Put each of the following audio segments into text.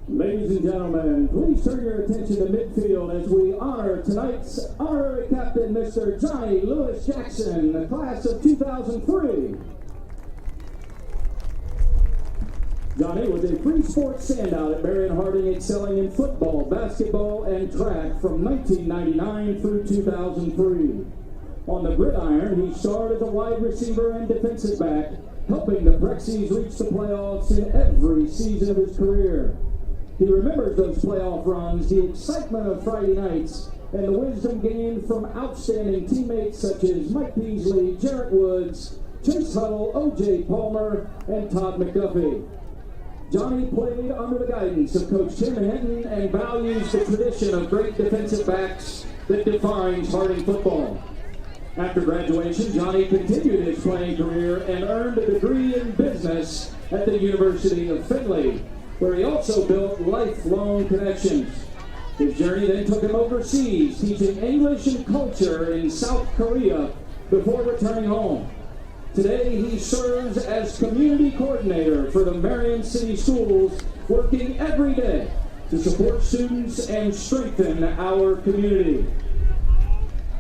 Ladies and gentlemen, please turn your attention to midfield as we honor tonight's honorary captain, Mr. Johnny Lewis Jackson, the class of 2003. Johnny was a free sports standout at Marion Harding, excelling in football, basketball, and track from 1999 through 2003. On the gridiron, he starred as a wide receiver and defensive back, helping the Prexies reach the playoffs in every season of his career. He remembers those playoff runs, the excitement of Friday nights, and the wisdom gained from outstanding teammates such as Mike Beasley, Jarrett Woods, Chase Huddle, O.J. Palmer, and Todd McDuffie. Johnny played under the guidance of Coach Tim Hinton and values the tradition of great defensive backs that defines Harding football. After graduation, Johnny continued his playing career and earned a degree in business at the University of Findlay, where he also built lifelong connections. His journey then took him overseas, teaching English and culture in South Korea before returning home. Today, he serves as community coordinator for the Marion City Schools, working every day to support students and strengthen our community.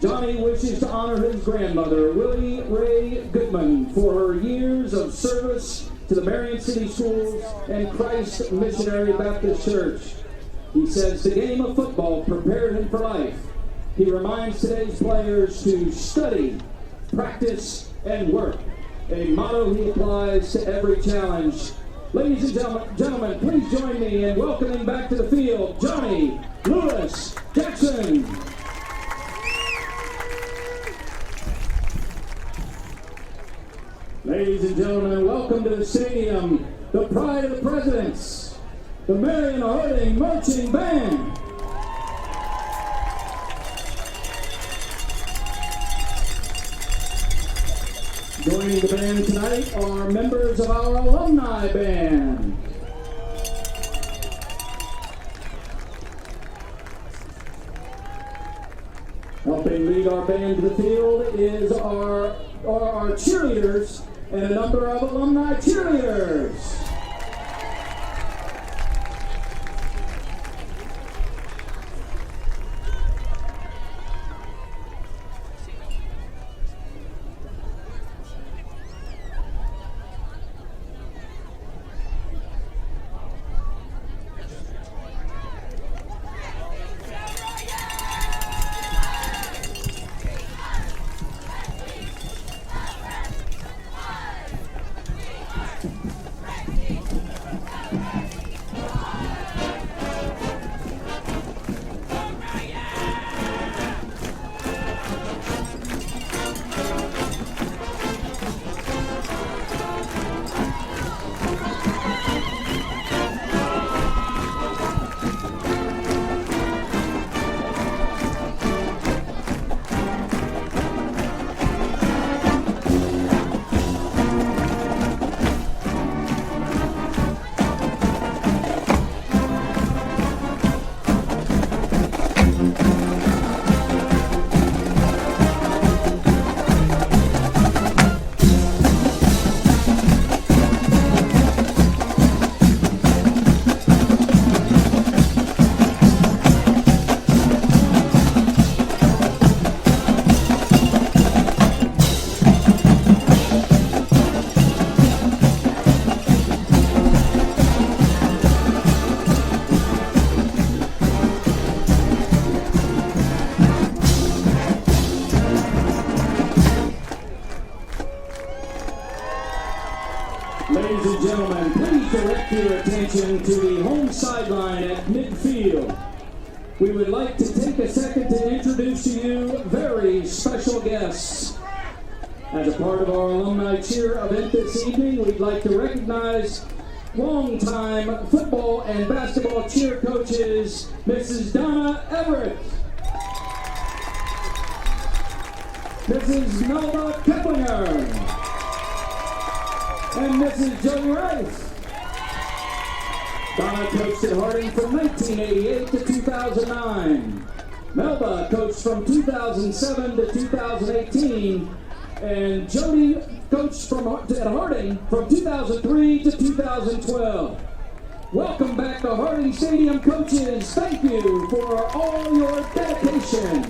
Johnny wishes to honor his grandmother, Willie Ray Goodman, for her years of service to the Marion City Schools and Christ Missionary Baptist Church. He says the game of football prepared him for life. He reminds today's players to study, practice, and work, a motto he applies to every challenge. Ladies and gentlemen, please join me in welcoming back to the field, Johnny Lewis Jackson. Ladies and gentlemen, welcome to the stadium, the pride of the presidents, the Marion Harding Marching Band. Joining the band tonight are members of our alumni band. Helping lead our band to the field is our cheerleaders and a number of alumni cheerleaders. Ladies and gentlemen, please direct your attention to the home sideline at midfield. We would like to take a second to introduce to you very special guests. As a part of our alumni cheer event this evening, we'd like to recognize longtime football and basketball cheer coaches, Mrs. Donna Everett, Mrs. Melba Keplinger, and Mrs. Jody Rice. Donna coached at Harding from 1988 to 2009. Melba coached from 2007 to 2018. And Jody coached at Harding from 2003 to 2012. Welcome back to Harding Stadium, coaches. Thank you for all your dedication.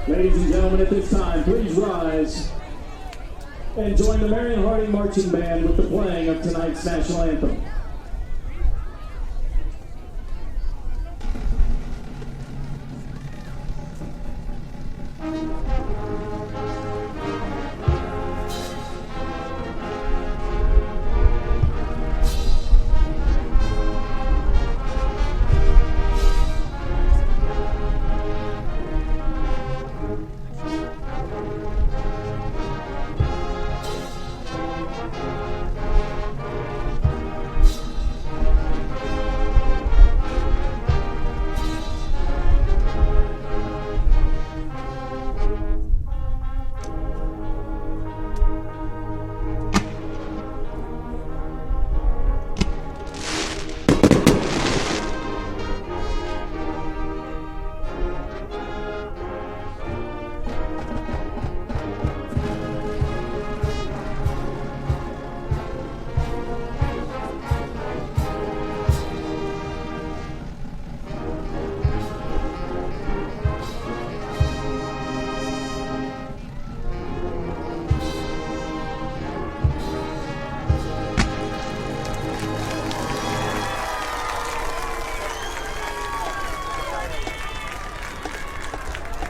Ladies and gentlemen, at this time, please rise and join the Marion Harding Marching Band with the playing of tonight's national anthem.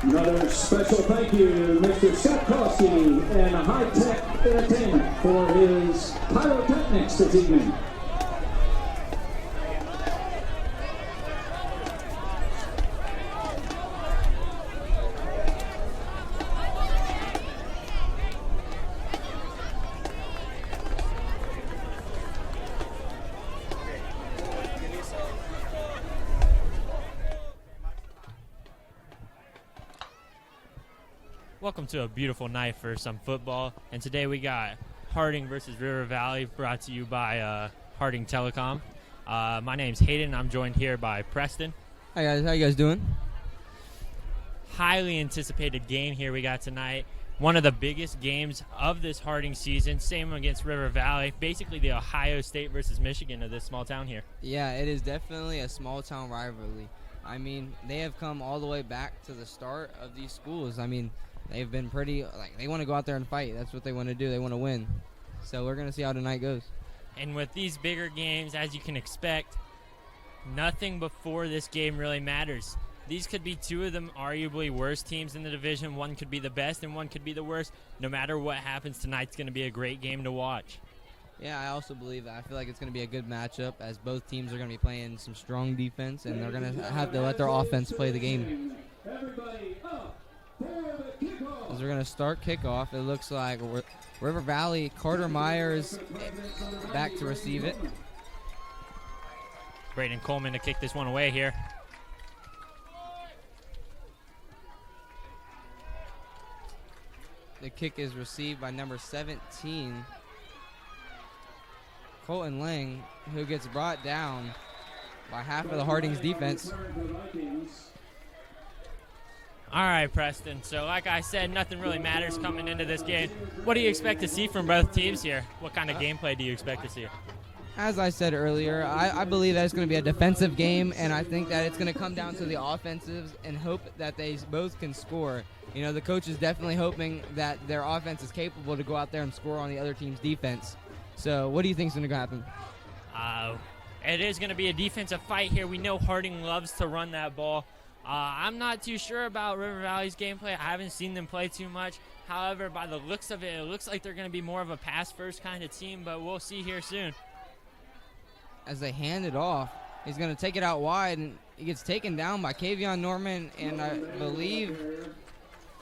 Another special thank you to Mr. Scott Kosky and High Tech Entertainment for his pyrotechnics this evening. Welcome to a beautiful night for some football, and today we got Harding versus River Valley, brought to you by Harding Telecom. My name's Hayden. I'm joined here by Preston. Hi guys, how you guys doing? Highly anticipated game here we got tonight. One of the biggest games of this Harding season. Same against River Valley. Basically the Ohio State versus Michigan of this small town here. Yeah, it is definitely a small town rivalry. I mean, they have come all the way back to the start of these schools. I mean, they've been pretty, they want to go out there and fight. That's what they want to do. They want to win. So we're going to see how tonight goes. And with these bigger games, as you can expect, nothing before this game really matters. these could be two of the arguably worst teams in the division. One could be the best and one could be the worst. No matter what happens, tonight's going to be a great game to watch. Yeah, I also believe that. I feel like it's going to be a good matchup as both teams are going to be playing some strong defense, and they're going to have to let their offense play the game. As we're going to start kickoff, it looks like River Valley, Carter Myers back to receive it. Braden Coleman to kick this one away here. The kick is received by number 17, Colton Lang, who gets brought down by half of the Harding's defense. All right, Preston. So like I said, nothing really matters coming into this game. What do you expect to see from both teams here? What kind of gameplay do you expect to see? As I said earlier, I believe that it's going to be a defensive game, and I think that it's going to come down to the offensives and hope that they both can score. You know, the coach is definitely hoping that their offense is capable to go out there and score on the other team's defense. So what do you think is going to happen? It is going to be a defensive fight here. We know Harding loves to run that ball. I'm not too sure about River Valley's gameplay. I haven't seen them play too much. However, by the looks of it, it looks like they're going to be more of a pass-first kind of team, but we'll see here soon. As they hand it off, he's going to take it out wide, and he gets taken down by Kavion Norman, and I believe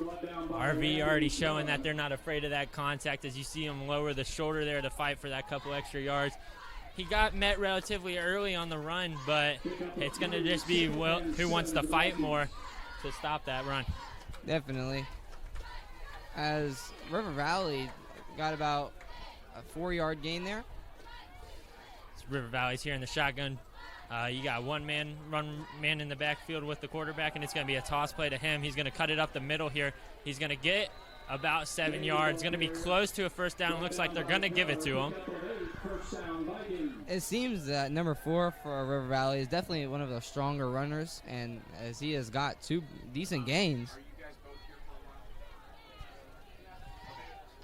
RV already showing that they're not afraid of that contact as you see him lower the shoulder there to fight for that couple extra yards. He got met relatively early on the run, but it's going to just be who wants to fight more to stop that run. Definitely. As River Valley got about a 4-yard gain there. River Valley's here in the shotgun. You got one man in the backfield with the quarterback, and it's going to be a toss play to him. He's going to cut it up the middle here. He's going to get about 7 yards. Going to be close to a first down. Looks like they're going to give it to him. It seems that number 4 for River Valley is definitely one of the stronger runners, and as he has got 2 decent gains.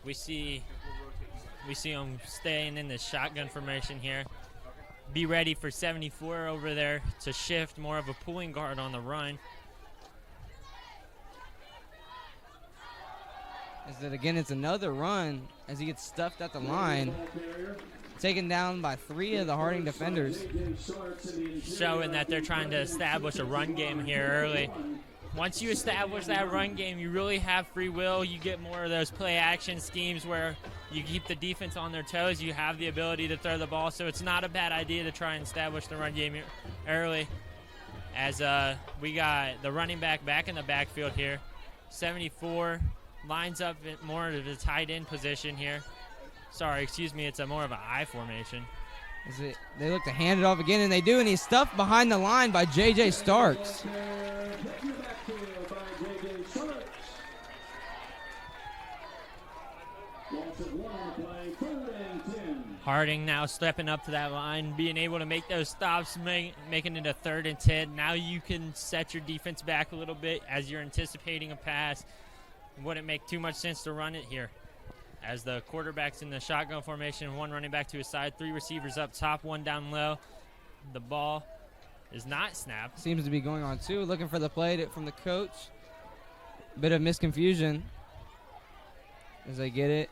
We see him staying in the shotgun formation here. Be ready for 74 over there to shift more of a pulling guard on the run. It's another run as he gets stuffed at the line. Taken down by 3 of the Harding defenders. Showing that they're trying to establish a run game here early. Once you establish that run game, you really have free will. You get more of those play-action schemes where you keep the defense on their toes. You have the ability to throw the ball, so it's not a bad idea to try and establish the run game early. As we got the running back in the backfield here. 74 lines up more of a tight end position here. Sorry, excuse me, it's more of an I formation. They look to hand it off again, and they do, and he's stuffed behind the line by J.J. Starks. Harding now stepping up to that line, being able to make those stops, making it a 3rd and 10. Now you can set your defense back a little bit as you're anticipating a pass. Wouldn't make too much sense to run it here. As the quarterback's in the shotgun formation, 1 running back to his side, 3 receivers up top, 1 down low. The ball is not snapped. Seems to be going on 2, looking for the play from the coach. Bit of misconfusion as they get it.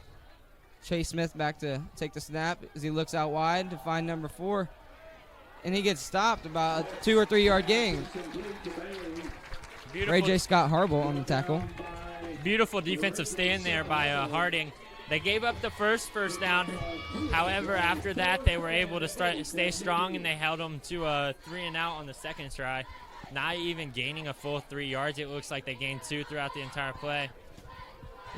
Chase Smith back to take the snap as he looks out wide to find number 4. And he gets stopped about a 2 or 3 yard gain. Ray J. Scott Harble on the tackle. Beautiful defensive stand there by Harding. They gave up the first down. However, after that, they were able to stay strong, and they held them to a 3 and out on the second try. Not even gaining a full 3 yards. It looks like they gained 2 throughout the entire play.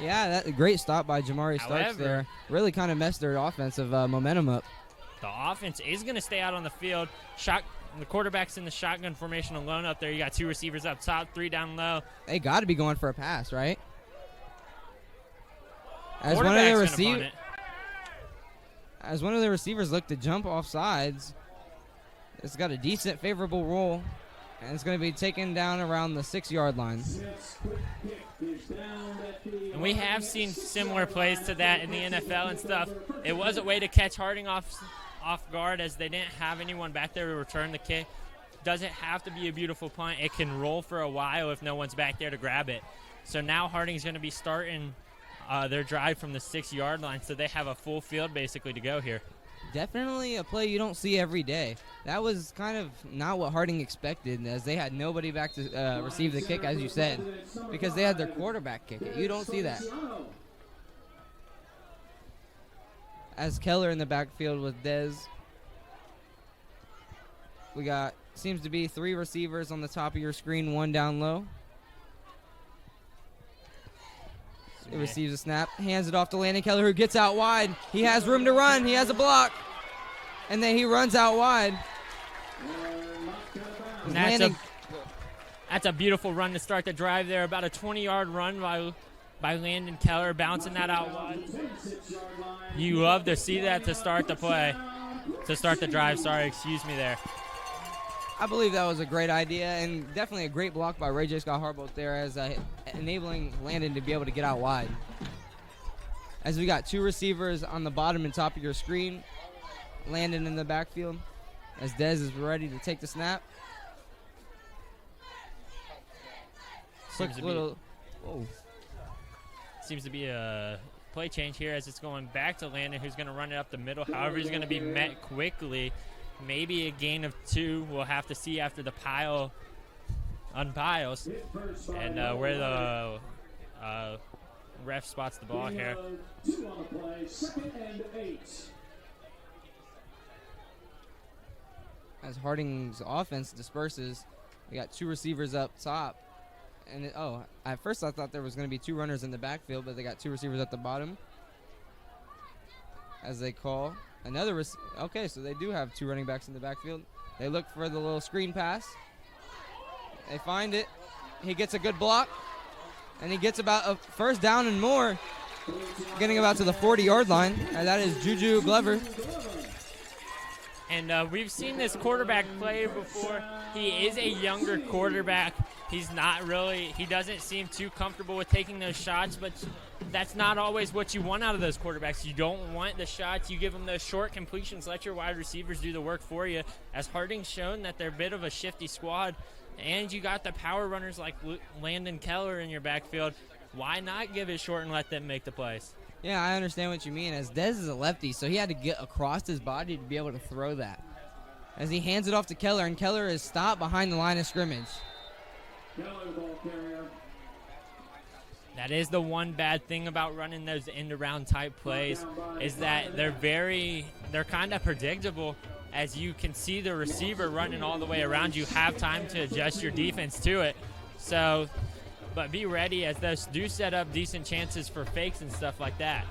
Yeah, that's a great stop by Jamari Starks there. Really kind of messed their offensive momentum up. The offense is going to stay out on the field. The quarterback's in the shotgun formation alone up there. You got 2 receivers up top, 3 down low. They got to be going for a pass, right? As one of the receivers looked to jump off sides, it's got a decent favorable roll, and it's going to be taken down around the 6 yard line. And we have seen similar plays to that in the NFL and stuff. It was a way to catch Harding off guard as they didn't have anyone back there to return the kick. doesn't have to be a beautiful punt. It can roll for a while if no one's back there to grab it. So now Harding's going to be starting their drive from the 6-yard line, so they have a full field basically to go here. Definitely a play you don't see every day. That was kind of not what Harding expected, as they had nobody back to receive the kick, as you said, because they had their quarterback kick it. You don't see that. As Keller in the backfield with Dez. We got, seems to be 3 receivers on the top of your screen, 1 down low. He receives a snap, hands it off to Landon Keller, who gets out wide. He has room to run. He has a block. And then he runs out wide. That's a beautiful run to start the drive there. About a 20-yard run by Landon Keller, bouncing that out wide. You love to see that to start the play. To start the drive, excuse me there. I believe that was a great idea, and definitely a great block by Ray J. Scott Harbolt there, as enabling Landon to be able to get out wide. As we got 2 receivers on the bottom and top of your screen, Landon in the backfield, as Dez is ready to take the snap. Seems to be a play change here as it's going back to Landon, who's going to run it up the middle. However, he's going to be met quickly. Maybe a gain of 2. We'll have to see after the pile unpiles and where the ref spots the ball here. 2 on the play, 2nd and 8. As Harding's offense disperses, we got 2 receivers up top. And at first I thought there was going to be 2 runners in the backfield, but they got 2 receivers at the bottom. As they call another okay, so they do have 2 running backs in the backfield. They look for the little screen pass. They find it. He gets a good block, and he gets about a first down and more, getting about to the 40-yard line. And that is Juju Glover. And we've seen this quarterback play before. He is a younger quarterback. He doesn't seem too comfortable with taking those shots, but that's not always what you want out of those quarterbacks. You don't want the shots. You give them those short completions. Let your wide receivers do the work for you. As Harding's shown that they're a bit of a shifty squad, and you got the power runners like Landon Keller in your backfield, why not give it short and let them make the plays? Yeah, I understand what you mean. As Dez is a lefty, so he had to get across his body to be able to throw that. As he hands it off to Keller, and Keller is stopped behind the line of scrimmage. That is the one bad thing about running those end-around type plays, is that they're kind of predictable. As you can see the receiver running all the way around, you have time to adjust your defense to it. So, but be ready, as those do set up decent chances for fakes and stuff like that.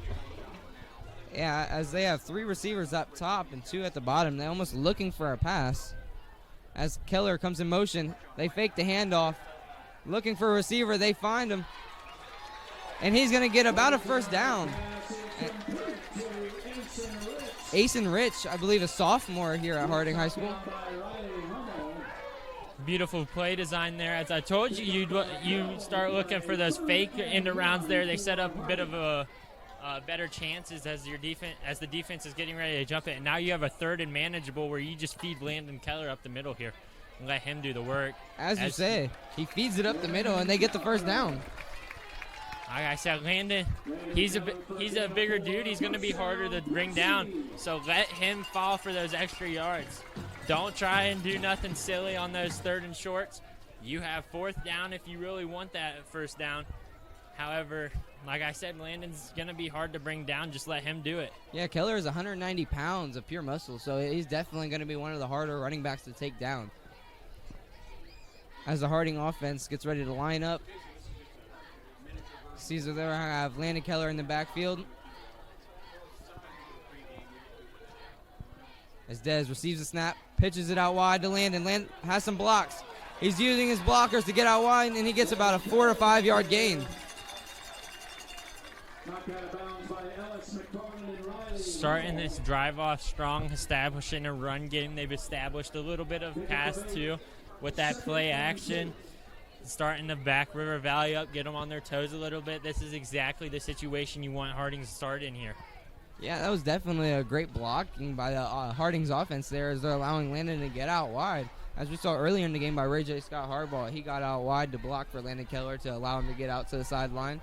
Yeah, as they have 3 receivers up top and 2 at the bottom, they're almost looking for a pass. As Keller comes in motion, they fake the handoff. Looking for a receiver, they find him. And he's going to get about a first down. Asen Rich, I believe a sophomore here at Harding High School. Beautiful play design there. As I told you, you start looking for those fake end arounds there. They set up a bit of a better chances as the defense is getting ready to jump it. And now you have a 3rd and manageable where you just feed Landon Keller up the middle here and let him do the work. As you say, he feeds it up the middle and they get the first down. Like I said, Landon, he's a bigger dude. He's going to be harder to bring down. So let him fall for those extra yards. Don't try and do nothing silly on those 3rd and shorts. You have 4th down if you really want that first down. However, like I said, Landon's going to be hard to bring down. Just let him do it. Yeah, Keller is 190 pounds of pure muscle, so he's definitely going to be one of the harder running backs to take down. As the Harding offense gets ready to line up, Caesar there have Landon Keller in the backfield. As Dez receives the snap, pitches it out wide to Landon. Landon has some blocks. He's using his blockers to get out wide, and he gets about a 4 to 5 yard gain. Starting this drive off strong, establishing a run game. They've established a little bit of pass too with that play action. Starting to back River Valley up, get them on their toes a little bit. This is exactly the situation you want Harding to start in here. Yeah, that was definitely a great blocking by the Harding's offense there, as they're allowing Landon to get out wide. as we saw earlier in the game by Ray J. Scott Harbaugh, he got out wide to block for Landon Keller to allow him to get out to the sideline.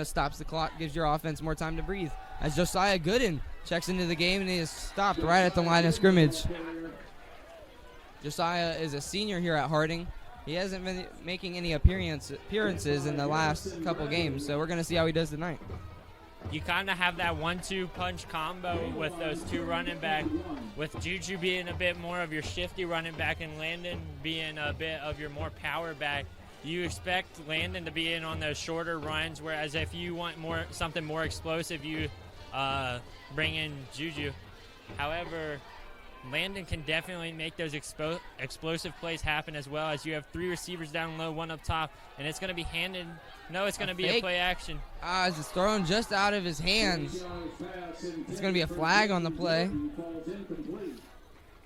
Stops the clock, gives your offense more time to breathe. As Josiah Gooden checks into the game, and he is stopped right at the line of scrimmage. Josiah is a senior here at Harding. He hasn't been making any appearances in the last couple games, so we're going to see how he does tonight. You kind of have that 1-2 punch combo with those two running back, with Juju being a bit more of your shifty running back and Landon being a bit of your more power back. You expect Landon to be in on those shorter runs, whereas if you want something more explosive, you bring in Juju. However, Landon can definitely make those explosive plays happen, as well as you have 3 receivers down low, 1 up top, and it's going to be handed. No, it's going to be a play action. As it's thrown just out of his hands. It's going to be a flag on the play.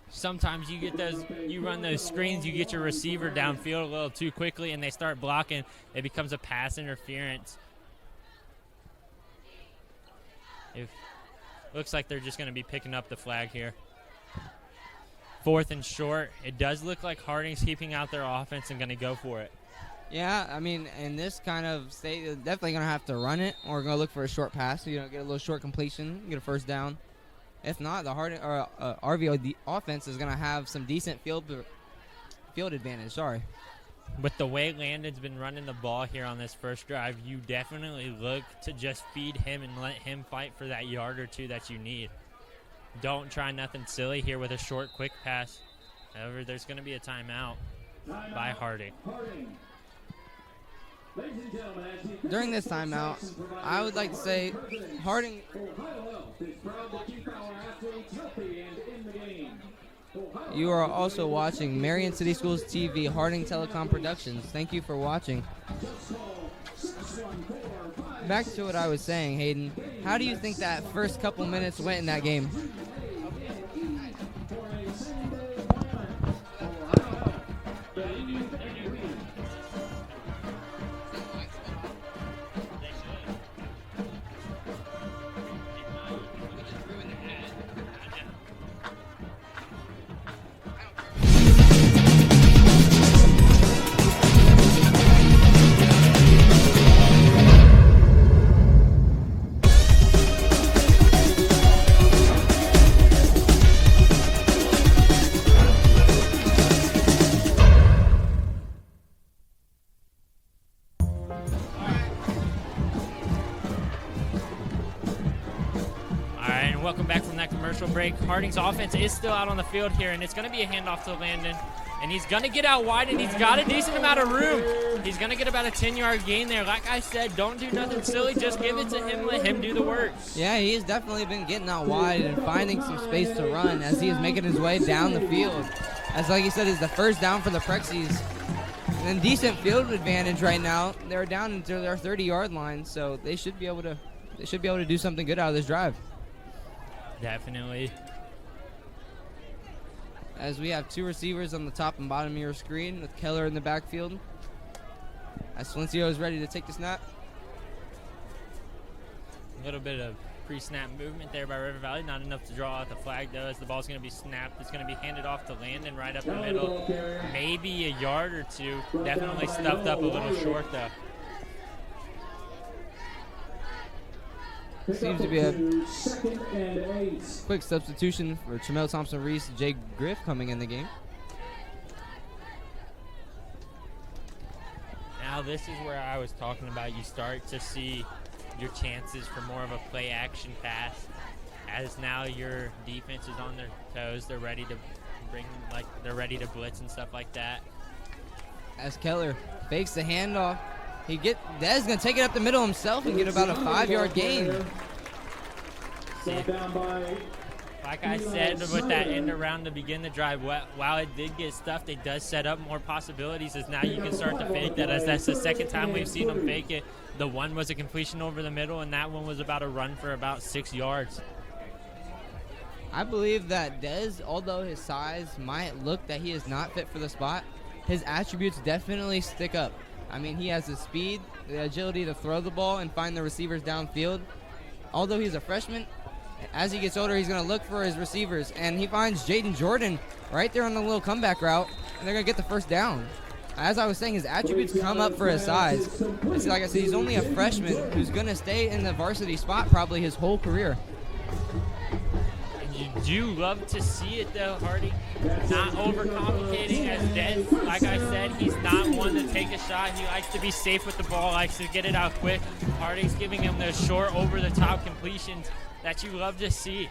Sometimes you run those screens, you get your receiver downfield a little too quickly, and they start blocking. It becomes a pass interference. Looks like they're just going to be picking up the flag here. 4th and short. It does look like Harding's keeping out their offense and going to go for it. Yeah, I mean, in this kind of state, they're definitely going to have to run it, or going to look for a short pass, so get a little short completion, get a first down. If not, the RVO offense is going to have some decent field advantage. Sorry. With the way Landon's been running the ball here on this first drive, you definitely look to just feed him and let him fight for that yard or two that you need. Don't try nothing silly here with a short, quick pass. However, there's going to be a timeout by Harding. During this timeout, I would like to say Harding. You are also watching Marion City Schools TV, Harding Telecom Productions. Thank you for watching. Back to what I was saying, Hayden. How do you think that first couple minutes went in that game? Break. Harding's offense is still out on the field here, and it's going to be a handoff to Landon, and he's going to get out wide, and he's got a decent amount of room. He's going to get about a 10-yard gain there. Like I said, don't do nothing silly. Just give it to him. Let him do the work. Yeah, he has definitely been getting out wide and finding some space to run as he is making his way down the field. As like you said, is the first down for the Prexies. And decent field advantage right now. They're down into their 30-yard line, so they should be able to do something good out of this drive. Definitely. As we have 2 receivers on the top and bottom of your screen with Keller in the backfield. As Silencio is ready to take the snap. A little bit of pre-snap movement there by River Valley. Not enough to draw out the flag, though, as the ball's going to be snapped. It's going to be handed off to Landon right up the middle. Maybe a yard or two. Definitely stuffed up a little short, though. Seems to be a quick substitution for Chamel Thompson-Reese, Jay Griff coming in the game. Now this is where I was talking about. You start to see your chances for more of a play-action pass, as now your defense is on their toes. They're ready to they're ready to blitz and stuff like that. As Keller fakes the handoff. Dez going to take it up the middle himself and get about a 5-yard gain. Like I said with that end around to begin the drive, while it did get stuffed, it does set up more possibilities, as now you can start to fake that, as that's the second time we've seen them fake it. The one was a completion over the middle, and that one was about a run for about 6 yards. I believe that Dez, although his size might look that he is not fit for the spot, his attributes definitely stick up. I mean, he has the speed, the agility to throw the ball and find the receivers downfield. Although he's a freshman, as he gets older, he's going to look for his receivers. And he finds Jaden Jordan right there on the little comeback route. and they're going to get the first down. As I was saying, his attributes come up for his size. And see, like I said, he's only a freshman who's going to stay in the varsity spot probably his whole career. And you do love to see it, though, Harding. Not overcomplicating as Des. Like I said, he's not one to take a shot. He likes to be safe with the ball, likes to get it out quick. Harding's giving him those short, over-the-top completions that you love to see.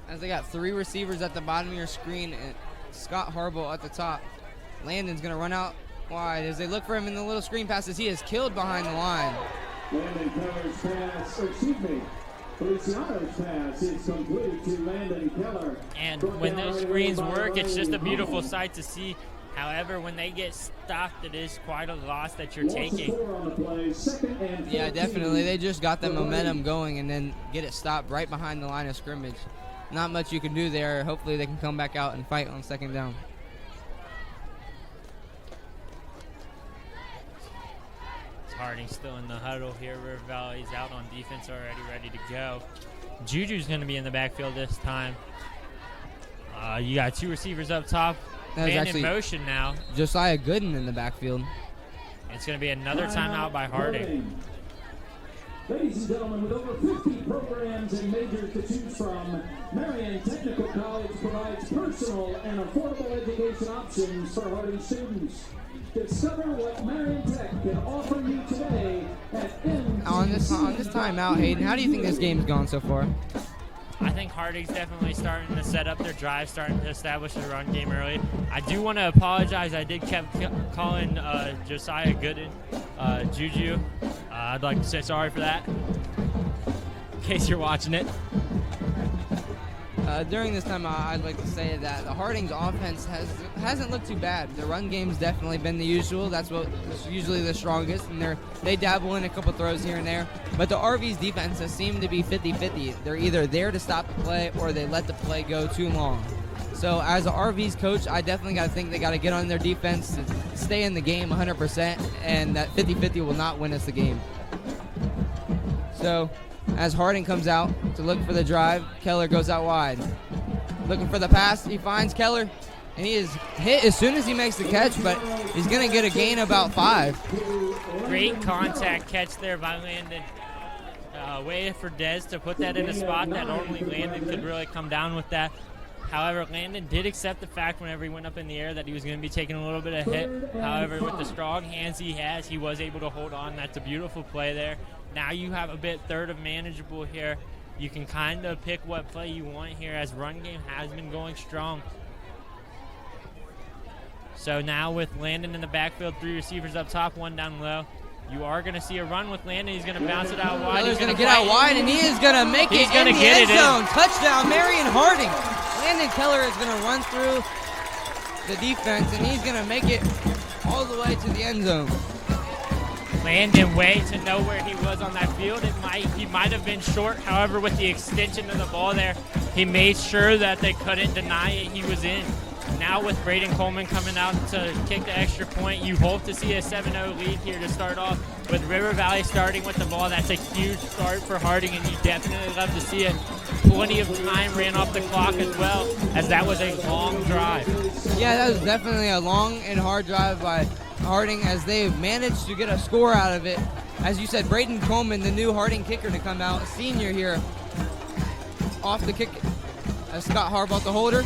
As they got 3 receivers at the bottom of your screen, and Scott Harbaugh at the top. Landon's going to run out wide as they look for him in the little screen passes. He is killed behind the line. Landon Keller's pass, Feliciano's pass is complete to Landon Keller. And when those screens work, it's just a beautiful sight to see. However, when they get stopped, it is quite a loss that you're taking. Yeah, definitely. They just got the momentum going and then get it stopped right behind the line of scrimmage. Not much you can do there. Hopefully they can come back out and fight on second down. Harding still in the huddle here. River Valley's out on defense already, ready to go. Juju's going to be in the backfield this time. You got 2 receivers up top. Man in motion now. Josiah Gooden in the backfield. It's going to be another timeout by Harding. Ladies and gentlemen, with over 50 programs and majors to choose from, Marion Technical College provides personal and affordable education options for Harding students. Discover what Marion Tech can offer you today at MTC. On this timeout, Hayden, how do you think this game's gone so far? I think Harding's definitely starting to set up their drive, starting to establish the run game early. I do want to apologize. I did kept calling Josiah Gooden Juju. I'd like to say sorry for that, in case you're watching it. During this time, I'd like to say that the Harding's offense hasn't looked too bad. The run game's definitely been the usual. That's what is usually the strongest, and they dabble in a couple throws here and there. But the RV's defense has seemed to be 50-50. They're either there to stop the play or they let the play go too long. So as an RV's coach, I definitely got to think they got to get on their defense to stay in the game 100%, and that 50-50 will not win us the game. So as Harding comes out to look for the drive, Keller goes out wide. Looking for the pass, he finds Keller, and he is hit as soon as he makes the catch, but he's going to get a gain about 5. Great contact catch there by Landon. Waited for Dez to put that in a spot that only Landon could really come down with that. However, Landon did accept the fact whenever he went up in the air that he was going to be taking a little bit of hit. However, with the strong hands he has, he was able to hold on. That's a beautiful play there. Now you have a bit third of manageable here. You can kind of pick what play you want here as run game has been going strong. So now with Landon in the backfield, 3 receivers up top, 1 down low. You are going to see a run with Landon. He's going to bounce it out wide. He's going to get out wide, and he is going to make it in the end zone. Touchdown, Marion Harding. Landon Keller is going to run through the defense, and he's going to make it all the way to the end zone. Landon way to know where he was on that field. He might have been short. However, with the extension of the ball there, he made sure that they couldn't deny it. He was in. Now with Braden Coleman coming out to kick the extra point, you hope to see a 7-0 lead here to start off. With River Valley starting with the ball, that's a huge start for Harding, and you definitely love to see it. Plenty of time ran off the clock as well, as that was a long drive. Yeah, that was definitely a long and hard drive by Harding, as they managed to get a score out of it. As you said, Braden Coleman, the new Harding kicker to come out, senior here, off the kick. As Scott Harbaugh, the holder.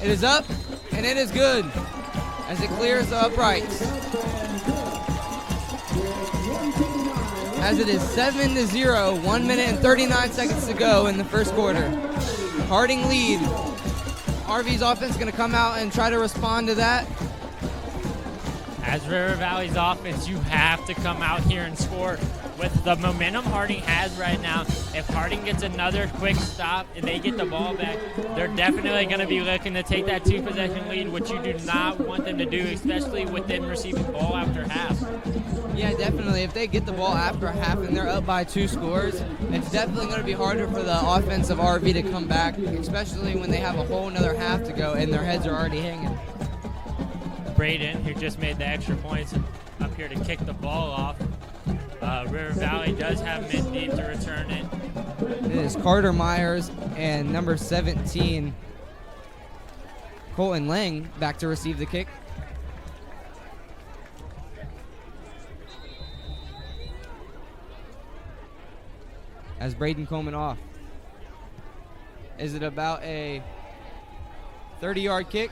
It is up, and it is good as it clears the uprights. As it is 7-0, 1 minute and 39 seconds to go in the first quarter. Harding lead. RV's offense is going to come out and try to respond to that. As River Valley's offense, you have to come out here and score. With the momentum Harding has right now, if Harding gets another quick stop and they get the ball back, they're definitely going to be looking to take that 2-possession lead, which you do not want them to do, especially with them receiving the ball after half. Yeah, definitely. If they get the ball after half and they're up by 2 scores, it's definitely going to be harder for the offense of RV to come back, especially when they have a whole another half to go and their heads are already hanging. Braden, who just made the extra points, up here to kick the ball off. River Valley does have mid-deep to return it. It is Carter Myers and number 17, Colton Lang back to receive the kick. As Braden Coleman off. Is it about a 30-yard kick?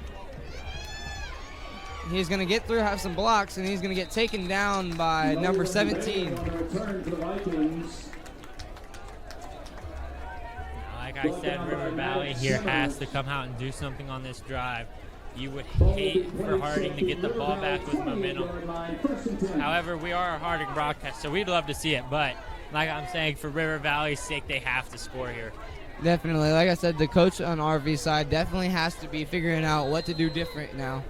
He's going to get through, have some blocks, and he's going to get taken down by number 17. Like I said, River Valley here has to come out and do something on this drive. You would hate for Harding to get the ball back with momentum. However, we are a Harding broadcast, so we'd love to see it. But like I'm saying, for River Valley's sake, they have to score here. Definitely. Like I said, the coach on RV's side definitely has to be figuring out what to do different now.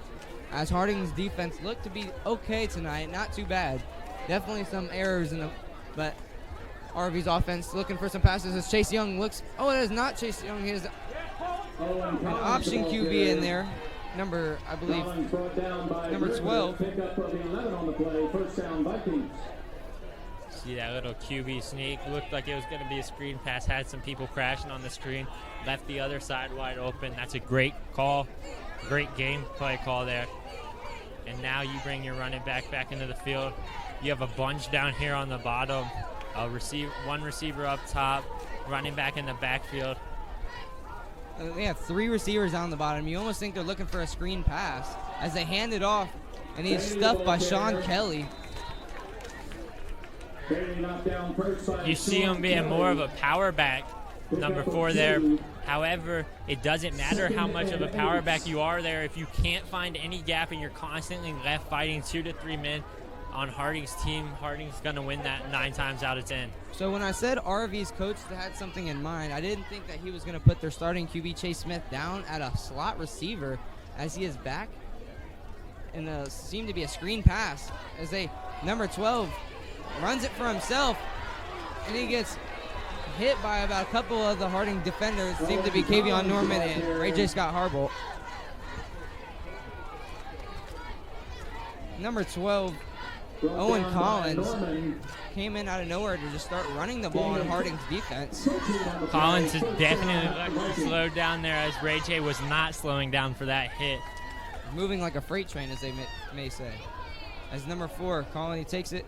As Harding's defense looked to be okay tonight, not too bad. Definitely some errors but RV's offense looking for some passes as Chase Young looks. Oh, it is not Chase Young. He has an option QB in there. Number, I believe, number 12. Pickup of 11 on the play. First down, Vikings. See that little QB sneak. Looked like it was going to be a screen pass. Had some people crashing on the screen. Left the other side wide open. That's a great call. Great game play call there. And now you bring your running back into the field. You have a bunch down here on the bottom. One receiver up top. Running back in the backfield. They have 3 receivers down the bottom. You almost think they're looking for a screen pass as they hand it off. And he's stuffed by Sean Kelly. You see him being more of a power back, number 4 there. However, it doesn't matter how much of a power back you are there if you can't find any gap and you're constantly left fighting 2 to 3 men on Harding's team. Harding's going to win that 9 times out of 10. So when I said RV's coach had something in mind, I didn't think that he was going to put their starting QB Chase Smith down at a slot receiver as he is back. And seemed to be a screen pass as number 12 runs it for himself, and he gets hit by about a couple of the Harding defenders. Seemed to be Kavion Norman and Ray J. Scott Harbolt. Number 12, Owen Collins, came in out of nowhere to just start running the ball in Harding's defense. Collins is definitely slowed down there as Ray J was not slowing down for that hit. Moving like a freight train, as they may say. As number 4, Colony takes it.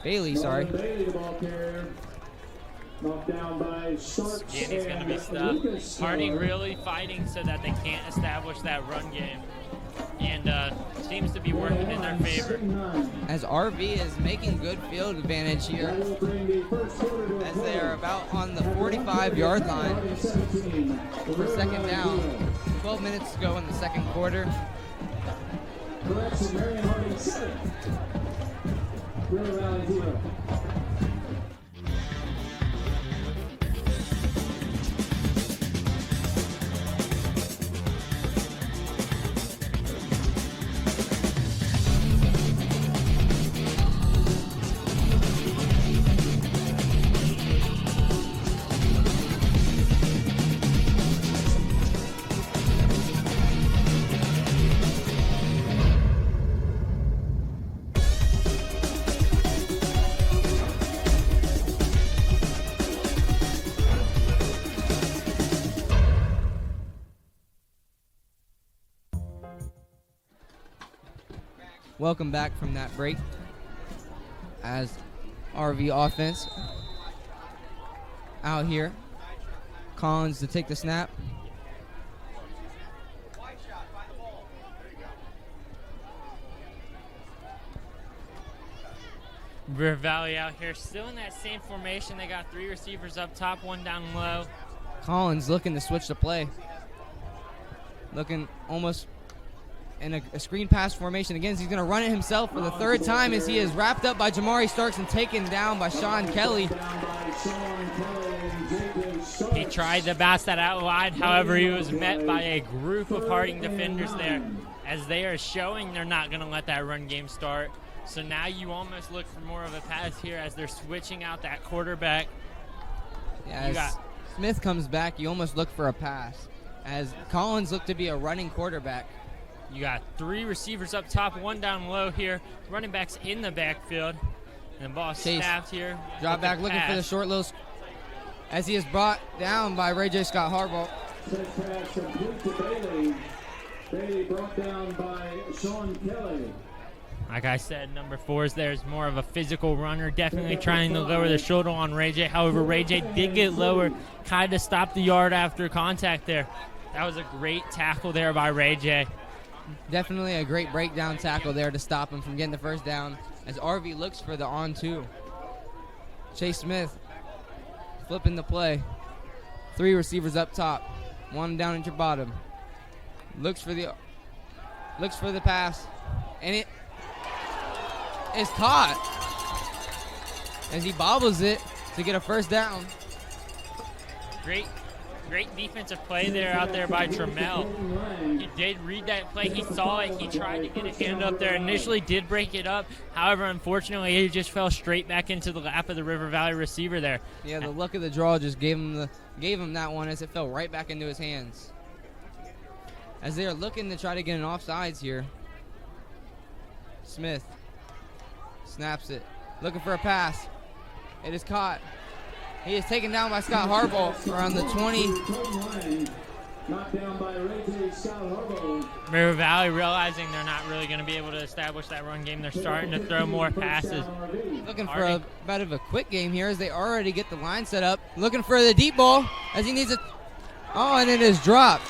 Bailey, sorry. Bailey, the ball carrier. Knocked down by Sharks. Yeah, he's going to be stuffed. Harding really fighting so that they can't establish that run game. And seems to be working in their favor. As RV is making good field advantage here. As they are about on the 45-yard line for second down. 12 minutes to go in the second quarter. Correction, Marion Harding 7. River Valley 0. Welcome back from that break as RV offense out here. Collins to take the snap. River Valley out here still in that same formation. They got 3 receivers up top, 1 down low. Collins looking to switch the play. Looking almost in a screen pass formation. Again, he's going to run it himself for the 3rd time as he is wrapped up by Jamari Starks and taken down by Sean Kelly. He tried to bounce that out wide. However, he was met by a group of Harding defenders there as they are showing they're not going to let that run game start. So now you almost look for more of a pass here as they're switching out that quarterback. As Smith comes back, you almost look for a pass as Collins looked to be a running quarterback. You got 3 receivers up top, 1 down low here. Running backs in the backfield. And the ball snapped here. Drop back looking for the short little as he is brought down by Ray J. Scott Harbaugh. Bailey brought down by Sean Kelly. Like I said, number 4 is there is more of a physical runner, definitely trying to lower the shoulder on Ray J. However, Ray J did get lower, kind of stopped the yard after contact there. That was a great tackle there by Ray J. Definitely a great breakdown tackle there to stop him from getting the first down as RV looks for the on-2. Chase Smith flipping the play. 3 receivers up top, 1 down at your bottom. Looks for the pass, and it is caught as he bobbles it to get a first down. Great defensive play there out there by Trammell. He did read that play. He saw it. He tried to get a hand up there. Initially did break it up. However, unfortunately, he just fell straight back into the lap of the River Valley receiver there. Yeah, the luck of the draw just gave him that one as it fell right back into his hands. As they are looking to try to get an offsides here. Smith snaps it, looking for a pass. It is caught. He is taken down by Scott Harbaugh around the 20. Knocked down by Ray J. Scott Harbaugh. River Valley realizing they're not really going to be able to establish that run game. They're starting to throw more passes. Looking for a bit of a quick game here as they already get the line set up. Looking for the deep ball as he needs it. Oh, and it is dropped.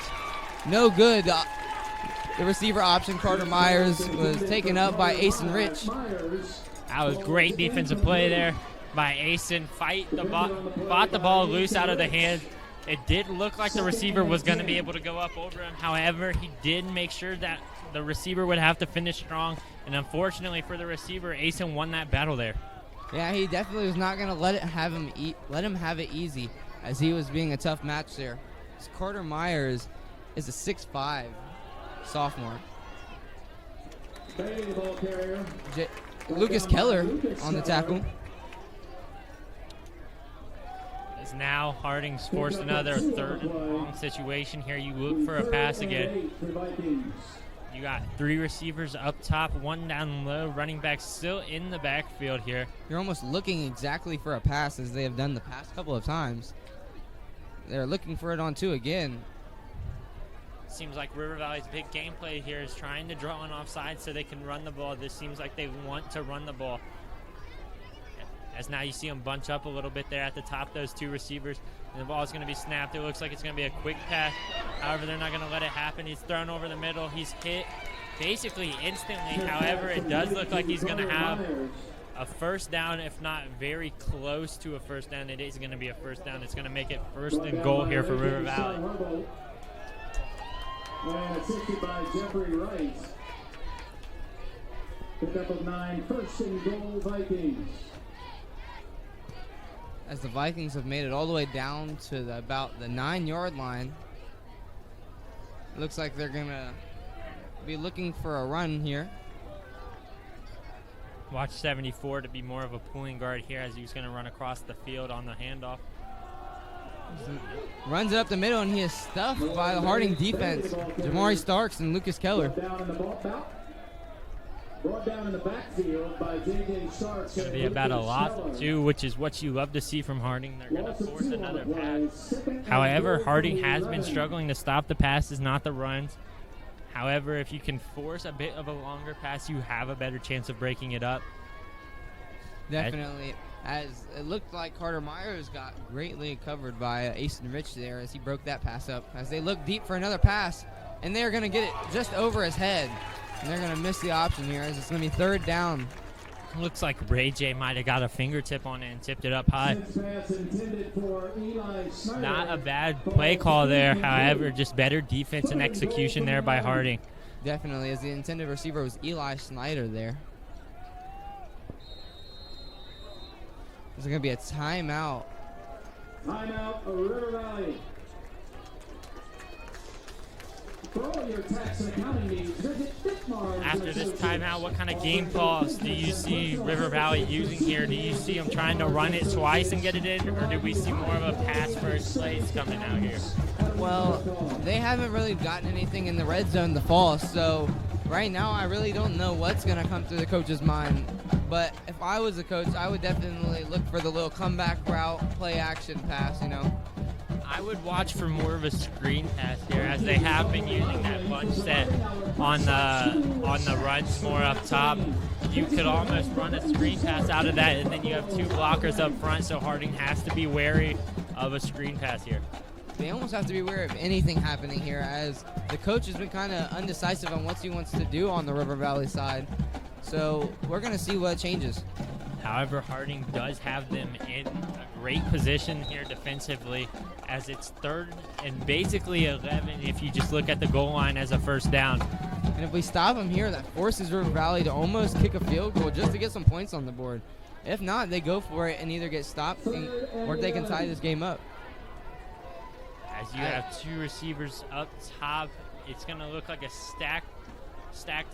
No good. The receiver option, Carter Myers, was taken up by Asen Rich. That was great defensive play there by Asen. Fought the ball loose out of the hands. It did look like the receiver was going to be able to go up over him. However, he did make sure that the receiver would have to finish strong. And unfortunately for the receiver, Asen won that battle there. Yeah, he definitely was not going to let him have it easy as he was being a tough match there. Carter Myers is a 6'5" sophomore. Lucas Keller on the tackle. As now Harding's forced another 3rd and long situation here. You look for a pass again. You got 3 receivers up top, 1 down low. Running back still in the backfield here. You're almost looking exactly for a pass as they have done the past couple of times. They're looking for it on 2 again. Seems like River Valley's big gameplay here is trying to draw an offside so they can run the ball. This seems like they want to run the ball. As now you see them bunch up a little bit there at the top, those 2 receivers. And the ball is going to be snapped. It looks like it's going to be a quick pass. However, they're not going to let it happen. He's thrown over the middle. He's hit basically instantly. However, it does look like he's going to have a first down, if not very close to a first down. It is going to be a first down. It's going to make it 1st and goal here for River Valley. And assisted by Jeffrey Wright. Pickup of 9, 1st and goal Vikings. As the Vikings have made it all the way down to about the 9-yard line. Looks like they're going to be looking for a run here. Watch 74 to be more of a pulling guard here as he's going to run across the field on the handoff. Runs it up the middle, and he is stuffed by the Harding defense. Jamari Starks and Lucas Keller. Brought down in the backfield by J.J. Starks. It's going to be about a lot, too, which is what you love to see from Harding. They're going to force another pass. However, Harding has been struggling to stop the passes, not the runs. However, if you can force a bit of a longer pass, you have a better chance of breaking it up. Definitely. As it looked like Carter Myers got greatly covered by Asen Rich there as he broke that pass up. As they look deep for another pass, and they're going to get it just over his head. And they're going to miss the option here as it's going to be 3rd down. Looks like Ray J might have got a fingertip on it and tipped it up high. Not a bad play call there. However, just better defense and execution there by Harding. Definitely, as the intended receiver was Eli Snyder there. There's going to be a timeout. Timeout, River Valley. For all your tax and accounting needs, visit Bitmar. After this timeout, what kind of game calls do you see River Valley using here? Do you see them trying to run it twice and get it in, or do we see more of a pass-first plays coming out here? Well, they haven't really gotten anything in the red zone to fall, so right now I really don't know what's going to come through the coach's mind. But if I was a coach, I would definitely look for the little comeback route, play action pass, you know. I would watch for more of a screen pass here, as they have been using that bunch set on the runs more up top. You could almost run a screen pass out of that, and then you have 2 blockers up front, so Harding has to be wary of a screen pass here. They almost have to be aware of anything happening here, as the coach has been kind of undecisive on what he wants to do on the River Valley side. So we're going to see what changes. However, Harding does have them in a great position here defensively, as it's 3rd and basically 11 if you just look at the goal line as a first down. And if we stop them here, that forces River Valley to almost kick a field goal just to get some points on the board. If not, they go for it and either get stopped or they can tie this game up. As you have 2 receivers up top, it's going to look like a stacked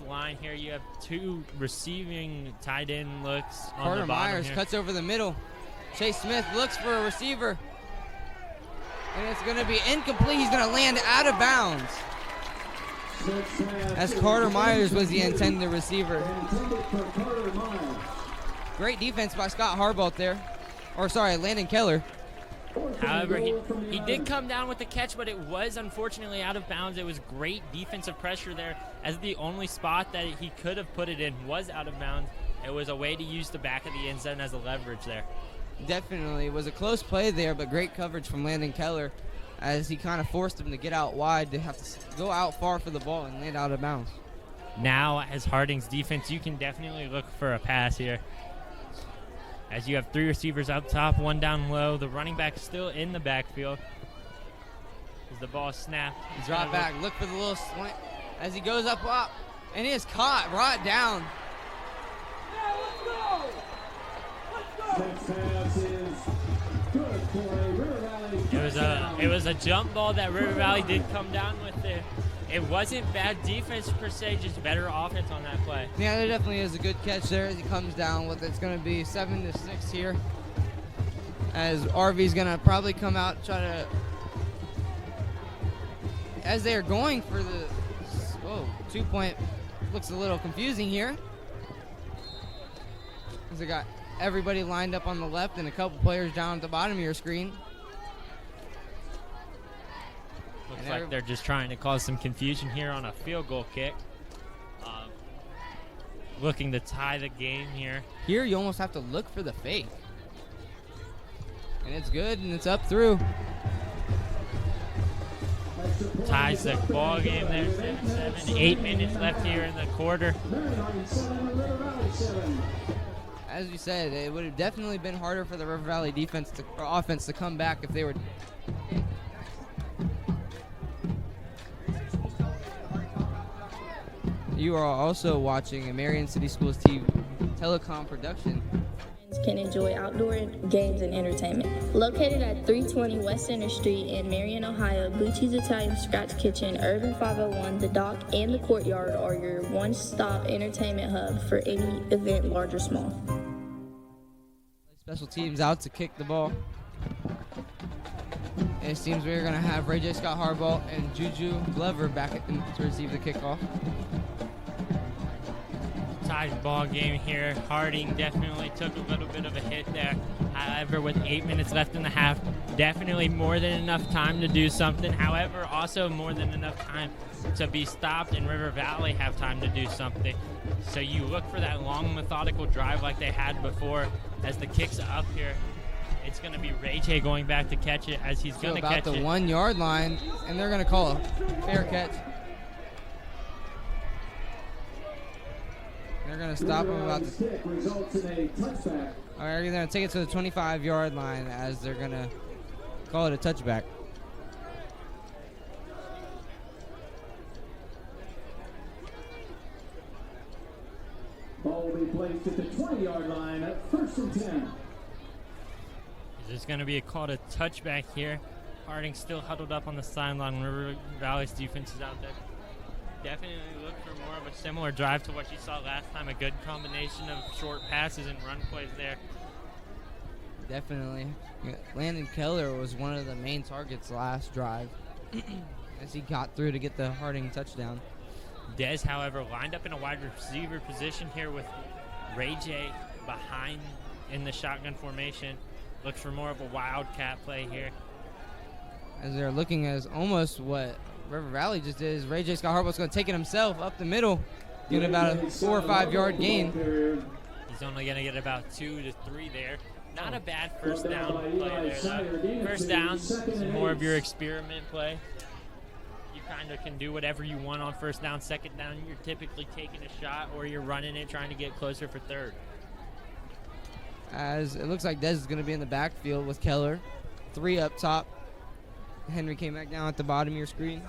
line here. You have 2 receiving tight end looks on Carter the bottom Myers here. cuts over the middle. Chase Smith looks for a receiver. And it's going to be incomplete. He's going to land out of bounds. As Carter Myers was the intended receiver. Great defense by Scott Harbault there. Or sorry, Landon Keller. However, he did come down with the catch, but it was unfortunately out of bounds. It was great defensive pressure there, as the only spot that he could have put it in was out of bounds. It was a way to use the back of the end zone as a leverage there. Definitely. It was a close play there, but great coverage from Landon Keller, as he kind of forced him to get out wide, to have to go out far for the ball and land out of bounds. Now, as Harding's defense, you can definitely look for a pass here, as you have 3 receivers up top, 1 down low. The running back is still in the backfield as the ball is snapped. Drop back, look for the little slant as he goes up, and he is caught, brought down. It was a jump ball that River Valley did come down with there. It wasn't bad defense per se, just better offense on that play. Yeah, there definitely is a good catch there as he comes down with it. It's going to be 7-6 here, as RV's going to probably come out, try to, as they are going for the 2-point, looks a little confusing here, as they got everybody lined up on the left and a couple players down at the bottom of your screen. Looks like they're just trying to cause some confusion here on a field goal kick. Looking to tie the game here. Here you almost have to look for the fake. And it's good, and it's up through. Ties the ball game there, 7-7. 8 minutes left here in the quarter. As you said, it would have definitely been harder for the River Valley offense to come back if they were. You are also watching a Marion City Schools TV telecom production. Can enjoy outdoor games and entertainment. Located at 320 West Center Street in Marion, Ohio, Bucci's Italian Scratch Kitchen, Urban 501, The Dock, and The Courtyard are your one-stop entertainment hub for any event, large or small. Special teams out to kick the ball. And it seems we're going to have Ray J. Scott Harbault and Juju Glover back to receive the kickoff. Tied ball game here. Harding definitely took a little bit of a hit there. However, with 8 minutes left in the half, definitely more than enough time to do something. However, also more than enough time to be stopped, and River Valley have time to do something. So you look for that long, methodical drive like they had before. As the kick's up here, it's going to be Ray J going back to catch it, as he's going to catch it. About the 1 yard line, and they're going to call a fair catch. They're going to stop him about the. All right, they're going to take it to the 25-yard line, as they're going to call it a touchback. Ball will be placed at the 20-yard line at 1st and 10. There's going to be a call to touchback here. Harding still huddled up on the sideline. River Valley's defense is out there. Definitely look for more of a similar drive to what you saw last time. A good combination of short passes and run plays there. Definitely. Landon Keller was one of the main targets last drive as he got through to get the Harding touchdown. Dez, however, lined up in a wide receiver position here with Ray J behind in the shotgun formation. Looks for more of a wildcat play here. as they're looking as almost what River Valley just did. Is Ray J. Scott Harbaugh's going to take it himself up the middle, get about a 4 or 5 yard gain. He's only going to get about 2 to 3 there. Not a bad first down play there, though. First down is more of your experiment play. You kind of can do whatever you want on first down. Second down, you're typically taking a shot or you're running it, trying to get closer for third. As it looks like Dez is going to be in the backfield with Keller. 3 up top. Henry came back down at the bottom of your screen.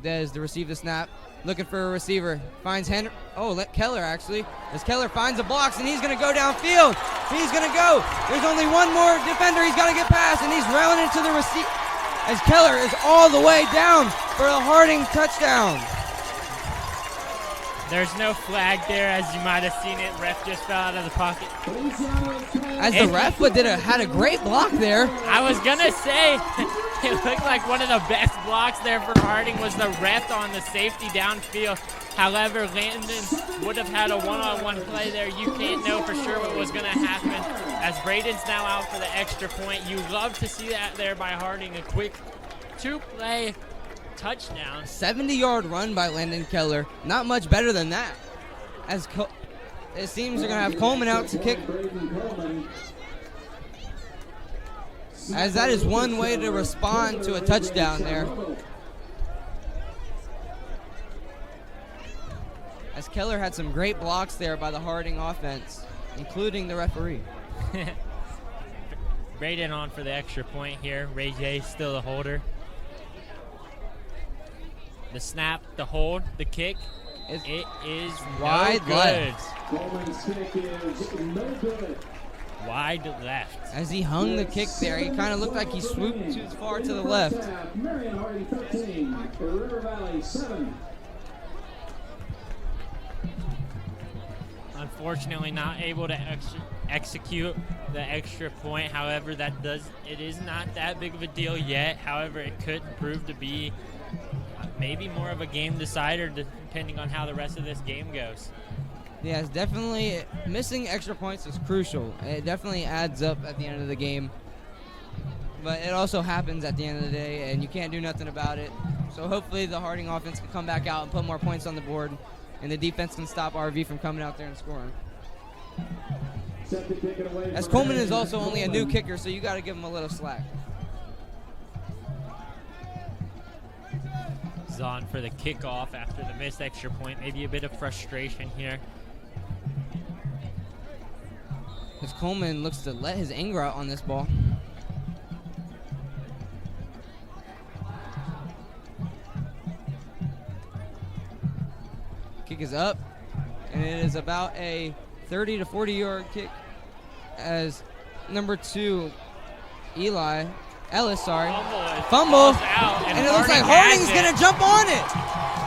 Dez to receive the snap. Looking for a receiver. Finds Henry. Oh, Keller actually. As Keller finds the blocks and he's going to go downfield. He's going to go. There's only one more defender he's got to get past and he's railing into the receiver. As Keller is all the way down for a Harding touchdown. There's no flag there, as you might have seen it. Ref just fell out of the pocket. As the ref had a great block there. I was going to say, it looked like one of the best blocks there for Harding was the ref on the safety downfield. However, Landon would have had a one-on-one play there. You can't know for sure what was going to happen. As Braden's now out for the extra point. You love to see that there by Harding. A quick 2-play touchdown. 70-yard run by Landon Keller. Not much better than that. As it seems they're going to have Coleman out to kick. As that is one way to respond to a touchdown there. As Keller had some great blocks there by the Harding offense, including the referee. Braden on for the extra point here. Ray J still the holder. The snap, the hold, the kick. It is wide no left. Coleman's kick is no good. Wide left. As he hung the kick there, he kind of looked like he swooped too far to the left. Marion Harding 13, River Valley 7. Unfortunately, not able to execute the extra point. However, it is not that big of a deal yet. However, it could prove to be maybe more of a game decider depending on how the rest of this game goes. Yeah, it's definitely missing extra points is crucial. It definitely adds up at the end of the game. But it also happens at the end of the day, and you can't do nothing about it. So hopefully the Harding offense can come back out and put more points on the board, and the defense can stop RV from coming out there and scoring. As Coleman is also only a new kicker, so you got to give him a little slack. He's on for the kickoff after the missed extra point. Maybe a bit of frustration here. As Coleman looks to let his anger out on this ball. Kick is up, and it is about a 30 to 40 yard kick as number 2, Ellis, fumble, and it looks like Harding's going to jump on it.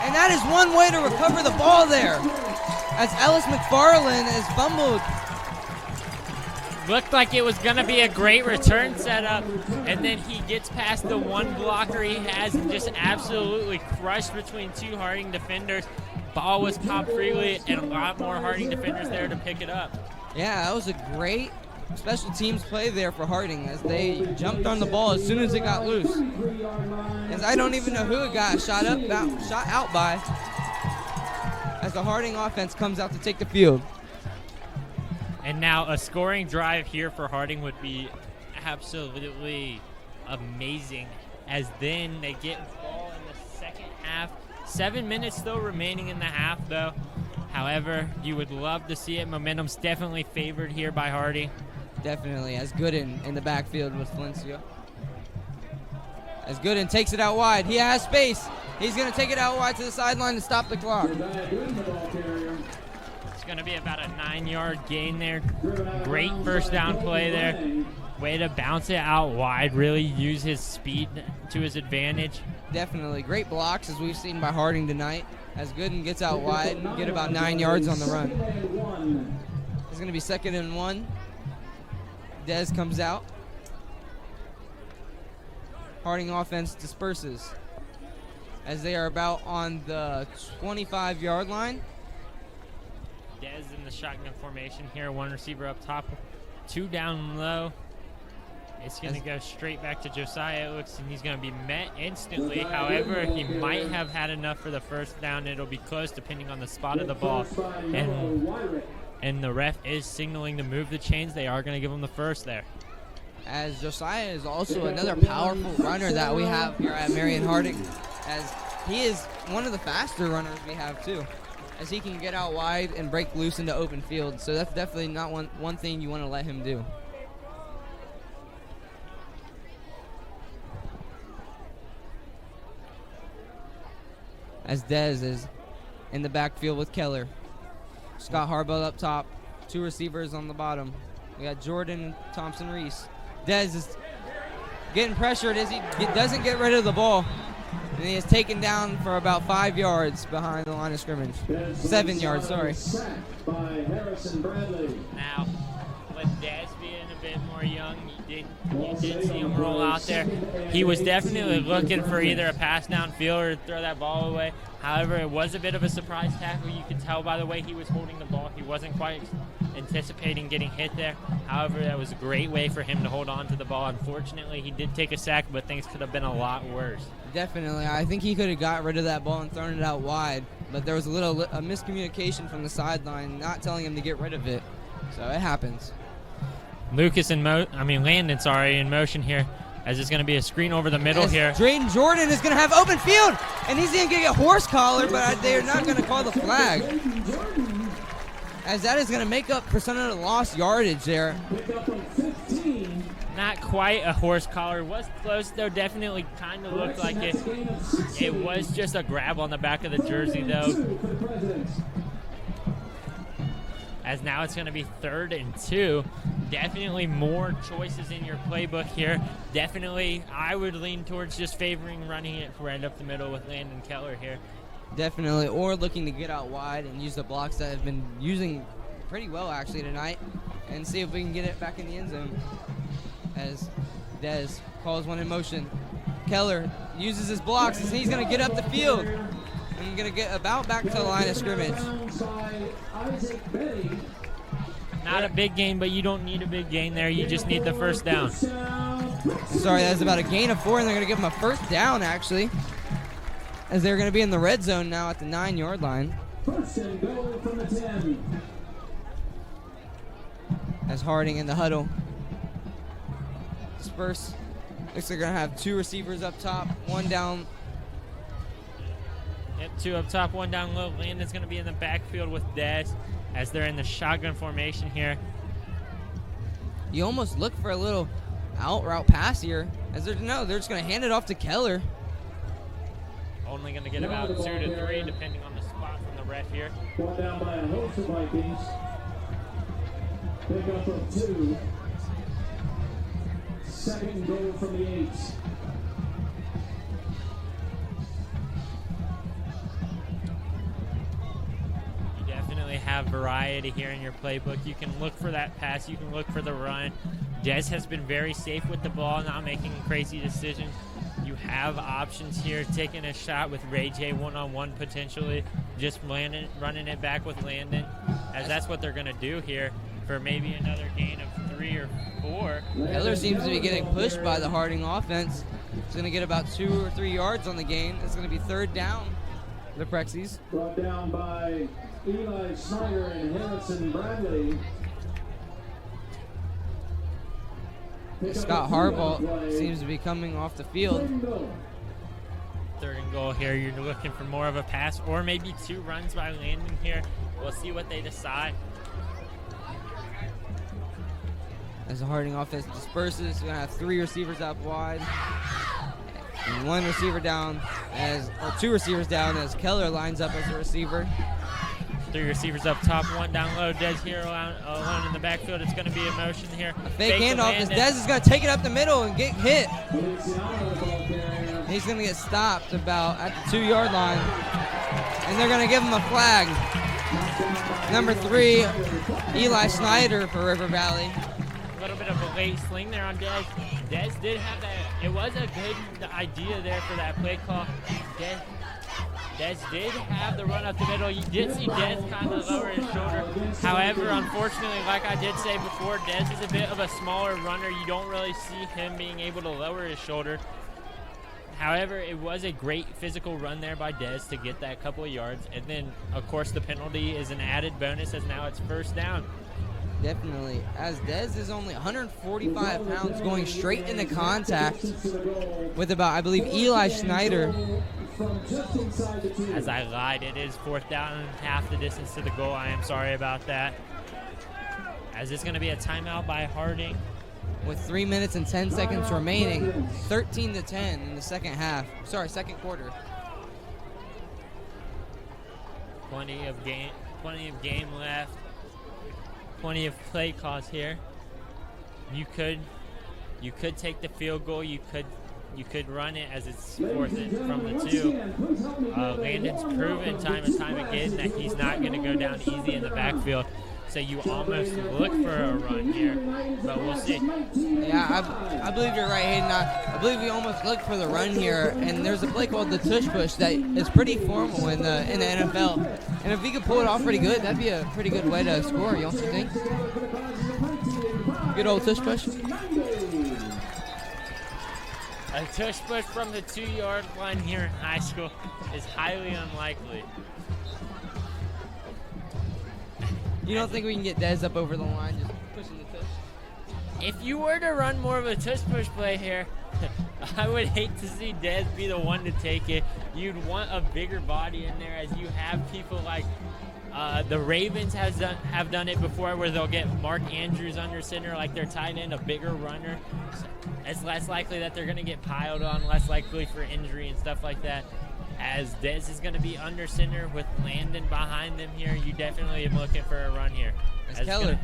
And that is one way to recover the ball there. As Ellis McFarland is fumbled. Looked like it was going to be a great return setup, and then he gets past the one blocker he has and just absolutely crushed between 2 Harding defenders. Ball was popped freely, and a lot more Harding defenders there to pick it up. Yeah, that was a great special teams play there for Harding as they jumped on the ball as soon as it got loose. As I don't even know who it got shot out by as the Harding offense comes out to take the field. And now a scoring drive here for Harding would be absolutely amazing, as then they get the ball in the second half. 7 minutes still remaining in the half, though. However, you would love to see it. Momentum's definitely favored here by Harding. Definitely, as Gooden in the backfield with Valencia. As Gooden takes it out wide. He has space. He's going to take it out wide to the sideline to stop the clock. It's going to be about a 9-yard gain there. Great first down play there. Way to bounce it out wide, really use his speed to his advantage. Definitely. Great blocks, as we've seen by Harding tonight. As Gooden gets out wide and get about 9 yards on the run. It's going to be 2nd and 1. Dez comes out. Harding offense disperses as they are about on the 25-yard line. Dez in the shotgun formation here. 1 receiver up top, 2 down low. It's going to go straight back to Josiah. It looks, and he's going to be met instantly. However, he might have had enough for the first down. It'll be close depending on the spot of the ball. And the ref is signaling to move the chains. They are going to give him the first there. As Josiah is also another powerful runner that we have here at Marion Harding, as he is one of the faster runners we have too, as he can get out wide and break loose into open field. So that's definitely not one thing you want to let him do. As Dez is in the backfield with Keller. Scott Harbaugh up top, 2 receivers on the bottom. We got Jordan and Thompson Reese. Dez is getting pressured as he doesn't get rid of the ball. And he is taken down for about 5 yards behind the line of scrimmage. 7 yards, sorry. By Harrison Bradley. Now, with Dez being a bit more young, you did see him roll out there. He was definitely looking for either a pass downfield or throw that ball away. However, it was a bit of a surprise tackle. You could tell by the way he was holding the ball. He wasn't quite anticipating getting hit there. However, that was a great way for him to hold on to the ball. Unfortunately, he did take a sack, but things could have been a lot worse. Definitely. I think he could have got rid of that ball and thrown it out wide, but there was a miscommunication from the sideline, not telling him to get rid of it. So it happens. Landon, in motion here, as it's going to be a screen over the middle here. Drayden Jordan is going to have open field, and he's going to get horse collar, but they're not going to call the flag. As that is going to make up for some of the lost yardage there. Not quite a horse collar. Was close, though. Definitely kind of looked like it. It was just a grab on the back of the jersey, though. As now it's going to be 3rd and 2. Definitely more choices in your playbook here. Definitely, I would lean towards just favoring running it right up the middle with Landon Keller here. Definitely, or looking to get out wide and use the blocks that have been using pretty well actually tonight, and see if we can get it back in the end zone. As Dez calls one in motion. Keller uses his blocks, and he's going to get up the field. And going to get about back to the line of scrimmage. Not a big gain, but you don't need a big gain there. You just need the first down. Sorry, that's about a gain of 4, and they're going to give him a first down, actually, as they're going to be in the red zone now at the 9-yard line. First and goal from the 10. As Harding in the huddle. Disperse. Looks like they're going to have 2 receivers up top, 1 down. Yep, 2 up top, 1 down low. Landon's going to be in the backfield with Dez as they're in the shotgun formation here. You almost look for a little out route pass here. As they're just going to hand it off to Keller. Only going to get about 2 to 3, depending on the spot from the ref here. Brought down by a host of Vikings. Pick up of 2. 2nd goal from the 8. Have variety here in your playbook. You can look for that pass. You can look for the run. Dez has been very safe with the ball, not making crazy decisions. You have options here, taking a shot with Ray J one-on-one potentially, just running it back with Landon, as that's what they're going to do here for maybe another gain of 3 or 4. Keller seems to be getting pushed by the Harding offense. He's going to get about 2 or 3 yards on the gain. It's going to be 3rd down for the Prexies. Brought down by Eli Snyder and Harrison Bradley. Scott Harbaugh seems to be coming off the field. 3rd and goal here. You're looking for more of a pass or maybe 2 runs by Landon here. We'll see what they decide. As the Harding offense disperses, we're going to have 3 receivers out wide. And 1 receiver down, or 2 receivers down as Keller lines up as a receiver. 3 receivers up top, 1 down low. Dez here alone in the backfield. It's going to be a motion here. A fake handoff as Dez is going to take it up the middle and get hit. He's going to get stopped about at the 2-yard line. And they're going to give him a flag. Number 3, Eli Snyder for River Valley. A little bit of a late sling there on Dez. Dez did have that. It was a good idea there for that play call. Des did have the run up the middle. You did see Des kind of lower his shoulder. However, unfortunately, like I did say before, Des is a bit of a smaller runner. You don't really see him being able to lower his shoulder. However, it was a great physical run there by Des to get that couple of yards. And then, of course, the penalty is an added bonus as now it's first down. Definitely, as Des is only 145 pounds going straight into contact with about, I believe, Eli Schneider. As I lied, it is fourth down and half the distance to the goal. I am sorry about that. As it's going to be a timeout by Harding. With 3 minutes and 10 seconds remaining, 13-10 in the second quarter. Plenty of game left. Plenty of play calls here. You could take the field goal. You could run it as it's fourth and from the 2. Landon's proven time and time again that he's not going to go down easy in the backfield. So you almost look for a run here, but we'll see. Yeah, I believe you're right, Hayden. I believe we almost looked for the run here, and there's a play called the tush push that is pretty formal in the NFL. And if we could pull it off pretty good, that'd be a pretty good way to score, don't you think? Good old tush push. A tush push from the 2-yard line here in high school is highly unlikely. You don't think we can get Des up over the line just pushing the tush? If you were to run more of a tush push play here, I would hate to see Des be the one to take it. You'd want a bigger body in there, as you have people like the Ravens have done it before, where they'll get Mark Andrews under center, like their tight end, a bigger runner. So it's less likely that they're going to get piled on, less likely for injury and stuff like that. As Des is going to be under center with Landon behind them here, you definitely are looking for a run here. As Keller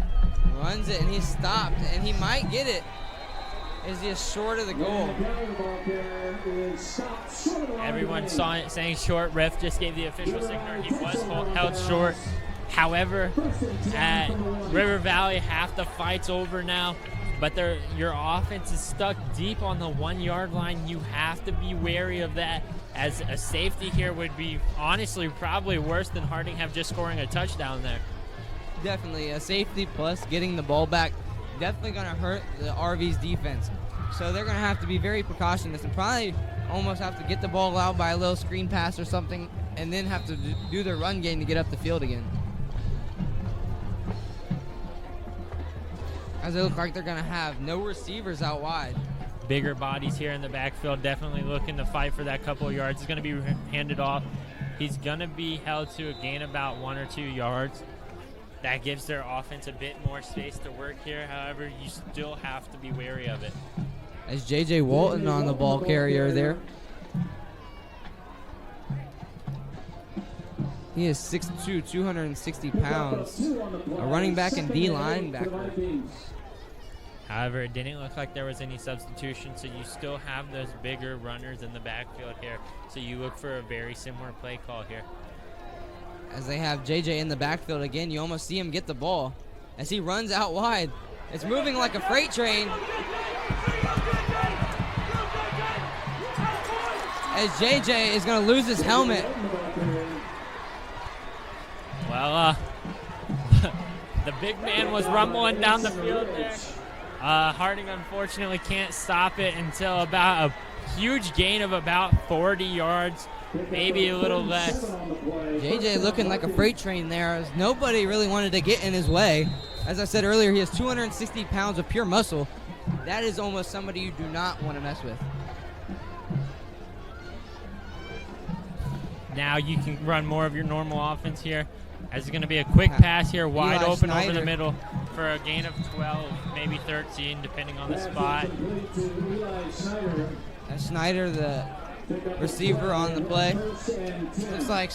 runs it, and he's stopped, and he might get it. Is he short of the goal? Everyone saw it saying short. Ref just gave the official signal. He was held short. However, at River Valley, half the fight's over now. But your offense is stuck deep on the 1-yard line. You have to be wary of that, as a safety here would be honestly probably worse than Harding have just scoring a touchdown there. Definitely a safety plus getting the ball back. Definitely going to hurt the RV's defense. So they're going to have to be very precautious and probably almost have to get the ball out by a little screen pass or something, and then have to do their run game to get up the field again. As it looks like they're going to have no receivers out wide. Bigger bodies here in the backfield, definitely looking to fight for that couple of yards. He's going to be handed off. He's going to be held to a gain about 1 or 2 yards. That gives their offense a bit more space to work here. However, you still have to be wary of it. As J.J. Walton on the ball carrier there. He is 6'2", 260 pounds. A running back and D linebacker. However, it didn't look like there was any substitution, so you still have those bigger runners in the backfield here. So you look for a very similar play call here. As they have JJ in the backfield again, you almost see him get the ball as he runs out wide. It's moving like a freight train. As JJ is going to lose his helmet. Well, the big man was rumbling down the field there. Harding unfortunately can't stop it until about a huge gain of about 40 yards. Maybe a little less. JJ looking like a freight train there, as nobody really wanted to get in his way. As I said earlier, he has 260 pounds of pure muscle. That is almost somebody you do not want to mess with. Now you can run more of your normal offense here. As it's going to be a quick pass here, wide open over the middle for a gain of 12, maybe 13, depending on the spot. That's Schneider, the receiver on the play. Looks like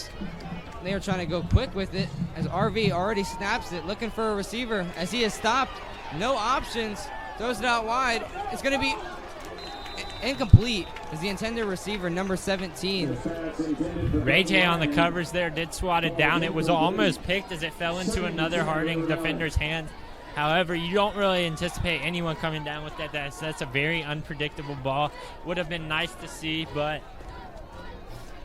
they are trying to go quick with it, as RV already snaps it, looking for a receiver as he is stopped. No options, throws it out wide. It's going to be incomplete as the intended receiver, number 17. Ray J on the covers there did swat it down. It was almost picked as it fell into another Harding defender's hand. However, you don't really anticipate anyone coming down with that. That's a very unpredictable ball. Would have been nice to see, but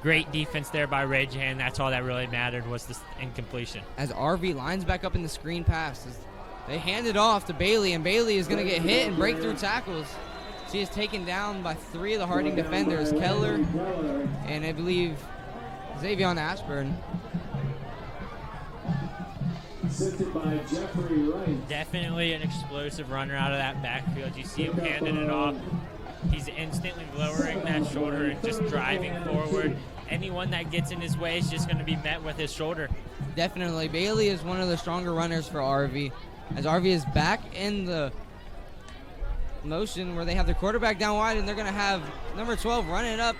Great defense there by Ray J, and that's all that really mattered was this incompletion. As RV lines back up in the screen pass, they hand it off to Bailey, and Bailey is going to get hit and break through tackles. She is taken down by 3 of the Harding defenders, Keller and I believe Xavion Ashburn. Assisted by Jeffrey Wright. Definitely an explosive runner out of that backfield. You see him handing it off. He's instantly lowering that shoulder and just driving forward. Anyone that gets in his way is just going to be met with his shoulder. Definitely. Bailey is one of the stronger runners for RV. As RV is back in the motion where they have their quarterback down wide, and they're going to have number 12 running up.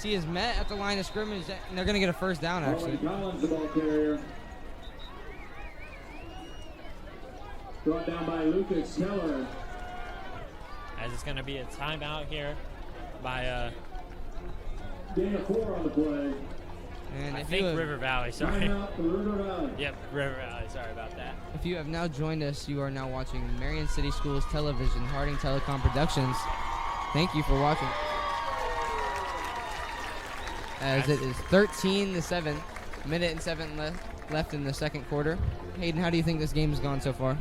He is met at the line of scrimmage, and they're going to get a first down, actually. Collins, the ball carrier. Brought down by Lucas Keller. As it's going to be a timeout here by Gain of 4 on the play. And I think River Valley, sorry. Timeout for River Valley. Yep, River Valley, sorry about that. If you have now joined us, you are now watching Marion City Schools Television, Harding Telecom Productions. Thank you for watching. As it is 13-7, minute and 7 left in the second quarter. Hayden, how do you think this game has gone so far?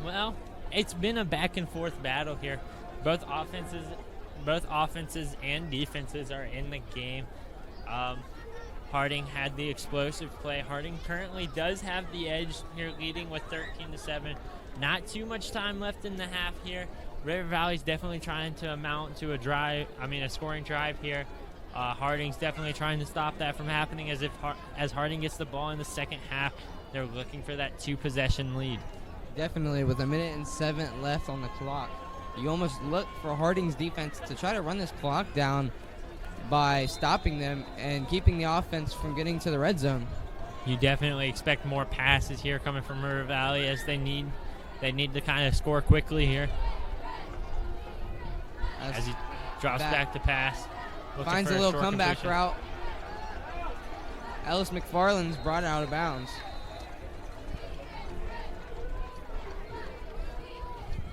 Well, it's been a back and forth battle here. Both offenses and defenses are in the game. Harding had the explosive play. Harding currently does have the edge here, leading with 13-7. Not too much time left in the half here. River Valley's definitely trying to amount to a scoring drive here. Harding's definitely trying to stop that from happening as Harding gets the ball in the second half. They're looking for that 2-possession lead. Definitely, with a minute and 7 left on the clock. You almost look for Harding's defense to try to run this clock down by stopping them and keeping the offense from getting to the red zone. You definitely expect more passes here coming from River Valley as they need to kind of score quickly here. As he drops back to pass. Finds a little comeback route. Ellis McFarland's brought it out of bounds.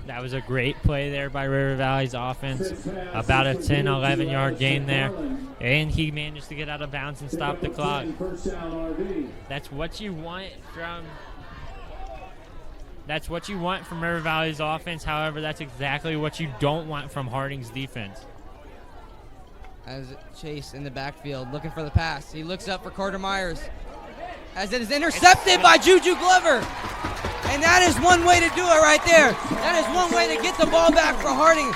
That was a great play there by River Valley's offense. About a 10, 11-yard gain there. And he managed to get out of bounds and stop the clock. That's what you want from River Valley's offense. However, that's exactly what you don't want from Harding's defense. As Chase in the backfield looking for the pass. He looks up for Carter Myers. As it is intercepted by Juju Glover. And that is one way to do it right there. That is one way to get the ball back for Harding.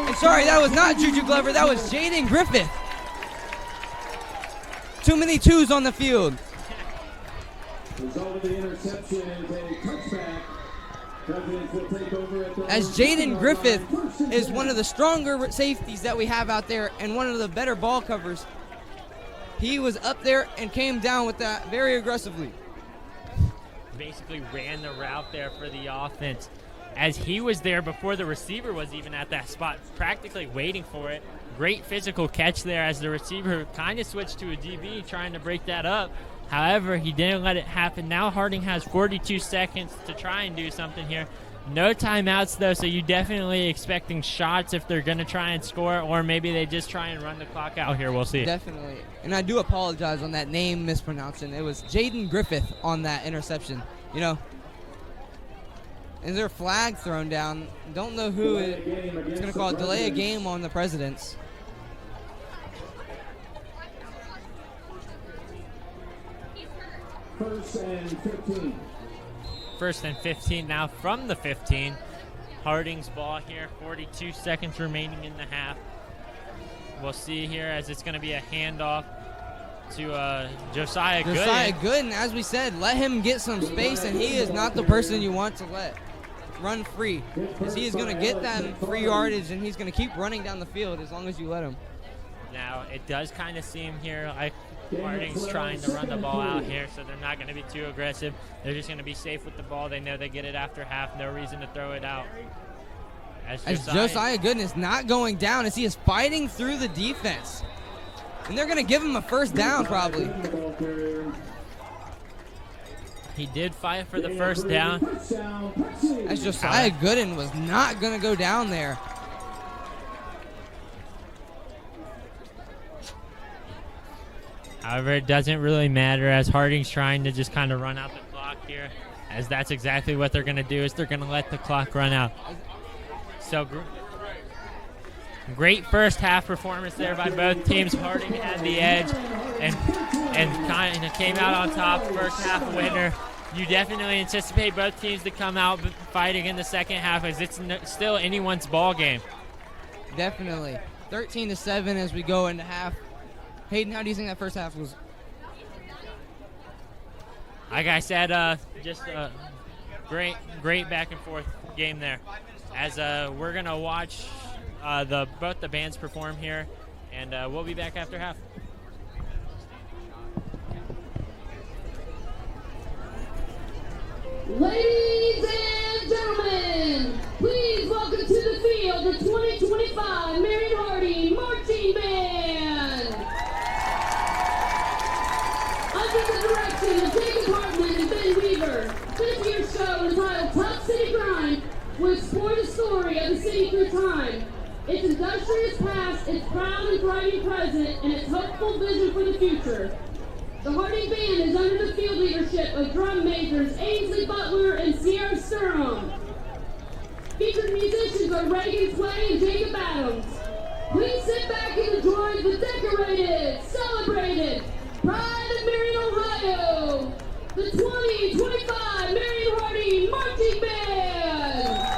And sorry, that was not Juju Glover. That was Jaden Griffith. Too many twos on the field. Result of the interception is a touchback. As Jaden Griffith is one of the stronger safeties that we have out there and one of the better ball covers. He was up there and came down with that very aggressively. Basically ran the route there for the offense as he was there before the receiver was even at that spot, practically waiting for it. Great physical catch there as the receiver kind of switched to a DB trying to break that up. However, he didn't let it happen. Now Harding has 42 seconds to try and do something here. No timeouts, though, so you definitely expecting shots if they're going to try and score, or maybe they just try and run the clock out here. We'll see. Definitely. And I do apologize on that name mispronouncing. It was Jaden Griffith on that interception. You know, is there a flag thrown down? Don't know who it's going to call it. Delay a game on the Presidents. First and 15. First and 15 now from the 15. Harding's ball here, 42 seconds remaining in the half. We'll see here as it's going to be a handoff to Josiah Gooden. Josiah Gooden, as we said, let him get some space, and he is not the person you want to let run free. Because he is going to get that free yardage, and he's going to keep running down the field as long as you let him. Now, it does kind of seem here like Harding's trying to run the ball out here, so they're not going to be too aggressive. They're just going to be safe with the ball. They know they get it after half. No reason to throw it out. As Josiah Gooden is not going down, as he is fighting through the defense. And they're going to give him a first down probably. He did fight for the first down. As Josiah Gooden was not going to go down there. However, it doesn't really matter as Harding's trying to just kind of run out the clock here, as that's exactly what they're going to do, is they're going to let the clock run out. So great first half performance there by both teams. Harding had the edge and kind of came out on top, first half winner. You definitely anticipate both teams to come out fighting in the second half, as it's still anyone's ball game. Definitely. 13-7 as we go into half. Hayden, how do you think that first half was? Like I said, just a great back and forth game there. As we're gonna watch both the bands perform here, and we'll be back after half. Ladies and gentlemen, please welcome to the field the 2025 Marion Harding Marching Band. Under the direction of Jacob Hartman and Ben Weaver, this year's show entitled Tough City Grind will explore the story of the city through time, its industrious past, its proud and thriving present, and its hopeful vision for the future. The Harding Band is under the field leadership of drum majors Ainsley Butler and Sierra Sturm. Featured musicians are Reagan Sway and Jacob Adams. Please sit back and enjoy the decorated, celebrated Pride of Marion, Ohio, the 2025 Marion Harding Marching Band.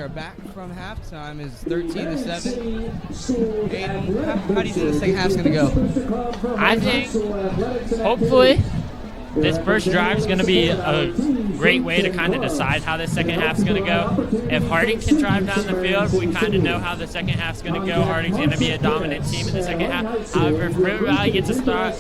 are back from halftime is 13-7. Aiden, how do you think the second half's going to go? I think, hopefully, this first drive is going to be a great way to kind of decide how the second half is going to go. If Harding can drive down the field, we kind of know how the second half is going to go. Harding's going to be a dominant team in the second half. However, if River Valley gets a stop,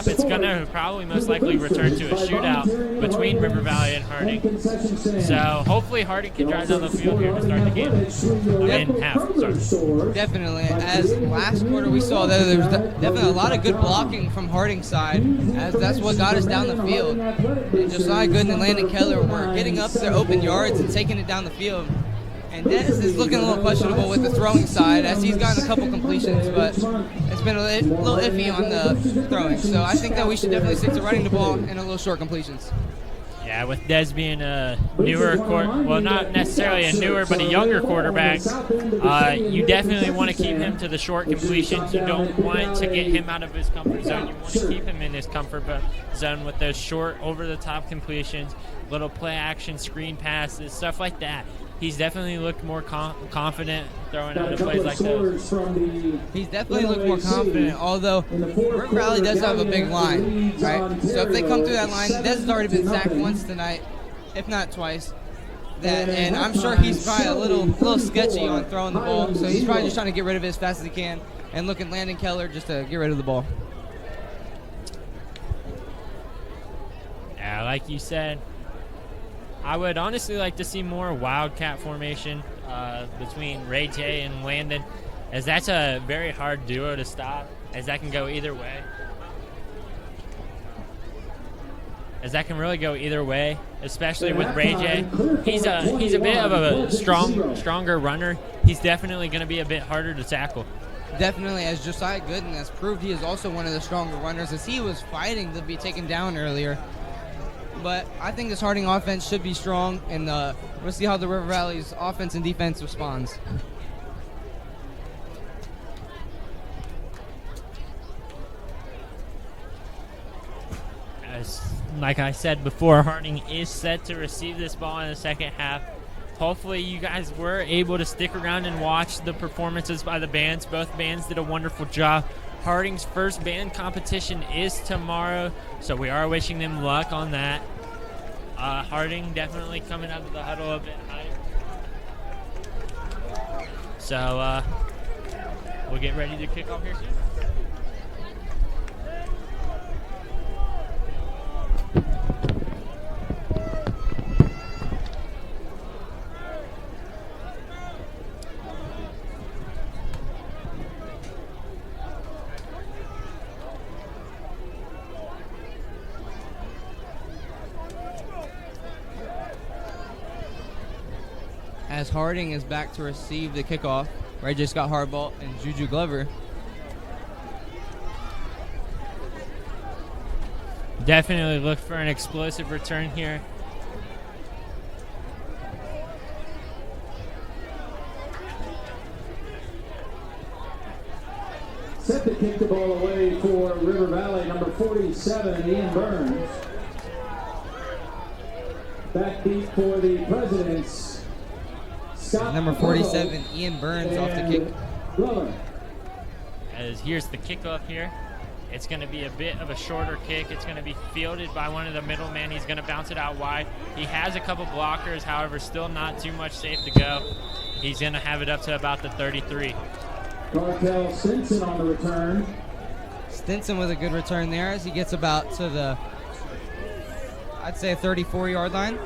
it's going to probably most likely return to a shootout between River Valley and Harding. So hopefully Harding can drive down the field here to start the game. Half. Sorry. Definitely. As last quarter we saw that there was definitely a lot of good blocking from Harding's side, as that's what got us down the field. And Josiah Gooden and Landon Keller were getting up to their open yards and taking it down the field. And Dennis is looking a little questionable with the throwing side, as he's gotten a couple completions, but it's been a little iffy on the throwing. So I think that we should definitely stick to running the ball and a little short completions. Yeah, with Des being a newer, well, not necessarily a newer, but a younger quarterback, you definitely want to keep him to the short completions. You don't want to get him out of his comfort zone. You want to keep him in his comfort zone with those short, over-the-top completions, little play-action screen passes, stuff like that. He's definitely looked more confident throwing out the plays like those. He's definitely looked more confident, although River Valley does have a big line, right? So if they come through that line, Des has already been sacked once tonight, if not twice. And I'm sure he's probably a little sketchy on throwing the ball, so he's probably just trying to get rid of it as fast as he can and look at Landon Keller just to get rid of the ball. Yeah, like you said, I would honestly like to see more Wildcat formation between Ray J and Landon, as that's a very hard duo to stop, as that can go either way. Especially with Ray J. He's a bit of a stronger runner. He's definitely going to be a bit harder to tackle. Definitely, as Josiah Gooden has proved, he is also one of the stronger runners, as he was fighting to be taken down earlier. But I think this Harding offense should be strong, and we'll see how the River Valley's offense and defense responds. Like I said before, Harding is set to receive this ball in the second half. Hopefully you guys were able to stick around and watch the performances by the bands. Both bands did a wonderful job. Harding's first band competition is tomorrow, so we are wishing them luck on that. Harding definitely coming out of the huddle a bit higher. So we'll get ready to kick off here soon. As Harding is back to receive the kickoff, right? Just got Harbaugh and Juju Glover. Definitely look for an explosive return here. Set to kick the ball away for River Valley, number 47, Ian Burns. Backbeat for the Presidents. Number 47, Ian Burns off the kick. As here's the kickoff here. It's going to be a bit of a shorter kick. It's going to be fielded by one of the middlemen. He's going to bounce it out wide. He has a couple blockers, however, still not too much safe to go. He's going to have it up to about the 33. Cartel Stinson on the return. Stinson with a good return there as he gets about to the, I'd say, 34-yard line.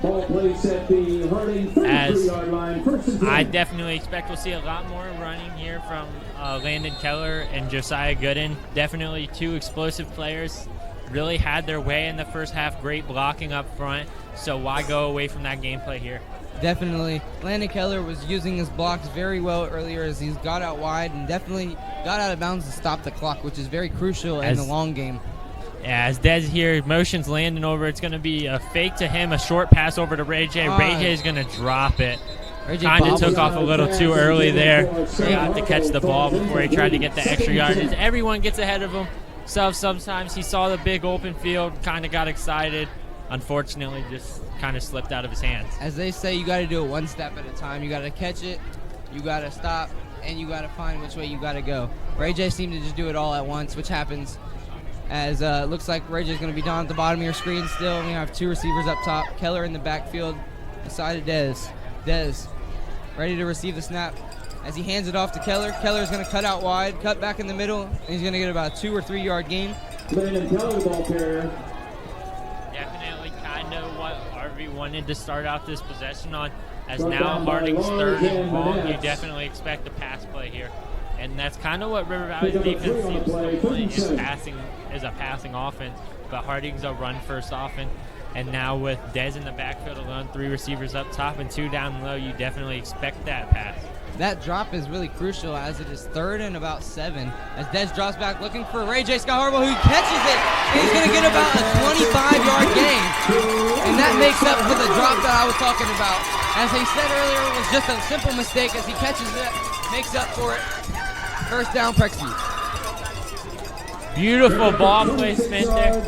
Ball placed at the Harding 33-yard line. First and 10. I definitely expect we'll see a lot more running here from Landon Keller and Josiah Gooden. Definitely two explosive players. Really had their way in the first half. Great blocking up front. So why go away from that gameplay here? Definitely. Landon Keller was using his blocks very well earlier as he's got out wide and definitely got out of bounds to stop the clock, which is very crucial in the long game. As Des here motions Landon over, it's going to be a fake to him, a short pass over to Ray J. Ray J is going to drop it. Kind of took off a little too early there. Forgot to catch the ball before he tried to get the extra yardage. Everyone gets ahead of him. himself sometimes. He saw the big open field, kind of got excited. Unfortunately, just kind of slipped out of his hands. As they say, you got to do it one step at a time. You got to catch it, you got to stop, and you got to find which way you got to go. Ray J seemed to just do it all at once, which happens as it looks like Ray J's going to be down at the bottom of your screen still. We have 2 receivers up top. Keller in the backfield beside of Dez. Dez ready to receive the snap. As he hands it off to Keller, Keller's going to cut out wide, cut back in the middle, and he's going to get about a 2 or 3 yard gain. Landon Keller, the ball carrier. Definitely kind of what Harvey wanted to start out this possession on. As now Harding's 3rd and long, you definitely expect a pass play here. And that's kind of what River Valley's defense seems to play is a passing offense. But Harding's a run-first offense. And now with Dez in the backfield alone, 3 receivers up top and 2 down low, you definitely expect that pass. That drop is really crucial as it is 3rd and about 7. As Dez drops back looking for Ray J. Scott Harbaugh, who catches it. And he's going to get about a 25-yard gain. And that makes up for the drop that I was talking about. As he said earlier, it was just a simple mistake. As he catches it, makes up for it. 1st down, Prexy. Beautiful ball placement there.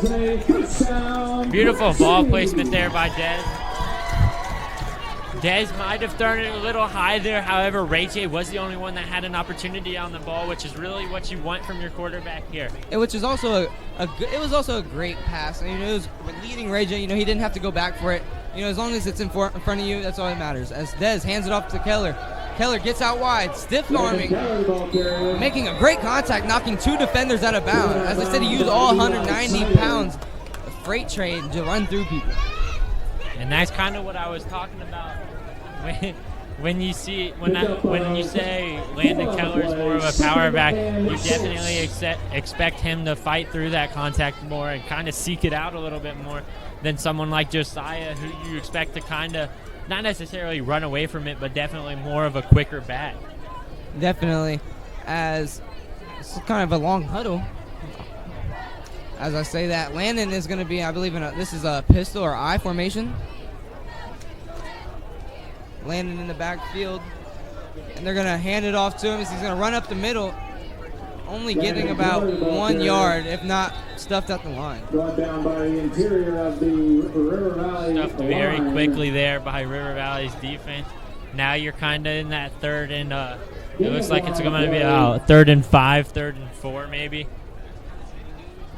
Beautiful ball placement there by Dez. Dez might have thrown it a little high there. However, Ray J was the only one that had an opportunity on the ball, which is really what you want from your quarterback here. Which is also it was also a great pass. And, it was leading Ray J. He didn't have to go back for it. As long as it's in front of you, that's all that matters. As Dez hands it off to Keller. Keller gets out wide, stiff arming, making a great contact, knocking 2 defenders out of bounds. As I said, he used all 190 pounds of freight train to run through people. And that's kind of what I was talking about when you say Landon Keller is more of a power back. You definitely expect him to fight through that contact more and kind of seek it out a little bit more than someone like Josiah, who you expect to kind of not necessarily run away from it, but definitely more of a quicker back. Definitely, as it's kind of a long huddle. As I say that, Landon is going to be, I believe, this is a pistol or I formation. Landon in the backfield, and they're going to hand it off to him as he's going to run up the middle, only getting about 1 yard, if not stuffed at the line. Brought down by the interior of the River Valley. Stuffed very quickly there by River Valley's defense. Now you're kind of in that 3rd and it looks like it's going to be 3rd and 5, 3rd and 4 maybe.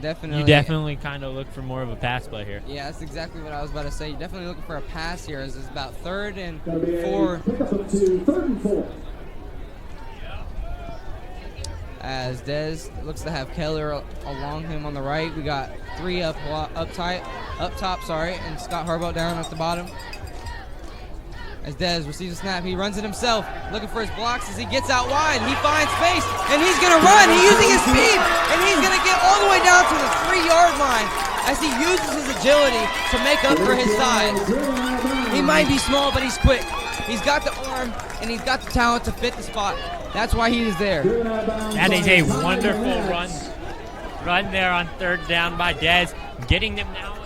Definitely. You definitely kind of look for more of a pass play here. Yeah, that's exactly what I was about to say. You're definitely looking for a pass here as it's about 3rd and 4. Pickup up to 3rd and 4. As Dez looks to have Keller along him on the right. We got 3 up top, and Scott Harbaugh down at the bottom. As Dez receives a snap, he runs it himself, looking for his blocks as he gets out wide. He finds space, and he's going to run. He's using his speed, and he's going to get all the way down to the 3-yard line as he uses his agility to make up for his size. He might be small, but he's quick. He's got the arm, and he's got the talent to fit the spot. That's why he is there. That is a wonderful run there on 3rd down by Dez, getting them now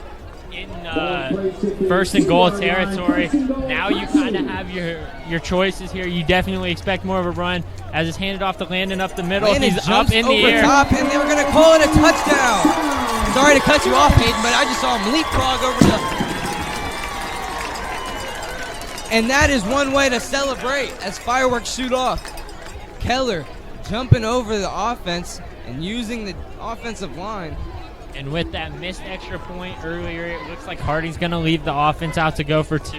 in 1st and goal territory. Now you kind of have your choices here. You definitely expect more of a run as it's handed off to Landon up the middle. Landon He's up in the over air. top, and they were going to call it a touchdown. Sorry to cut you off, Hayden, but I just saw him leapfrog over the... And that is one way to celebrate as fireworks shoot off. Keller jumping over the offense and using the offensive line. And with that missed extra point earlier, it looks like Harding's going to leave the offense out to go for 2.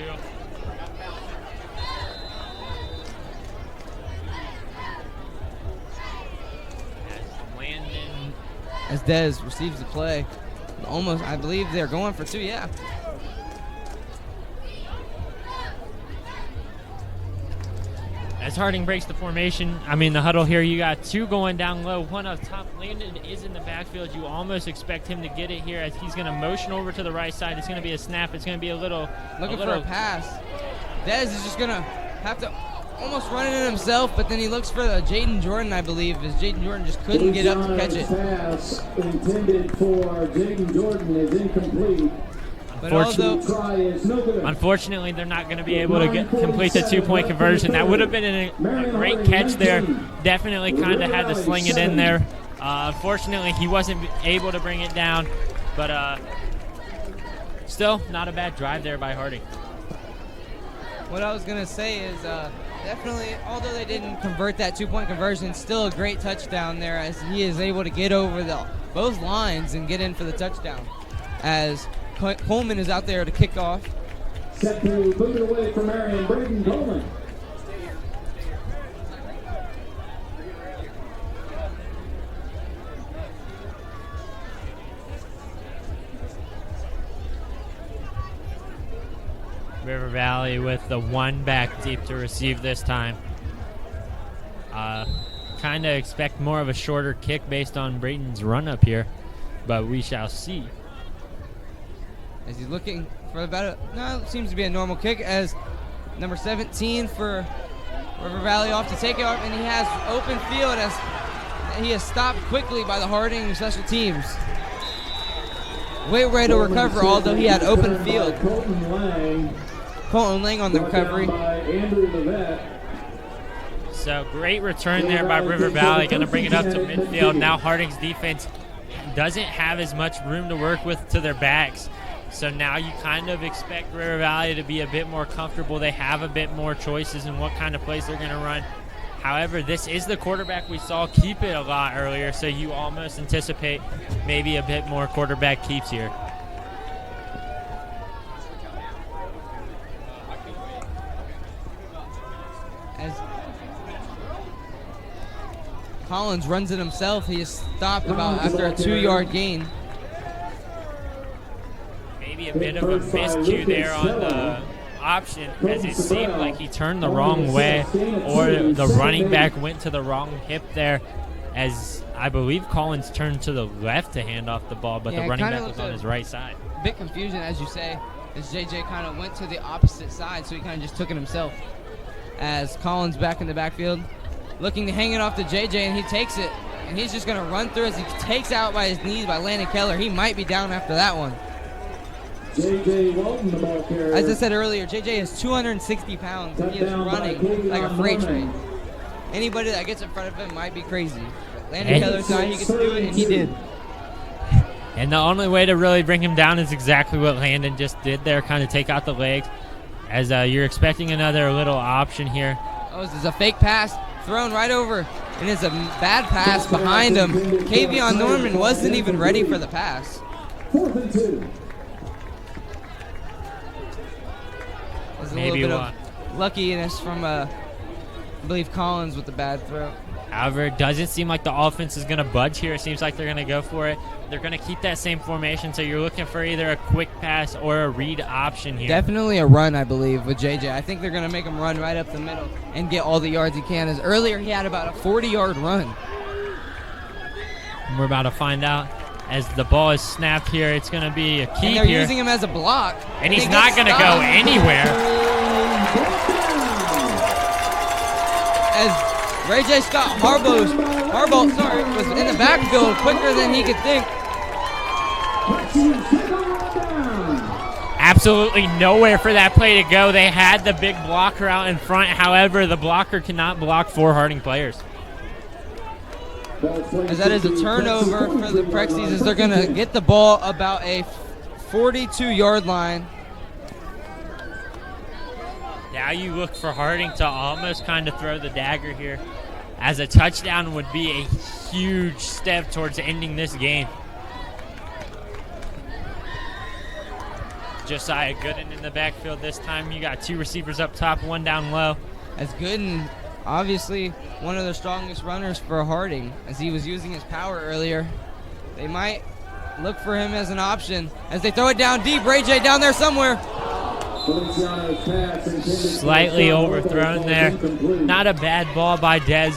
As Dez receives the play, almost, I believe they're going for 2, yeah. As Harding breaks the formation, the huddle here, you got 2 going down low, 1 up top. Landon is in the backfield. You almost expect him to get it here as he's going to motion over to the right side. It's going to be a snap. It's going to be a little... Looking for a pass. Dez is just going to have to almost run it in himself, but then he looks for Jaden Jordan, I believe, as Jaden Jordan just couldn't get up to catch it. Pass intended for Jaden Jordan is incomplete. But Unfortunately, they're not going to be able to complete the 2-point conversion. That would have been a great catch there. Definitely kind of had to sling it in there Unfortunately, he wasn't able to bring it down, but still not a bad drive there by Harding. What I was going to say is definitely, although they didn't convert that 2-point conversion, still a great touchdown there as he is able to get over both lines and get in for the touchdown. As Coleman is out there to kick off. Set to move it away from Marion, Braden Coleman. River Valley with the one back deep to receive this time. Kind of expect more of a shorter kick based on Brayton's run up here, but we shall see. As he's looking for it seems to be a normal kick as number 17 for River Valley off to take it off, and he has open field as he is stopped quickly by the Harding special teams. Way ready to recover, although he had open field. Colton Lang on the recovery. So great return there by River Valley, going to bring it up to midfield. Now Harding's defense doesn't have as much room to work with to their backs. So now you kind of expect River Valley to be a bit more comfortable. They have a bit more choices in what kind of plays they're going to run. However, this is the quarterback we saw keep it a lot earlier, so you almost anticipate maybe a bit more quarterback keeps here. As Collins runs it himself, he is stopped about after a 2-yard gain. Maybe a bit of a miscue there on the option, as it seemed like he turned the wrong way, or the running back went to the wrong hip there, as I believe Collins turned to the left to hand off the ball, but the running back was on his right side. Bit confusion, as you say, as JJ kind of went to the opposite side, so he kind of just took it himself. As Collins back in the backfield, looking to hang it off to JJ, and he takes it, and he's just going to run through as he takes out by his knees by Landon Keller. He might be down after that one. JJ Walton, the ball carrier. As I said earlier, JJ is 260 pounds, and he is running like a freight train. Anybody that gets in front of him might be crazy. But Landon Keller thought he could do it, and he did. And the only way to really bring him down is exactly what Landon just did there, kind of take out the legs, as you're expecting another little option here. Oh, this is a fake pass thrown right over, and it's a bad pass behind him. Kavion Norman wasn't even ready for the pass. 4th and 2. There's a little bit of luckiness from, I believe, Collins with the bad throw. However, it doesn't seem like the offense is going to budge here. It seems like they're going to go for it. They're going to keep that same formation, so you're looking for either a quick pass or a read option here. Definitely a run, I believe, with JJ. I think they're going to make him run right up the middle and get all the yards he can. As earlier, he had about a 40-yard run. And we're about to find out. As the ball is snapped here, it's going to be a keep here. And they're using him as a block. And he's not going to go anywhere. As Ray J. Scott Harbaugh was in the backfield quicker than he could think. Absolutely nowhere for that play to go. They had the big blocker out in front. However, the blocker cannot block 4 Harding players. As that is a turnover for the Prexies, as they're going to get the ball about a 42-yard line. Now you look for Harding to almost kind of throw the dagger here, as a touchdown would be a huge step towards ending this game. Josiah Gooden in the backfield this time. You got 2 receivers up top, 1 down low. As Gooden, obviously one of the strongest runners for Harding, as he was using his power earlier. They might look for him as an option as they throw it down deep. Ray J down there somewhere. Slightly overthrown there. Not a bad ball by Dez.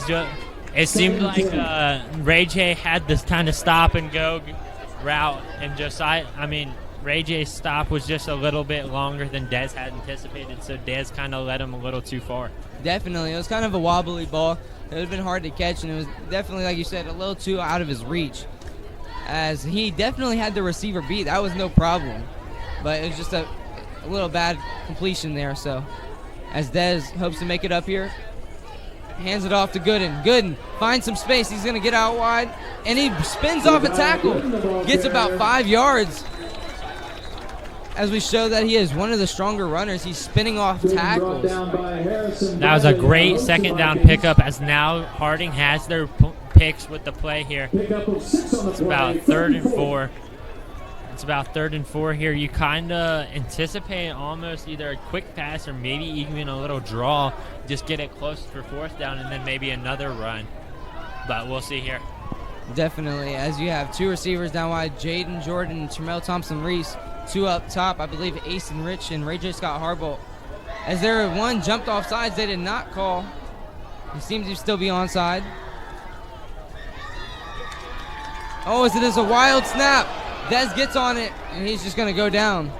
It seemed like Ray J had this kind of stop and go route, and Ray J's stop was just a little bit longer than Dez had anticipated, so Dez kind of led him a little too far. Definitely. It was kind of a wobbly ball. It would have been hard to catch, and it was definitely, like you said, a little too out of his reach, as he definitely had the receiver beat. That was no problem, but it was just a little bad completion there. So as Dez hopes to make it up here. hands it off to Gooden. Gooden finds some space. He's going to get out wide, and he spins off a tackle. Gets about 5 yards. As we show that he is one of the stronger runners, he's spinning off tackles. That was a great second down pickup, as now Harding has their picks with the play here. It's about 3rd and 4. It's about 3rd and 4 here. You kind of anticipate almost either a quick pass or maybe even a little draw. Just get it close for 4th down and then maybe another run. But we'll see here. Definitely, as you have 2 receivers down wide, Jaden Jordan and Tremel Thompson-Reese. 2 up top, I believe Ace and Rich and Ray J. Scott Harbolt. As there one jumped off sides, they did not call. He seems to still be onside. Oh, it is a wild snap. Dez gets on it, and he's just going to go down.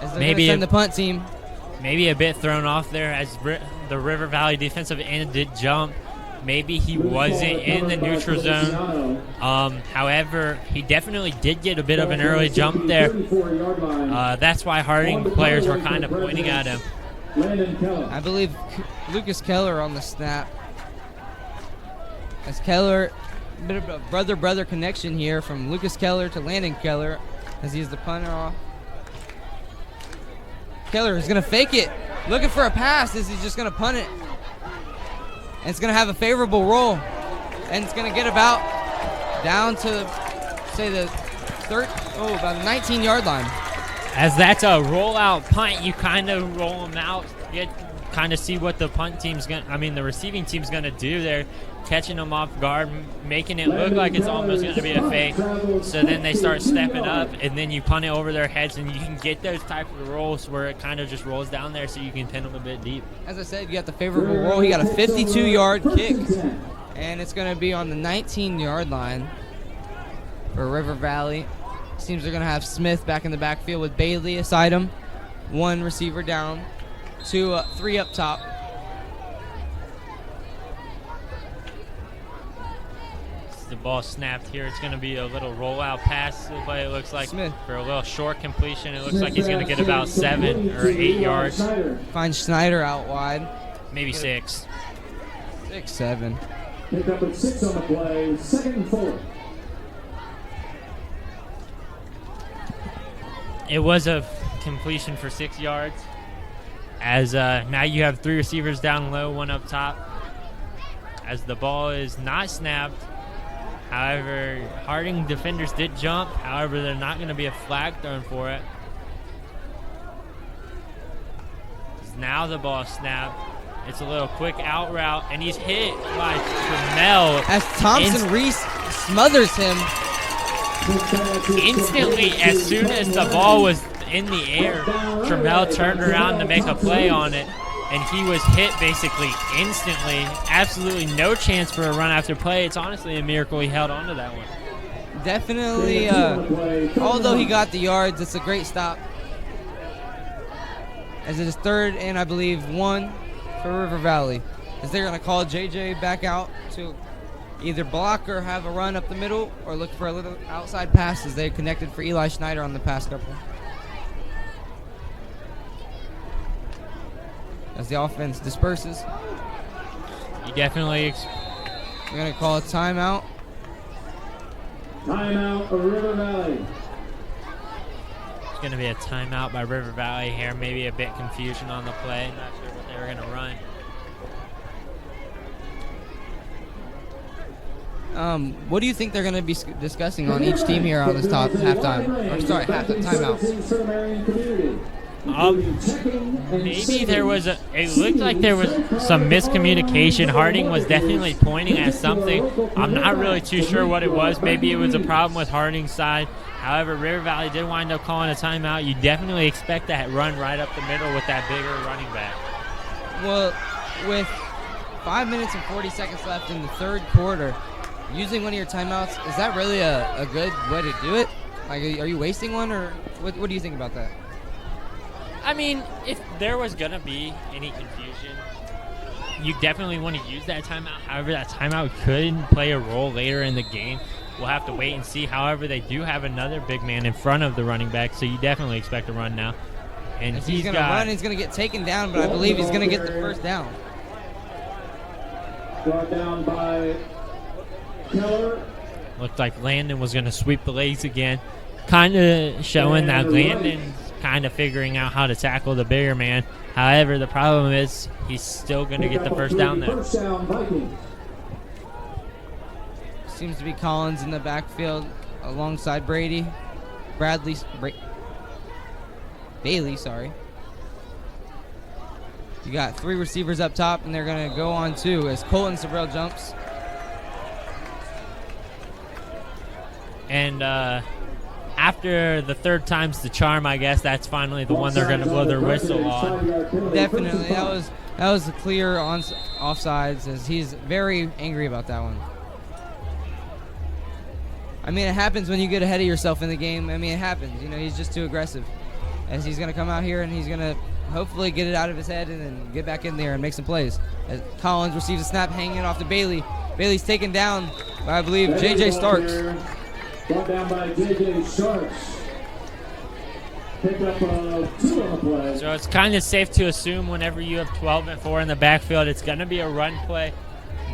As they're maybe send the punt team. Maybe a bit thrown off there as the River Valley defensive end did jump. Maybe he wasn't in the neutral zone. However, he definitely did get a bit of an early jump there. That's why Harding players were kind of pointing at him. I believe Lucas Keller on the snap. As Keller, a bit of a brother-brother connection here from Lucas Keller to Landon Keller as he's the punter off. Keller is going to fake it. Looking for a pass as he's just going to punt it. And it's going to have a favorable roll. And it's going to get about down to, say, the about the 19-yard line. As that's a rollout punt, you kind of roll them out. You kind of see what the the receiving team's going to do there. Catching them off guard, making it look like it's almost going to be a fake. So then they start stepping up, and then you punt it over their heads, and you can get those type of rolls where it kind of just rolls down there so you can pin them a bit deep. As I said, you got the favorable roll. He got a 52-yard kick, and it's going to be on the 19-yard line for River Valley. Seems they're going to have Smith back in the backfield with Bailey aside him. 1 receiver down, 3 up top. The ball snapped here. It's going to be a little rollout pass, but it looks like Smith for a little short completion. It looks like he's going to get about 7 or 8 yards. Finds Schneider out wide. Maybe 6. 6, 7. Pick up at 6 on the play. 2nd and 4. It was a completion for 6 yards. As now you have 3 receivers down low, 1 up top. As the ball is not snapped. However, Harding defenders did jump. However, they're not going to be a flag thrown for it. Now the ball snapped. It's a little quick out route, and he's hit by Tremel. As Thompson-Reese smothers him. Instantly, as soon as the ball was in the air, Tremel turned around to make a play on it. And he was hit basically instantly. Absolutely no chance for a run after play. It's honestly a miracle he held on to that one. Definitely, although he got the yards, it's a great stop. As it is 3rd and I believe 1 for River Valley. As they're going to call JJ back out to either block or have a run up the middle or look for a little outside pass as they connected for Eli Schneider on the past couple. As the offense disperses. You definitely... We're going to call a timeout. Timeout of River Valley. It's going to be a timeout by River Valley here. Maybe a bit confusion on the play. Not sure what they were going to run. What do you think they're going to be discussing on each team here on this halftime? Or sorry, timeout. Maybe there was it looked like there was some miscommunication. Harding was definitely pointing at something. I'm not really too sure what it was. Maybe it was a problem with Harding's side. However, River Valley did wind up calling a timeout. You definitely expect that run right up the middle with that bigger running back. Well, with 5 minutes and 40 seconds left in the 3rd quarter, using one of your timeouts, is that really a good way to do it? Like, are you wasting one, or what do you think about that? I mean, if there was going to be any confusion, you definitely want to use that timeout. However, that timeout could play a role later in the game. We'll have to wait and see. However, they do have another big man in front of the running back, so you definitely expect a run now. And he's going to run, he's going to get taken down, but I believe he's going to get the first down. Brought down by Keller. Looked like Landon was going to sweep the legs again. Kind of showing that Landon's kind of figuring out how to tackle the bigger man. However, the problem is he's still going to get the first down there. First down, Vikings. Seems to be Collins in the backfield alongside Bailey, sorry. You got 3 receivers up top, and they're going to go on 2 as Colton Sabrell jumps. And after the third time's the charm, I guess that's finally the one they're going to blow their whistle on. Definitely. That was a clear offsides, as he's very angry about that one. I mean, it happens when you get ahead of yourself in the game. I mean, it happens. You know, he's just too aggressive. As he's going to come out here and he's going to hopefully get it out of his head and then get back in there and make some plays. As Collins receives a snap hanging off to Bailey. Bailey's taken down by, I believe, J.J. Starks. Brought down by J.J. Starks. Pick up 2 on the play. So it's kind of safe to assume whenever you have 12 and 4 in the backfield, it's going to be a run play.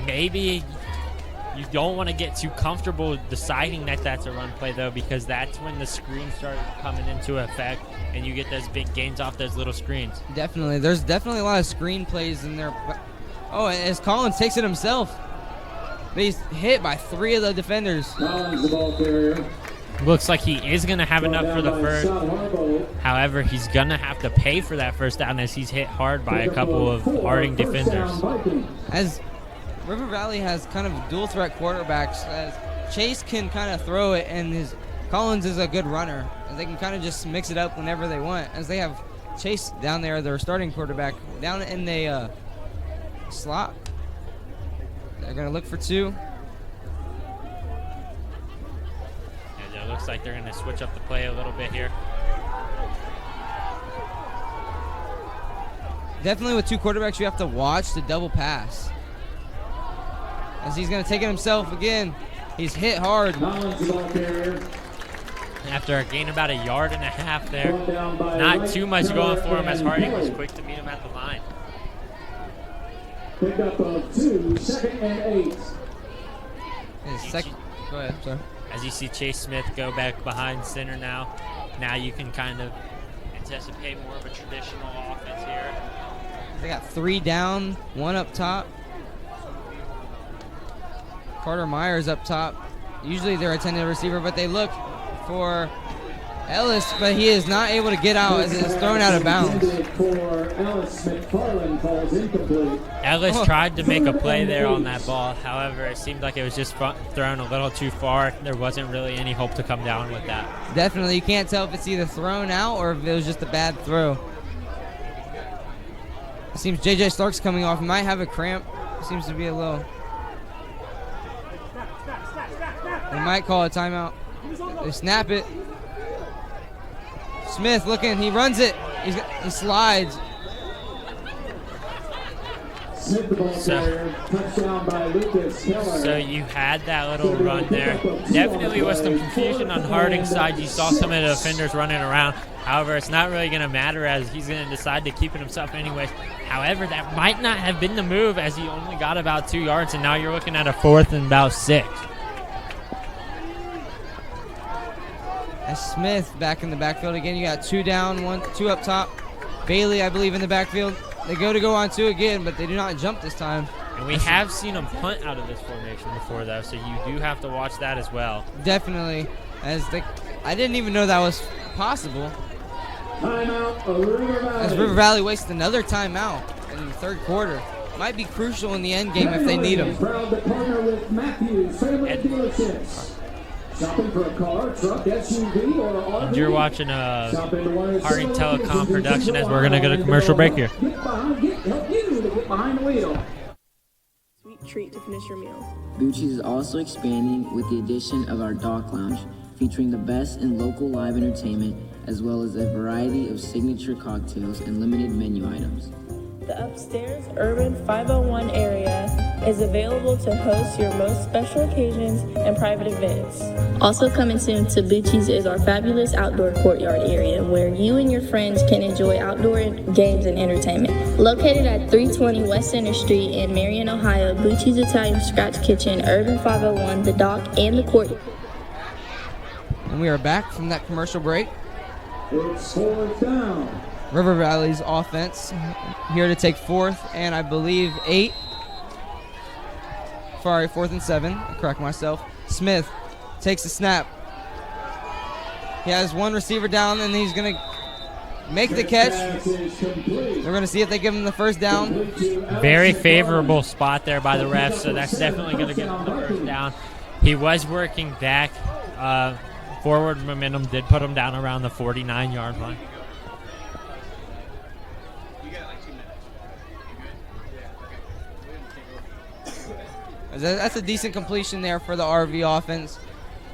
Maybe you don't want to get too comfortable deciding that that's a run play, though, because that's when the screens start coming into effect and you get those big gains off those little screens. Definitely. There's definitely a lot of screen plays in there. Oh, as Collins takes it himself. But he's hit by 3 of the defenders. Collins, the ball carrier. Looks like he is going to have enough for the first. However, he's going to have to pay for that first down as he's hit hard by a couple of Harding defenders. As River Valley has kind of dual threat quarterbacks, as Chase can kind of throw it and Collins is a good runner. And they can kind of just mix it up whenever they want, as they have Chase down there, their starting quarterback, down in the slot. They're going to look for 2. It looks like they're going to switch up the play a little bit here. Definitely with 2 quarterbacks, you have to watch the double pass. As he's going to take it himself again. He's hit hard. After a gain about 1.5 yards there. Not too much going for him as Harding was quick to meet him at the line. Pick up 2, 2nd and 8. Go ahead, sorry. As you see Chase Smith go back behind center now you can kind of anticipate more of a traditional offense here. They got 3 down, 1 up top. Carter Myers up top. Usually they're a intended receiver, but they look for Ellis, but he is not able to get out as it is thrown out of bounds. Ellis tried to make a play there on that ball. However, it seemed like it was just thrown a little too far. There wasn't really any hope to come down with that. Definitely. You can't tell if it's either thrown out or if it was just a bad throw. It seems J.J. Starks coming off. He might have a cramp. Seems to be a little. They might call a timeout. They snap it. Smith looking, he runs it, he slides. So you had that little run there. Definitely was some confusion on Harding's side. You saw some of the defenders running around. However, it's not really going to matter as he's going to decide to keep it himself anyways. However, that might not have been the move as he only got about 2 yards, and now you're looking at a 4th and about 6. As Smith back in the backfield again. You got 2 down, 2 up top. Bailey, I believe, in the backfield. They go on 2 again, but they do not jump this time. And we have seen them punt out of this formation before, though, so you do have to watch that as well. Definitely. I didn't even know that was possible. As River Valley wastes another timeout in the 3rd quarter. Might be crucial in the end game if they need them. Shopping for a car, truck, SUV, or RV. You're watching a Harding Telecom production as we're going to go to commercial break here. Help you to get behind the wheel. Sweet treat to finish your meal. Gucci's is also expanding with the addition of our Dock Lounge, featuring the best in local live entertainment, as well as a variety of signature cocktails and limited menu items. The upstairs Urban 501 area is available to host your most special occasions and private events. Also coming soon to Bucci's is our fabulous outdoor courtyard area where you and your friends can enjoy outdoor games and entertainment. Located at 320 West Center Street in Marion, Ohio, Bucci's Italian Scratch Kitchen, Urban 501, the dock, and the courtyard. And we are back from that commercial break. It's fourth down. River Valley's offense here to take fourth and I believe 8. Sorry, 4th and 7. I correct myself. Smith takes the snap. He has one receiver down and he's going to make the catch. We're going to see if they give him the first down. Very favorable spot there by the refs, so that's definitely going to get him the first down. He was working back. Forward momentum did put him down around the 49-yard line. That's a decent completion there for the RV offense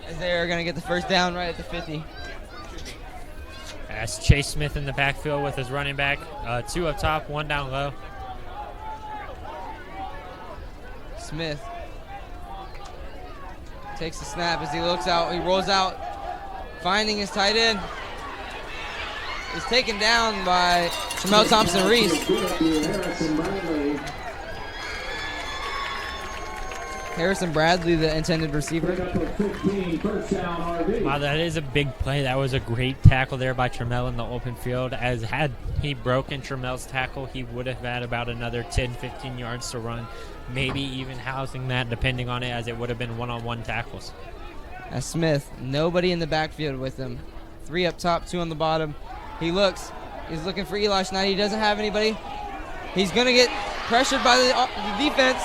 as they're going to get the first down right at the 50. That's Chase Smith in the backfield with his running back. 2 up top, 1 down low. Smith takes the snap as he looks out. He rolls out, finding his tight end. He's taken down by Shamel Thompson-Reese. Harrison Bradley, the intended receiver. Wow, that is a big play. That was a great tackle there by Trammell in the open field. As had he broken Trammell's tackle, he would have had about another 10, 15 yards to run, maybe even housing that, depending on it, as it would have been one-on-one tackles. As Smith, nobody in the backfield with him. 3 up top, 2 on the bottom. He looks. He's looking for Eli Schneider. He doesn't have anybody. He's going to get pressured by the defense.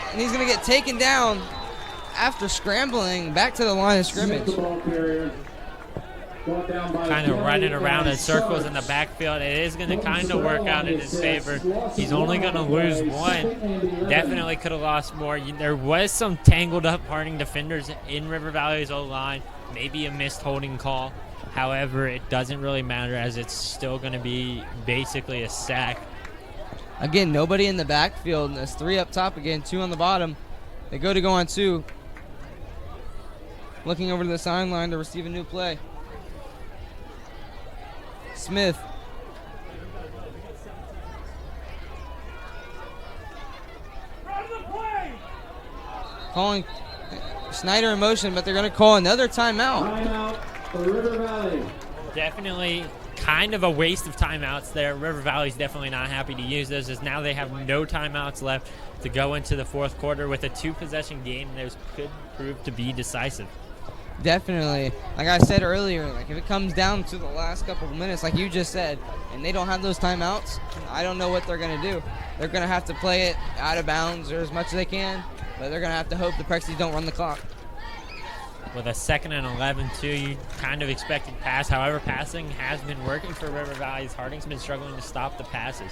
And he's going to get taken down after scrambling back to the line of scrimmage. Kind of running around in circles in the backfield. It is going to kind of work out in his favor. He's only going to lose 1. Definitely could have lost more. There was some tangled up parting defenders in River Valley's O-line. Maybe a missed holding call. However, it doesn't really matter as it's still going to be basically a sack. Again, nobody in the backfield. There's 3 up top again, 2 on the bottom. They go on 2. Looking over to the sideline to receive a new play. Smith. Calling Schneider in motion, but they're going to call another timeout. Timeout for River Valley. Definitely kind of a waste of timeouts there. River Valley's definitely not happy to use those, as now they have no timeouts left to go into the fourth quarter with a 2-possession game. Those could prove to be decisive. Definitely. Like I said earlier, like if it comes down to the last couple of minutes, like you just said, and they don't have those timeouts, I don't know what they're going to do. They're going to have to play it out of bounds or as much as they can, but they're going to have to hope the Prexies don't run the clock. With a 2nd and 11, too, you kind of expected pass. However, passing has been working for River Valley. Harding's been struggling to stop the passes.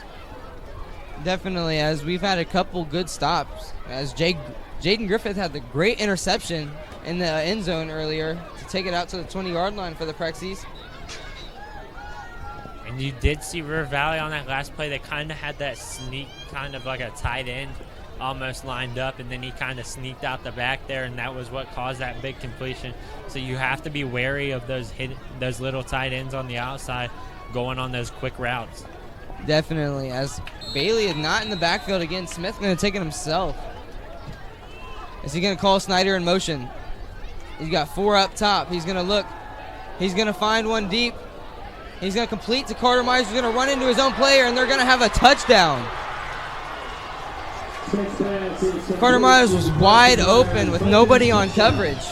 Definitely, as we've had a couple good stops. As Jaden Griffith had the great interception in the end zone earlier to take it out to the 20-yard line for the Prexies. And you did see River Valley on that last play. They kind of had that sneak, kind of like a tight end almost lined up, and then he kind of sneaked out the back there, and that was what caused that big completion. So you have to be wary of those little tight ends on the outside going on those quick routes. Definitely, as Bailey is not in the backfield again. Smith going to take it himself. Is he going to call Snyder in motion? He's got 4 up top. He's going to look. He's going to find one deep. He's going to complete to Carter Myers. He's going to run into his own player, and they're going to have a touchdown. Carter Myers was wide open with nobody on coverage.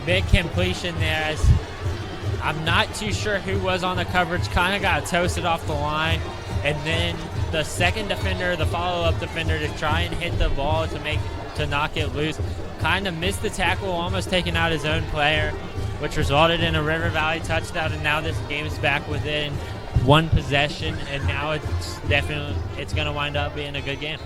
Big completion there. As I'm not too sure who was on the coverage. Kind of got toasted off the line. And then the second defender, the follow-up defender, to try and hit the ball to knock it loose. Kind of missed the tackle, almost taking out his own player, which resulted in a River Valley touchdown. And now this game is back within 1 possession. And now it's going to wind up being a good game.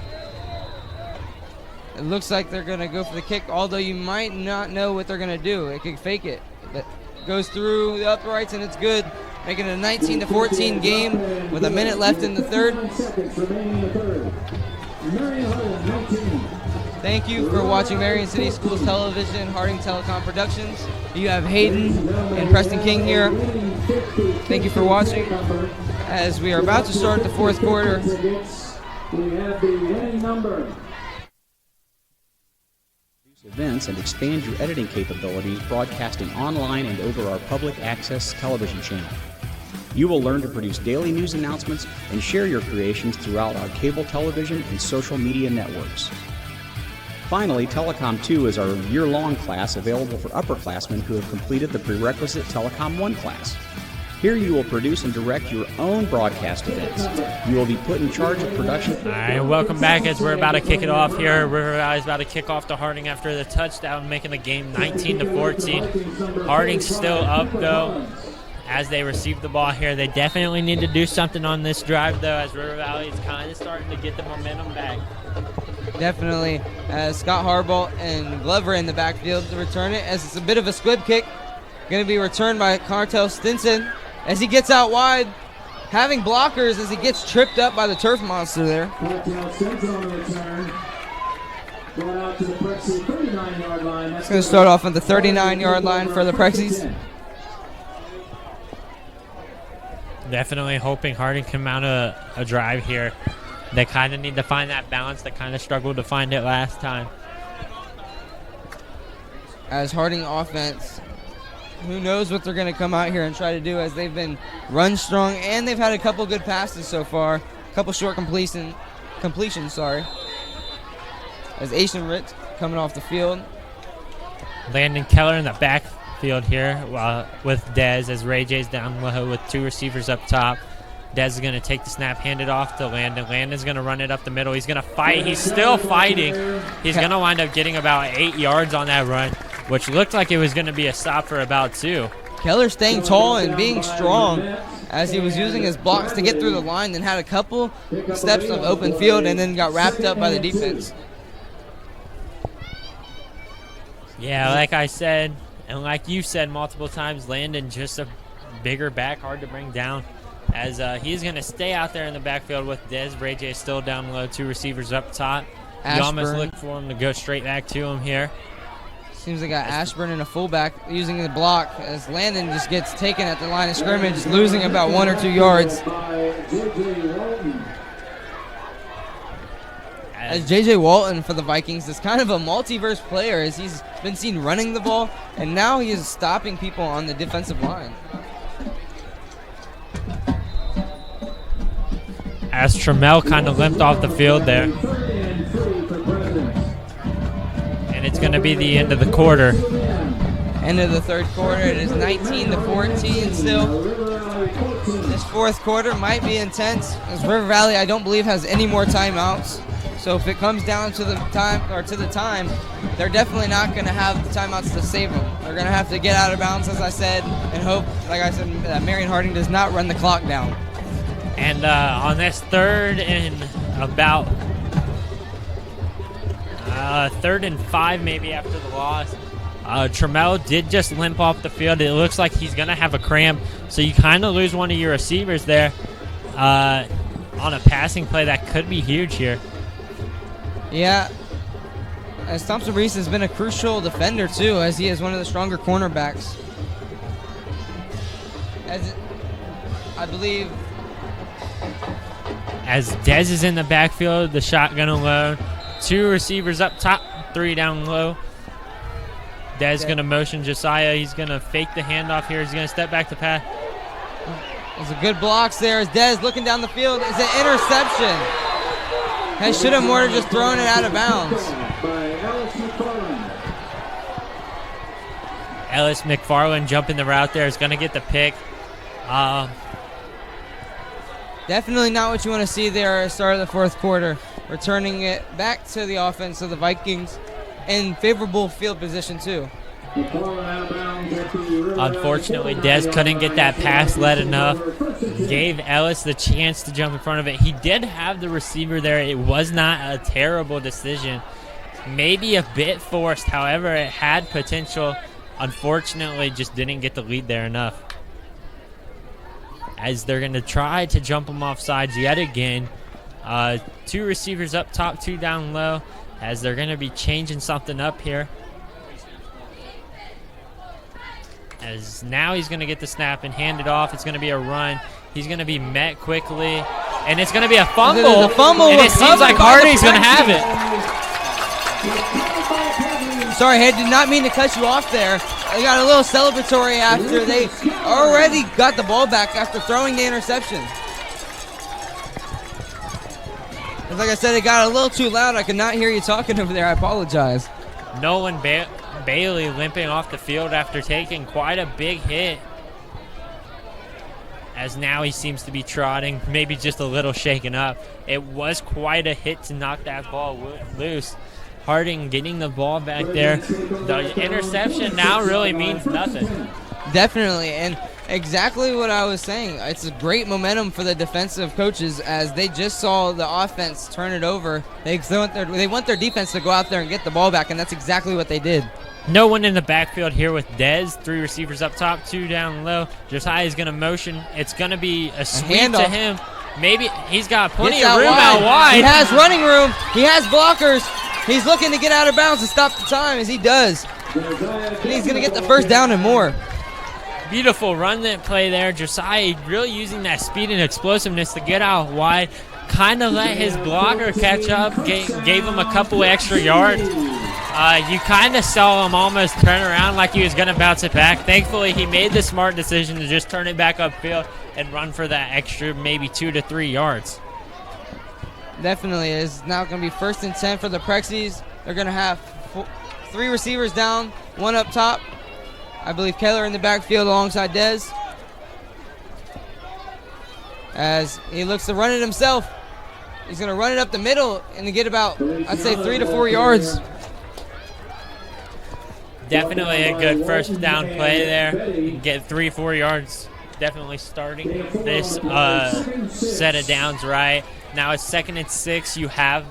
It looks like they're going to go for the kick, although you might not know what they're going to do. It could fake it. It goes through the uprights, and it's good, making it a 19-14 game with a minute left in the third. Marion Harding, 19. Thank you for watching Marion City Schools Television, Harding Telecom Productions. You have Hayden and Preston King here. Thank you for watching. As we are about to start the fourth quarter. We have the winning number. Events and expand your editing capabilities broadcasting online and over our public access television channel. You will learn to produce daily news announcements and share your creations throughout our cable television and social media networks. Finally, Telecom 2 is our year-long class available for upperclassmen who have completed the prerequisite Telecom 1 class. Here you will produce and direct your own broadcast events. You will be put in charge of production. All right, welcome back as we're about to kick it off here. River Valley's about to kick off to Harding after the touchdown, making the game 19-14. Harding's still up, though, as they receive the ball here. They definitely need to do something on this drive, though, as River Valley is kind of starting to get the momentum back. Definitely, as Scott Harbaugh and Glover in the backfield to return it, as it's a bit of a squib kick. Going to be returned by Cartel Stinson. As he gets out wide, having blockers as he gets tripped up by the turf monster there. It's going to start off on the 39-yard line for the Prexies. Definitely hoping Harding can mount a drive here. They kind of need to find that balance. They kind of struggled to find it last time. As Harding offense, who knows what they're going to come out here and try to do, as they've been run strong and they've had a couple good passes so far. A couple short completions, As Asian Ritz coming off the field. Landon Keller in the backfield here with Dez, as Ray J's down low with two receivers up top. Dez is going to take the snap, hand it off to Landon. Landon's going to run it up the middle. He's going to fight. He's still fighting. He's going to wind up getting about 8 yards on that run, which looked like it was going to be a stop for about 2. Keller staying tall and being strong as he was using his blocks to get through the line, then had a couple steps of open field and then got wrapped up by the defense. Yeah, like I said, and like you said multiple times, Landon just a bigger back, hard to bring down, as he's going to stay out there in the backfield with Dez. Ray J still down low, two receivers up top. You almost look for him to go straight back to him here. Seems they got Ashburn and a fullback using the block, as Landon just gets taken at the line of scrimmage, losing about 1 or 2 yards. As J.J. Walton for the Vikings is kind of a multiverse player, as he's been seen running the ball, and now he is stopping people on the defensive line. As Trammell kind of limped off the field there. And it's going to be the end of the quarter. End of the third quarter. It is 19-14 still. This fourth quarter might be intense, as River Valley, I don't believe, has any more timeouts. So if it comes down to the time, they're definitely not going to have the timeouts to save them. They're going to have to get out of bounds, as I said, and hope, like I said, that Marion Harding does not run the clock down. And on this third and about 3rd and 5 maybe after the loss, Trammell did just limp off the field. It looks like he's going to have a cramp, so you kind of lose one of your receivers there on a passing play that could be huge here. Yeah, as Thompson Reese has been a crucial defender too, as he is one of the stronger cornerbacks. I believe. As Dez is in the backfield, the shotgun alone. 2 receivers up top, 3 down low. Dez going to motion Josiah. He's going to fake the handoff here. He's going to step back to pass. There's a good blocks there as Dez looking down the field. It's an interception. He should have more just thrown it out of bounds. Ellis McFarland jumping the route there is going to get the pick. Definitely not what you want to see there at the start of the fourth quarter. Returning it back to the offense of the Vikings in favorable field position too. Unfortunately, Dez couldn't get that pass led enough. Gave Ellis the chance to jump in front of it. He did have the receiver there. It was not a terrible decision. Maybe a bit forced. However, it had potential. Unfortunately, just didn't get the lead there enough. As they're going to try to jump him off sides yet again. 2 receivers up top, 2 down low, as they're going to be changing something up here. As now he's going to get the snap and hand it off. It's going to be a run. He's going to be met quickly, and it's going to be a fumble. There's a fumble, and it seems like Harding's going to have it. Sorry, I did not mean to cut you off there. They got a little celebratory after they already got the ball back after throwing the interception. And like I said, it got a little too loud. I could not hear you talking over there. I apologize. Nolan Bailey limping off the field after taking quite a big hit. As now he seems to be trotting, maybe just a little shaken up. It was quite a hit to knock that ball loose. Harding getting the ball back there. The interception now really means nothing. Definitely, and exactly what I was saying. It's a great momentum for the defensive coaches as they just saw the offense turn it over. They want their defense to go out there and get the ball back, and that's exactly what they did. No one in the backfield here with Dez. 3 receivers up top, 2 down low. Josiah's going to motion. It's going to be a sweep to him. Maybe he's got plenty of room out wide. He has running room. He has blockers. He's looking to get out of bounds and stop the time as he does. And he's going to get the first down and more. Beautiful run that play there. Josiah really using that speed and explosiveness to get out wide. Kind of let his blocker catch up. Gave him a couple extra yards. You kind of saw him almost turn around like he was going to bounce it back. Thankfully, he made the smart decision to just turn it back upfield and run for that extra maybe 2 to 3 yards. Definitely. It's now going to be 1st and 10 for the Prexies. They're going to have 3 receivers down, 1 up top. I believe Keller in the backfield alongside Dez. As he looks to run it himself. He's going to run it up the middle and get about, I'd say, 3 to 4 yards. Definitely a good first down play there. Get 3-4 yards. Definitely starting this set of downs right. Now it's 2nd and 6. You have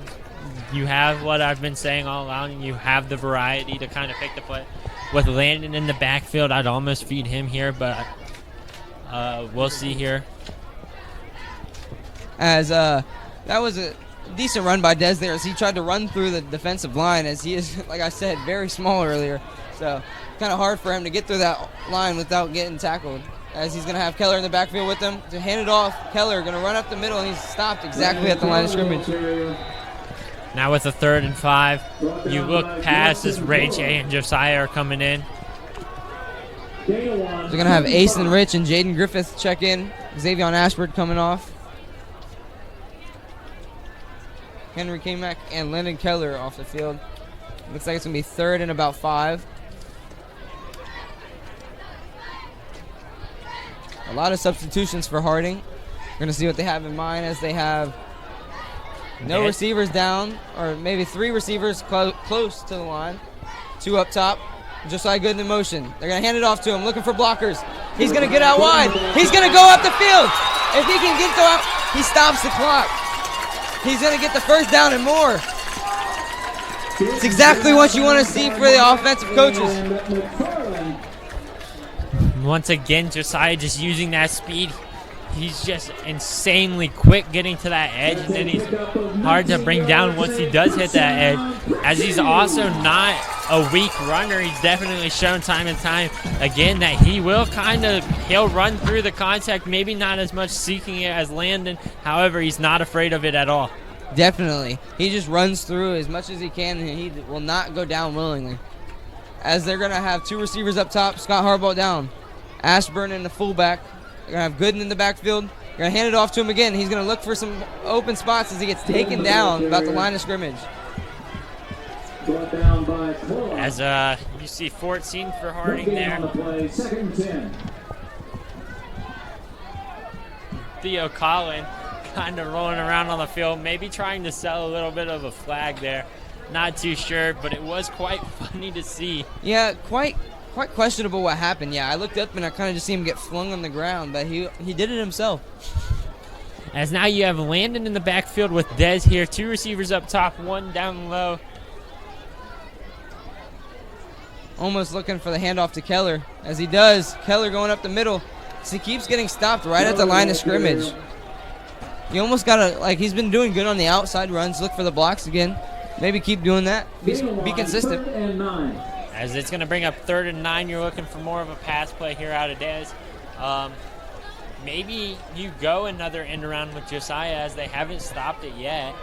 what I've been saying all along. You have the variety to kind of pick the play. With Landon in the backfield, I'd almost feed him here, but we'll see here. As that was a decent run by Dez there as he tried to run through the defensive line as he is, like I said, very small earlier. So kind of hard for him to get through that line without getting tackled. As he's going to have Keller in the backfield with him to hand it off. Keller going to run up the middle, and he's stopped exactly at the line of scrimmage. Now with a 3rd and 5, you look past as Ray J and Josiah are coming in. They're going to have Ace and Rich and Jaden Griffith check in. Xavier Ashford coming off. Henry K-Mac and Landon Keller off the field. Looks like it's going to be 3rd and about 5. A lot of substitutions for Harding. We're going to see what they have in mind as they have no receivers down, or maybe 3 receivers close to the line. 2 up top. Josiah Gooden in motion. They're going to hand it off to him, looking for blockers. He's going to get out wide. He's going to go up the field. If he can go out, he stops the clock. He's going to get the first down and more. It's exactly what you want to see for the offensive coaches. Once again, Josiah just using that speed. He's just insanely quick getting to that edge, and then he's hard to bring down once he does hit that edge. As he's also not a weak runner, he's definitely shown time and time again that he'll run through the contact, maybe not as much seeking it as Landon. However, he's not afraid of it at all. Definitely. He just runs through as much as he can, and he will not go down willingly. As they're going to have 2 receivers up top, Scott Harbaugh down. Ashburn in the fullback. They're going to have Gooden in the backfield. They're going to hand it off to him again. He's going to look for some open spots as he gets taken down about the line of scrimmage. As you see 14 for Harding there. Theo Collin kind of rolling around on the field, maybe trying to sell a little bit of a flag there. Not too sure, but it was quite funny to see. Yeah, quite questionable what happened. Yeah, I looked up and I kind of just see him get flung on the ground, but he did it himself. As now you have Landon in the backfield with Dez here. 2 receivers up top, 1 down low. Almost looking for the handoff to Keller. As he does, Keller going up the middle. So he keeps getting stopped right at the line of scrimmage. You almost got to, like, he's been doing good on the outside runs. Look for the blocks again. Maybe keep doing that. Be consistent. As it's going to bring up 3rd and 9, you're looking for more of a pass play here out of Dez. Maybe you go another end around with Josiah, as they haven't stopped it yet.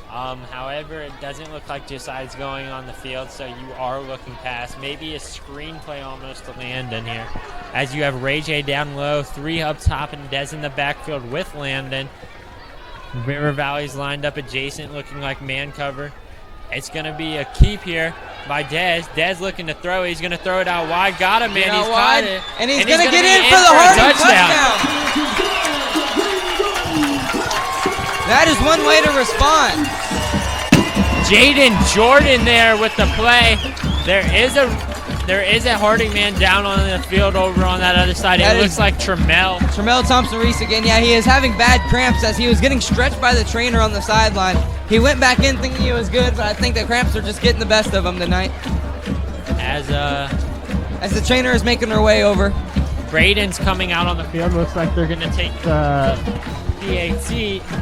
However, it doesn't look like Josiah's going on the field, so you are looking past. Maybe a screenplay almost to Landon here. As you have Ray J down low, 3 up top, and Dez in the backfield with Landon. River Valley's lined up adjacent, looking like man cover. It's going to be a keep here by Dez. Dez looking to throw. He's going to throw it out wide. Got him, man. He's caught it. And he's going to get in for the Harding touchdown. That is one way to respond. Jaden Jordan there with the play. There is a Harding man down on the field over on that other side. It looks like Tremel Thompson-Reese again. Yeah, he is having bad cramps as he was getting stretched by the trainer on the sideline. He went back in thinking he was good, but I think the cramps are just getting the best of him tonight. As the trainer is making her way over. Braden's coming out on the field. Looks like they're going to take the PAT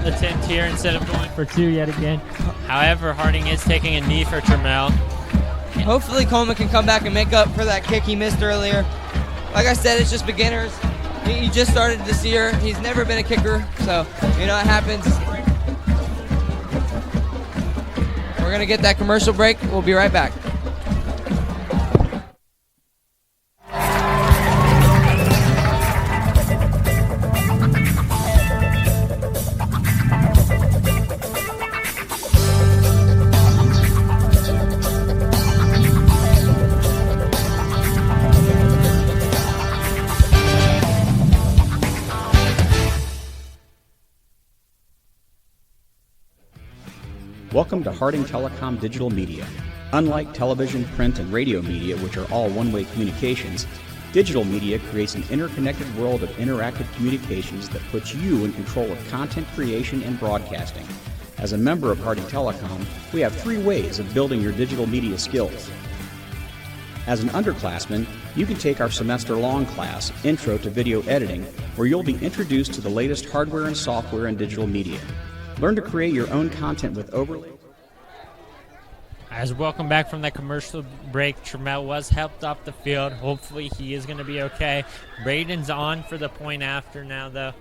attempt here instead of going for 2 yet again. However, Harding is taking a knee for Tremel. Hopefully Coleman can come back and make up for that kick he missed earlier. Like I said, it's just beginners. He just started this year. He's never been a kicker, so it happens. We're going to get that commercial break. We'll be right back. Welcome to Harding Telecom Digital Media. Unlike television, print, and radio media, which are all one-way communications, digital media creates an interconnected world of interactive communications that puts you in control of content creation and broadcasting. As a member of Harding Telecom, we have 3 ways of building your digital media skills. As an underclassman, you can take our semester-long class, Intro to Video Editing, where you'll be introduced to the latest hardware and software in digital media. Learn to create your own content with overlay. As welcome back from that commercial break, Tremel was helped off the field. Hopefully he is going to be okay. Braden's on for the point after now, though.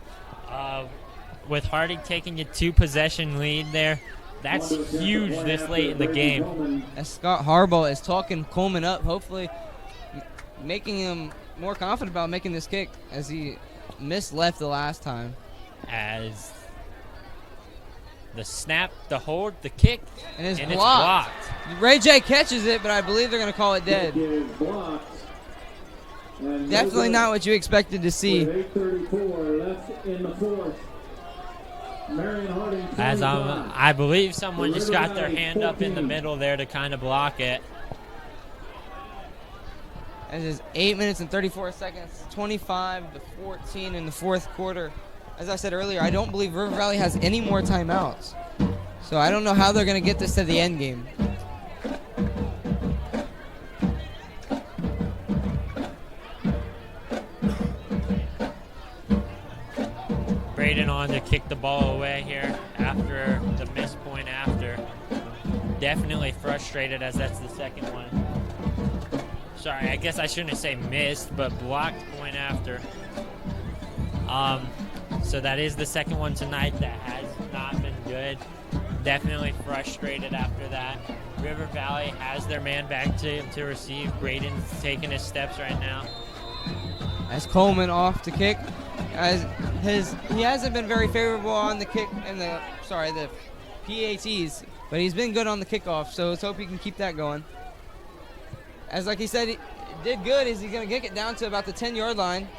With Harding taking a 2-possession lead there, that's huge this late in the game. As Scott Harbaugh is talking Coleman up, hopefully making him more confident about making this kick, as he missed left the last time. As the snap, the hold, the kick, and it's blocked. blocked. Ray J catches it, but I believe they're going to call it dead. Definitely not what you expected to see. As I believe someone just got their hand up in the middle there to kind of block it. As it's 8 minutes and 34 seconds, 25-14 in the 4th quarter. As I said earlier, I don't believe River Valley has any more timeouts. So I don't know how they're going to get this to the end game. Braden on to kick the ball away here after the missed point after. Definitely frustrated, as that's the second one. Sorry, I guess I shouldn't say missed, but blocked point after. So that is the second one tonight that has not been good. Definitely frustrated after that. River Valley has their man back to receive. Braden's taking his steps right now. As Coleman off to kick. He hasn't been very favorable on the kick and the PATs, but he's been good on the kickoff, so let's hope he can keep that going. As like he said, he did good. Is he going to get it down to about the 10-yard line?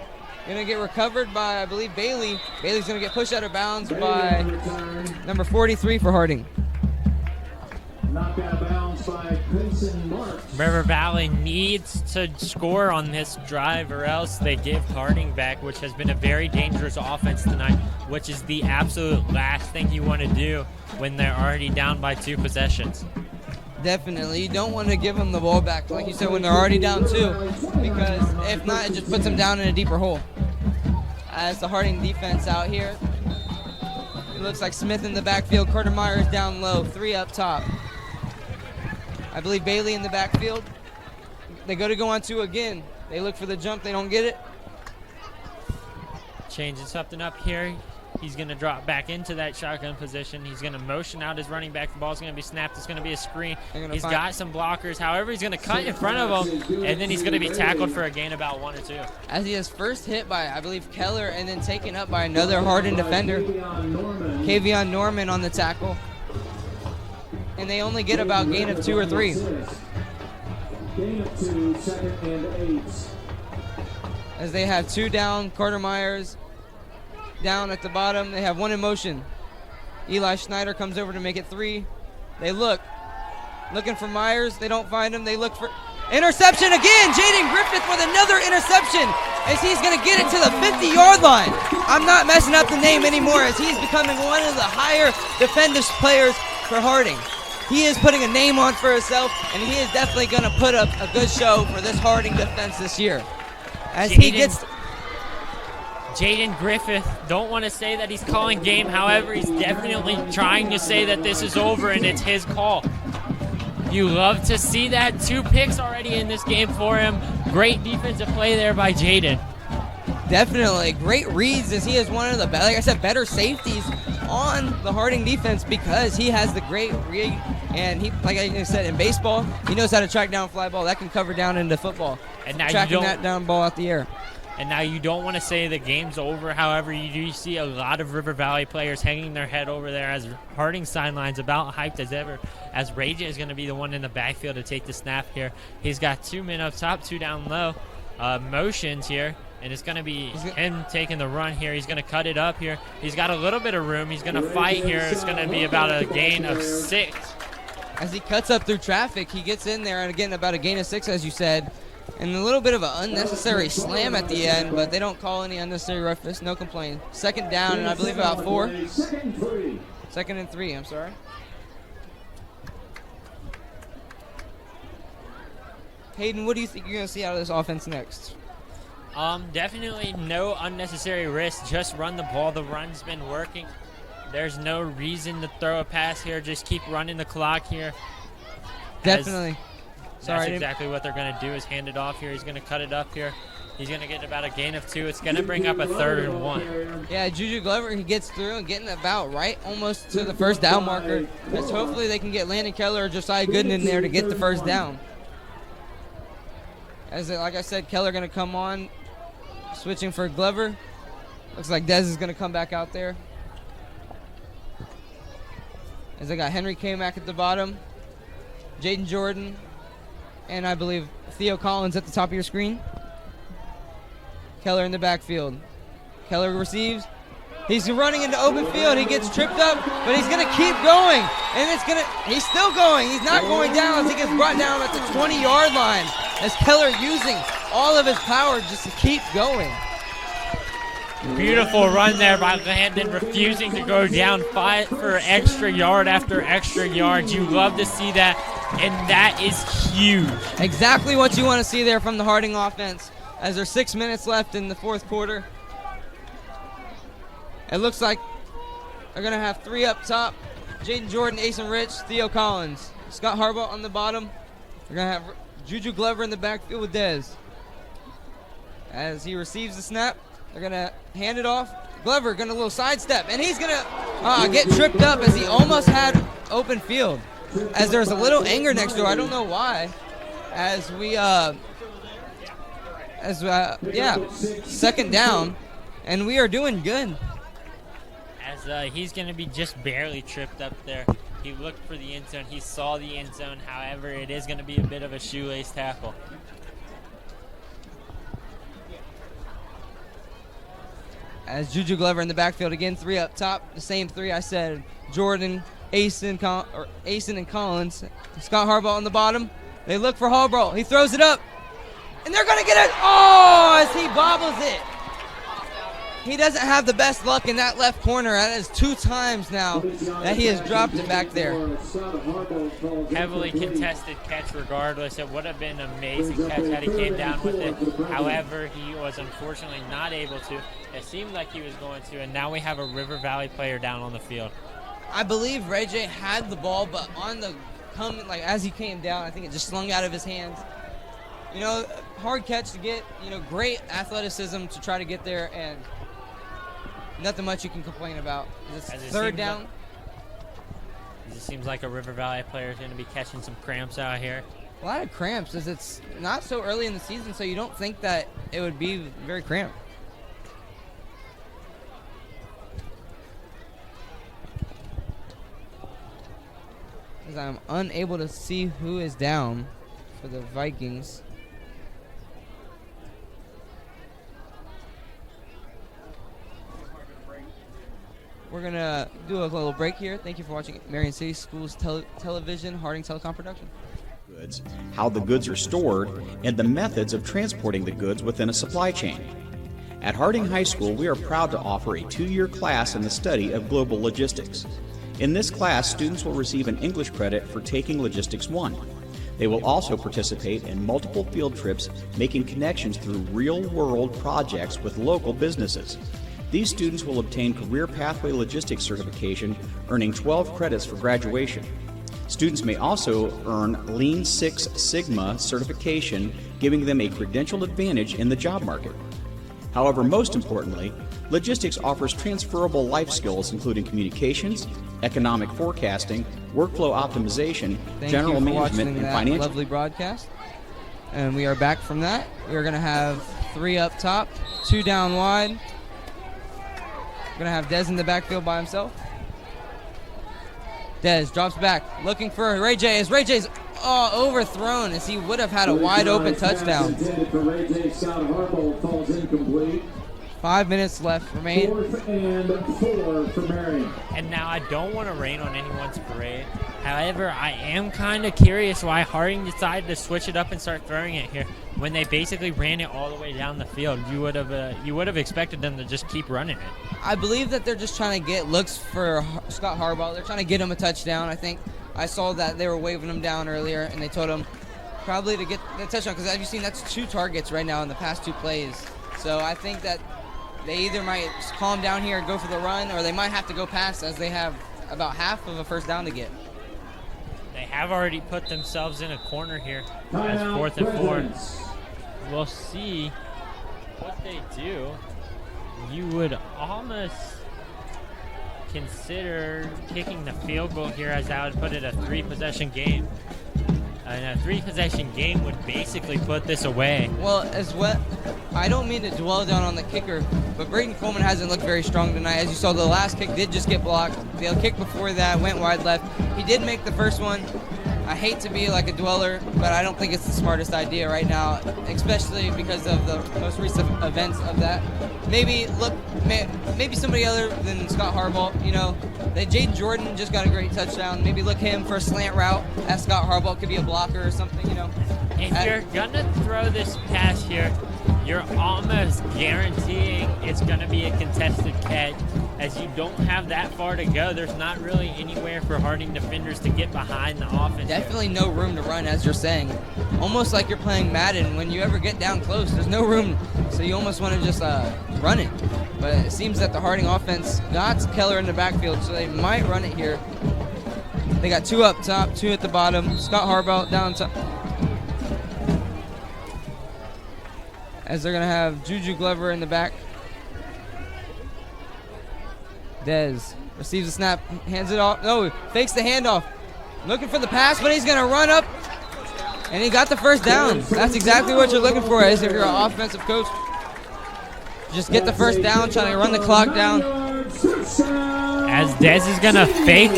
Going to get recovered by, I believe, Bailey. Bailey's going to get pushed out of bounds by number 43 for Harding. Knocked out of bounds by Payson Marks. River Valley needs to score on this drive, or else they give Harding back, which has been a very dangerous offense tonight, which is the absolute last thing you want to do when they're already down by 2 possessions. Definitely. You don't want to give them the ball back, like you said, when they're already down 2, because if not, it just puts them down in a deeper hole. As the Harding defense out here, It looks like Smith in the backfield. Carter Myers down low. 3 up top. I believe Bailey in the backfield. They go on 2 again. They look for the jump. They don't get it. Changing something up here. He's going to drop back into that shotgun position. He's going to motion out his running back. The ball's going to be snapped. It's going to be a screen. He's got some blockers. However, he's going to cut in front of him, and then he's going to be tackled for a gain about 1 or 2. As he is first hit by, I believe, Keller, and then taken up by another hardened defender, Kavion Norman on the tackle. And they only get about gain of 2 or 3. Gain of 2, 2nd and 8. As they have 2 down, Carter Myers down at the bottom. They have 1 in motion. Eli Schneider comes over to make it 3. They looking for Myers. They don't find him. They look for interception again. Jaden Griffith with another interception as he's going to get it to the 50-yard line. I'm not messing up the name anymore as he's becoming one of the higher defensive players for Harding. He is putting a name on for himself, and he is definitely going to put up a good show for this Harding defense this year. As he gets... Jaden Griffith, don't want to say that he's calling game. However, he's definitely trying to say that this is over and it's his call. You love to see that. 2 picks already in this game for him. Great defensive play there by Jaden. Definitely. Great reads as he is one of the, like I said, better safeties on the Harding defense because he has the great read. And he, like I said, in baseball, he knows how to track down fly ball. That can cover down into football. And now tracking that down ball out the air. And now you don't want to say the game's over. However, you do see a lot of River Valley players hanging their head over there as Harding sidelines about hyped as ever, as Raja is going to be the one in the backfield to take the snap here. He's got 2 men up top, 2 down low. Motions here, and it's going to be him taking the run here. He's going to cut it up here. He's got a little bit of room. He's going to fight here. It's going to be about a gain of 6. As he cuts up through traffic, he gets in there, and again, about a gain of 6, as you said. And a little bit of an unnecessary slam at the end, but they don't call any unnecessary roughness. No complaint. 2nd down, and I believe about 4. 2nd and 3, I'm sorry. Hayden, what do you think you're going to see out of this offense next? Definitely no unnecessary risk. Just run the ball. The run's been working. There's no reason to throw a pass here. Just keep running the clock here. Definitely. That's exactly what they're going to do is hand it off here. He's going to cut it up here. He's going to get about a gain of 2. It's going to bring up a 3rd and 1. Yeah, Juju Glover, he gets through and getting about right almost to the 1st down marker. As hopefully they can get Landon Keller or Josiah Gooden in there to get the 1st down. As like I said, Keller going to come on, switching for Glover. Looks like Dez is going to come back out there. As they got Henry K-Mac at the bottom, Jaden Jordan, and I believe Theo Collins at the top of your screen. Keller in the backfield. Keller receives. He's running into open field. He gets tripped up, but he's going to keep going. And he's still going. He's not going down as he gets brought down at the 20-yard line. As Keller using all of his power just to keep going. Beautiful run there by Landon, refusing to go down, fight for extra yard after extra yard. You love to see that, and that is huge. Exactly what you want to see there from the Harding offense. As there's 6 minutes left in the 4th quarter. It looks like they're going to have 3 up top. Jaden Jordan, Asen Rich, Theo Collins. Scott Harbaugh on the bottom. They're going to have Juju Glover in the backfield with Dez. As he receives the snap, they're going to hand it off. Glover going to little sidestep, and he's going to get tripped up as he almost had open field. As there's a little anger next door. I don't know why. As we, 2nd down, and we are doing good. As he's going to be just barely tripped up there. He looked for the end zone. He saw the end zone. However, it is going to be a bit of a shoelace tackle. As Juju Glover in the backfield again, 3 up top, the same 3 I said. Jordan, Asen and Collins. Scott Harbaugh on the bottom. They look for Harbaugh. He throws it up, and they're going to get it. Oh, as he bobbles it. he doesn't have the best luck in that left corner. That is 2 times now that he has dropped it back there. Heavily contested catch regardless. It would have been an amazing catch had he came down with it. However, he was unfortunately not able to. It seemed like he was going to, and now we have a River Valley player down on the field. I believe Ray J had the ball, but on the as he came down, I think it just slung out of his hands. You know, hard catch to get, great athleticism to try to get there, and nothing much you can complain about. It's third down. It seems like a River Valley player is going to be catching some cramps out here. A lot of cramps, as it's not so early in the season, so you don't think that it would be very cramped. As I'm unable to see who is down for the Vikings. We're going to do a little break here. Thank you for watching Marion City Schools Television, Harding Telecom Production. Goods, how the goods are stored, and the methods of transporting the goods within a supply chain. At Harding High School, we are proud to offer a 2-year class in the study of global logistics. In this class, students will receive an English credit for taking Logistics 1. They will also participate in multiple field trips, making connections through real-world projects with local businesses. These students will obtain Career Pathway Logistics certification, earning 12 credits for graduation. Students may also earn Lean Six Sigma certification, giving them a credentialed advantage in the job market. However, most importantly, logistics offers transferable life skills including communications, economic forecasting, workflow optimization, general management, and financial. Lovely broadcast. And we are back from that. We are going to have 3 up top, 2 down wide. We're going to have Dez in the backfield by himself. Dez drops back, looking for Ray J. As Ray J's overthrown, as he would have had a wide open touchdown. 5 minutes left remain. 4th and 4 for Marion. And now I don't want to rain on anyone's parade. However, I am kind of curious why Harding decided to switch it up and start throwing it here when they basically ran it all the way down the field. You would have expected them to just keep running it. I believe that they're just trying to get looks for Scott Harbaugh. They're trying to get him a touchdown. I think I saw that they were waving him down earlier, and they told him probably to get the touchdown because, as you've seen, that's 2 targets right now in the past 2 plays. So I think that they either might calm down here and go for the run, or they might have to go pass, as they have about half of a first down to get. They have already put themselves in a corner here as 4th and 4. We'll see what they do. You would almost consider kicking the field goal here, as I would put it a 3-possession game. And a 3-possession game would basically put this away. Well, I don't mean to dwell down on the kicker, but Braden Coleman hasn't looked very strong tonight. As you saw, the last kick did just get blocked. The kick before that went wide left. He did make the first one. I hate to be like a dweller, but I don't think it's the smartest idea right now, especially because of the most recent events of that. Maybe somebody other than Scott Harbaugh. Jaden Jordan just got a great touchdown. Maybe look him for a slant route. As Scott Harbaugh could be a blocker or something. If you're gonna throw this pass here, you're almost guaranteeing it's gonna be a contested catch, as you don't have that far to go. There's not really anywhere for Harding defenders to get behind the offense. Definitely no room to run, as you're saying. Almost like you're playing Madden. When you ever get down close, there's no room, so you almost want to just run it. But it seems that the Harding offense got Keller in the backfield, so they might run it here. They got 2 up top, 2 at the bottom. Scott Harbaugh down top. As they're going to have Juju Glover in the back. Dez receives the snap, hands it off. No, fakes the handoff. Looking for the pass, but he's going to run up. And he got the first down. That's exactly what you're looking for, as if you're an offensive coach. Just get the first down, trying to run the clock down. As Dez is going to fake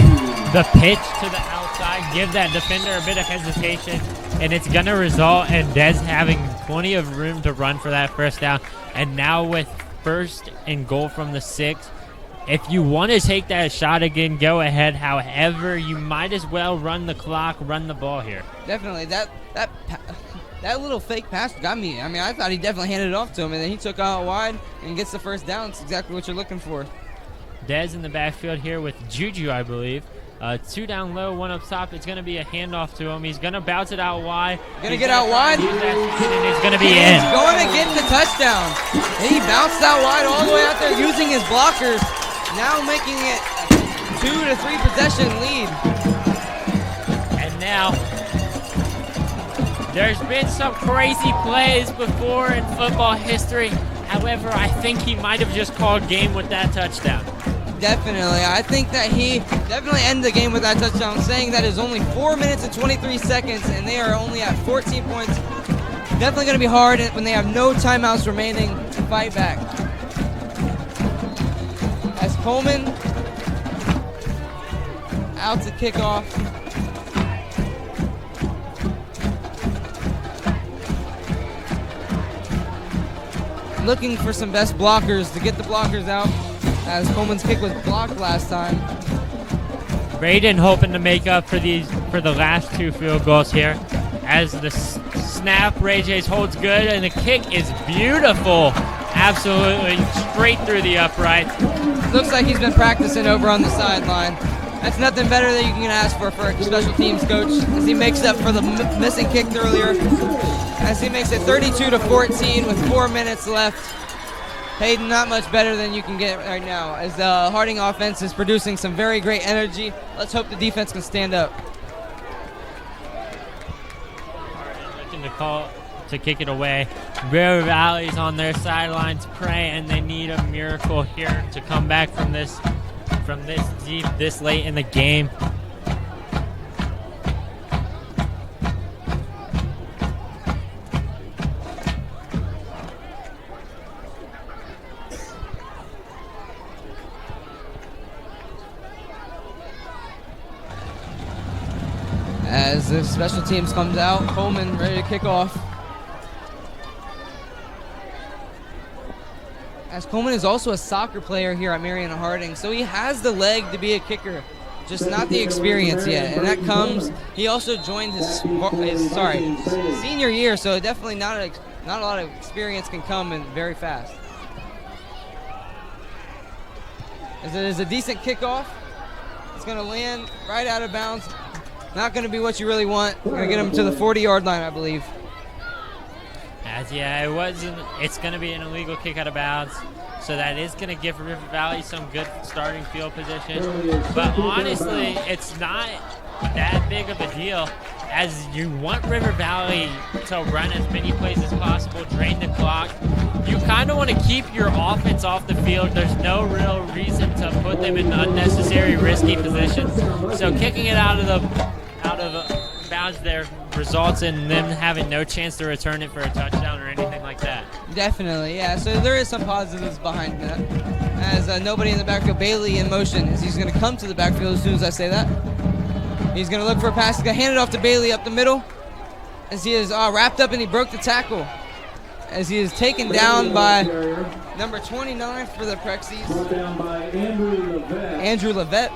the pitch to the outside, give that defender a bit of hesitation, and it's going to result in Dez having plenty of room to run for that first down. And now with 1st and goal from the 6, if you want to take that shot again, go ahead. However, you might as well run the clock, run the ball here. Definitely. That that little fake pass got me. I mean, I thought he definitely handed it off to him, and then he took out wide and gets the first down. It's exactly what you're looking for. Dez in the backfield here with Juju, I believe. 2 down low, 1 up top. It's going to be a handoff to him. He's going to bounce it out wide. Going to get out wide. And it's going to be in. He's going to get the touchdown. And he bounced out wide all the way out there using his blockers. Now making it a 2 to 3 possession lead. And now there's been some crazy plays before in football history. However, I think he might have just called game with that touchdown. Definitely. I think that he definitely ended the game with that touchdown, saying that it's only 4 minutes and 23 seconds, and they are only at 14 points. Definitely going to be hard when they have no timeouts remaining to fight back. As Coleman out to kickoff. Looking for some best blockers to get the blockers out, as Coleman's kick was blocked last time. Braden hoping to make up for the last 2 field goals here. As the snap, Ray J's holds good, and the kick is beautiful. Absolutely straight through the upright. Looks like he's been practicing over on the sideline. That's nothing better that you can ask for a special teams coach, as he makes up for the missing kick earlier. As he makes it 32 to 14 with 4 minutes left. Hayden, not much better than you can get right now, as the Harding offense is producing some very great energy. Let's hope the defense can stand up. Looking to kick it away. River Valley's on their sidelines praying, and they need a miracle here to come back from this deep, this late in the game. As the special teams comes out, Coleman ready to kick off. As Coleman is also a soccer player here at Marion Harding, so he has the leg to be a kicker, just not the experience yet. And that comes, he also joined his senior year, so definitely not a lot of experience can come in very fast. As it is a decent kickoff, it's going to land right out of bounds. Not going to be what you really want. Going to get him to the 40-yard line, I believe. It's going to be an illegal kick out of bounds, so that is going to give River Valley some good starting field position. But honestly, it's not that big of a deal, as you want River Valley to run as many plays as possible, drain the clock. You kind of want to keep your offense off the field. There's no real reason to put them in unnecessary risky positions. So kicking it out of bounds there results in them having no chance to return it for a touchdown or anything like that. Definitely, yeah. So there is some positives behind that. As nobody in the backfield, Bailey in motion, as he's going to come to the backfield as soon as I say that. He's going to look for a pass. He's going to hand it off to Bailey up the middle, as he is wrapped up and he broke the tackle. As he is taken down by number 29 for the Prexies. Down by Andrew Levette.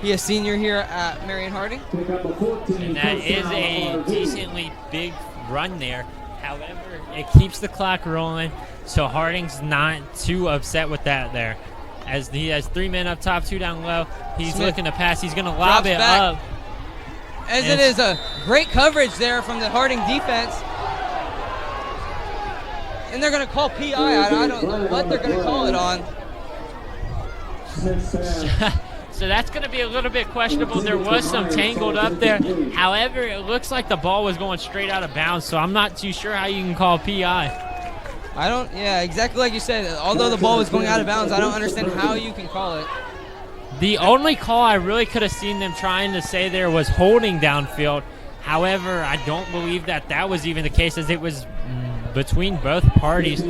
He is senior here at Marion Harding. And that is a decently big run there. However, it keeps the clock rolling, so Harding's not too upset with that there. As he has 3 men up top, 2 down low. He's looking to pass. He's going to lob it up. As it is a great coverage there from the Harding defense. And they're going to call PI. I don't know what they're going to call it on. So that's going to be a little bit questionable. There was some tangled up there. However, it looks like the ball was going straight out of bounds, so I'm not too sure how you can call PI. Yeah, exactly like you said. Although the ball was going out of bounds, I don't understand how you can call it. The only call I really could have seen them trying to say there was holding downfield. However, I don't believe that was even the case, as it was between both parties. A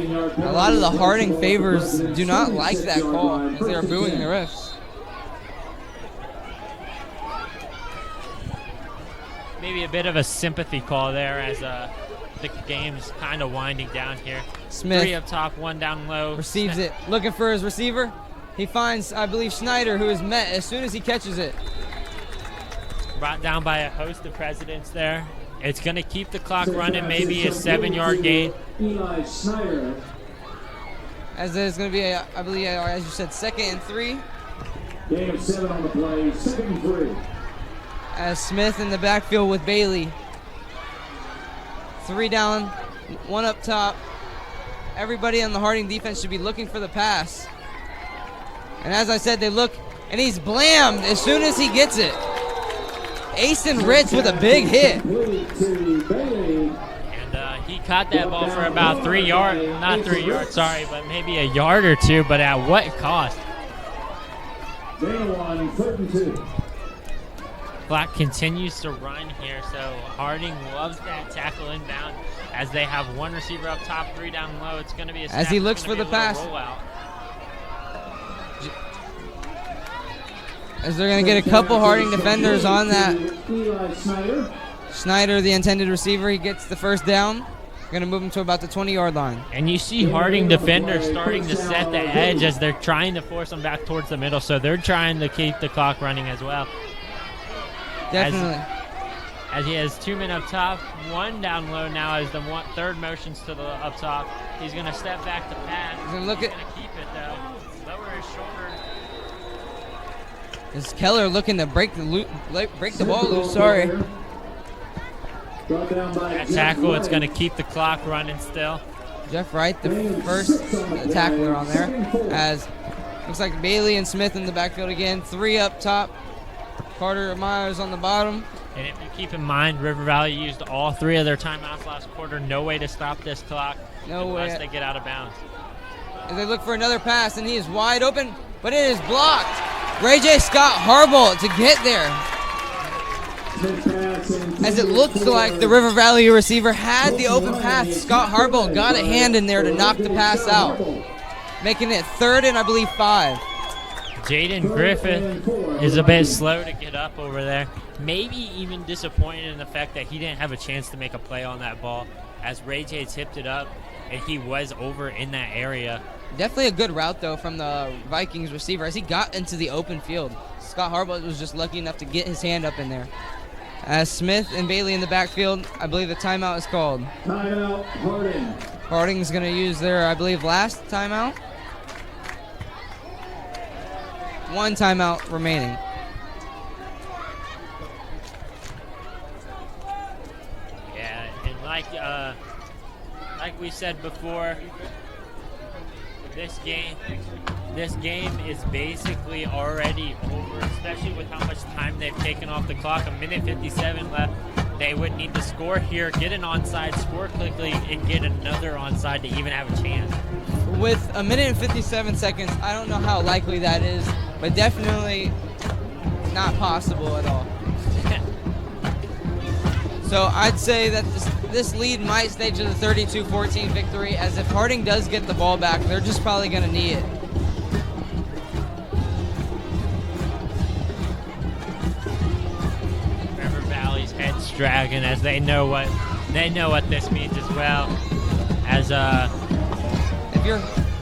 lot of the Harding favors do not like that call, as they are booing the refs. Maybe a bit of a sympathy call there, as the game's kind of winding down here. Smith. 3 up top, 1 down low. Receives it. Looking for his receiver. He finds, I believe, Schneider, who is met as soon as he catches it. Brought down by a host of presidents there. It's going to keep the clock running, maybe a 7-yard gain. Eli Snyder. As there's going to be, I believe, as you said, 2nd and 3. Gain of 7 on the play, 2nd and 3. As Smith in the backfield with Bailey. 3 down, 1 up top. Everybody on the Harding defense should be looking for the pass. And as I said, they look, and he's blammed as soon as he gets it. Asen Rich with a big hit. And he caught that ball for about 3 yards, not 3 yards, sorry, but maybe a yard or two, but at what cost? Gain of 1, 3rd and 2. Clock continues to run here, so Harding loves that tackle inbound as they have 1 receiver up top, 3 down low. It's going to be a snap. As he looks for the pass. Rollout. As they're going to get a couple Harding defenders on that. Eli Snyder. Snyder, the intended receiver, he gets the 1st down. Going to move him to about the 20-yard line. And you see Harding defenders starting to set the edge as they're trying to force them back towards the middle, so they're trying to keep the clock running as well. Definitely. As he has 2 men up top, 1 down low now as the 3rd motions to the up top. He's going to step back to pass. He's going to look at. He's going to keep it though. Lower his shoulder. Is Keller looking to break the ball loose? Sorry. That tackle, it's going to keep the clock running still. Jeff Wright, the first tackler on there. As looks like Bailey and Smith in the backfield again. 3 up top. Carter Myers on the bottom. And if you keep in mind, River Valley used all 3 of their timeouts last quarter. No way to stop this clock unless they get out of bounds. As they look for another pass, and he is wide open, but it is blocked. Ray J. Scott Harbaugh to get there. As it looks like the River Valley receiver had the open pass, Scott Harbaugh got a hand in there to knock the pass out, making it 3rd and I believe 5. Jaden Griffith is a bit slow to get up over there. Maybe even disappointed in the fact that he didn't have a chance to make a play on that ball as Ray J tipped it up and he was over in that area. Definitely a good route, though, from the Vikings receiver as he got into the open field. Scott Harbaugh was just lucky enough to get his hand up in there. As Smith and Bailey in the backfield, I believe the timeout is called. Timeout, Harding. Harding's going to use their, I believe, last timeout. 1 timeout remaining. Yeah, and like we said before, this game is basically already over, especially with how much time they've taken off the clock. 1:57 left. They would need to score here, get an onside, score quickly, and get another onside to even have a chance. With 1:57 seconds, I don't know how likely that is, but definitely not possible at all. So I'd say that this lead might stay to the 32-14 victory, as if Harding does get the ball back, they're just probably going to need it. River Valley's head's dragging as they know what this means as well. As if you're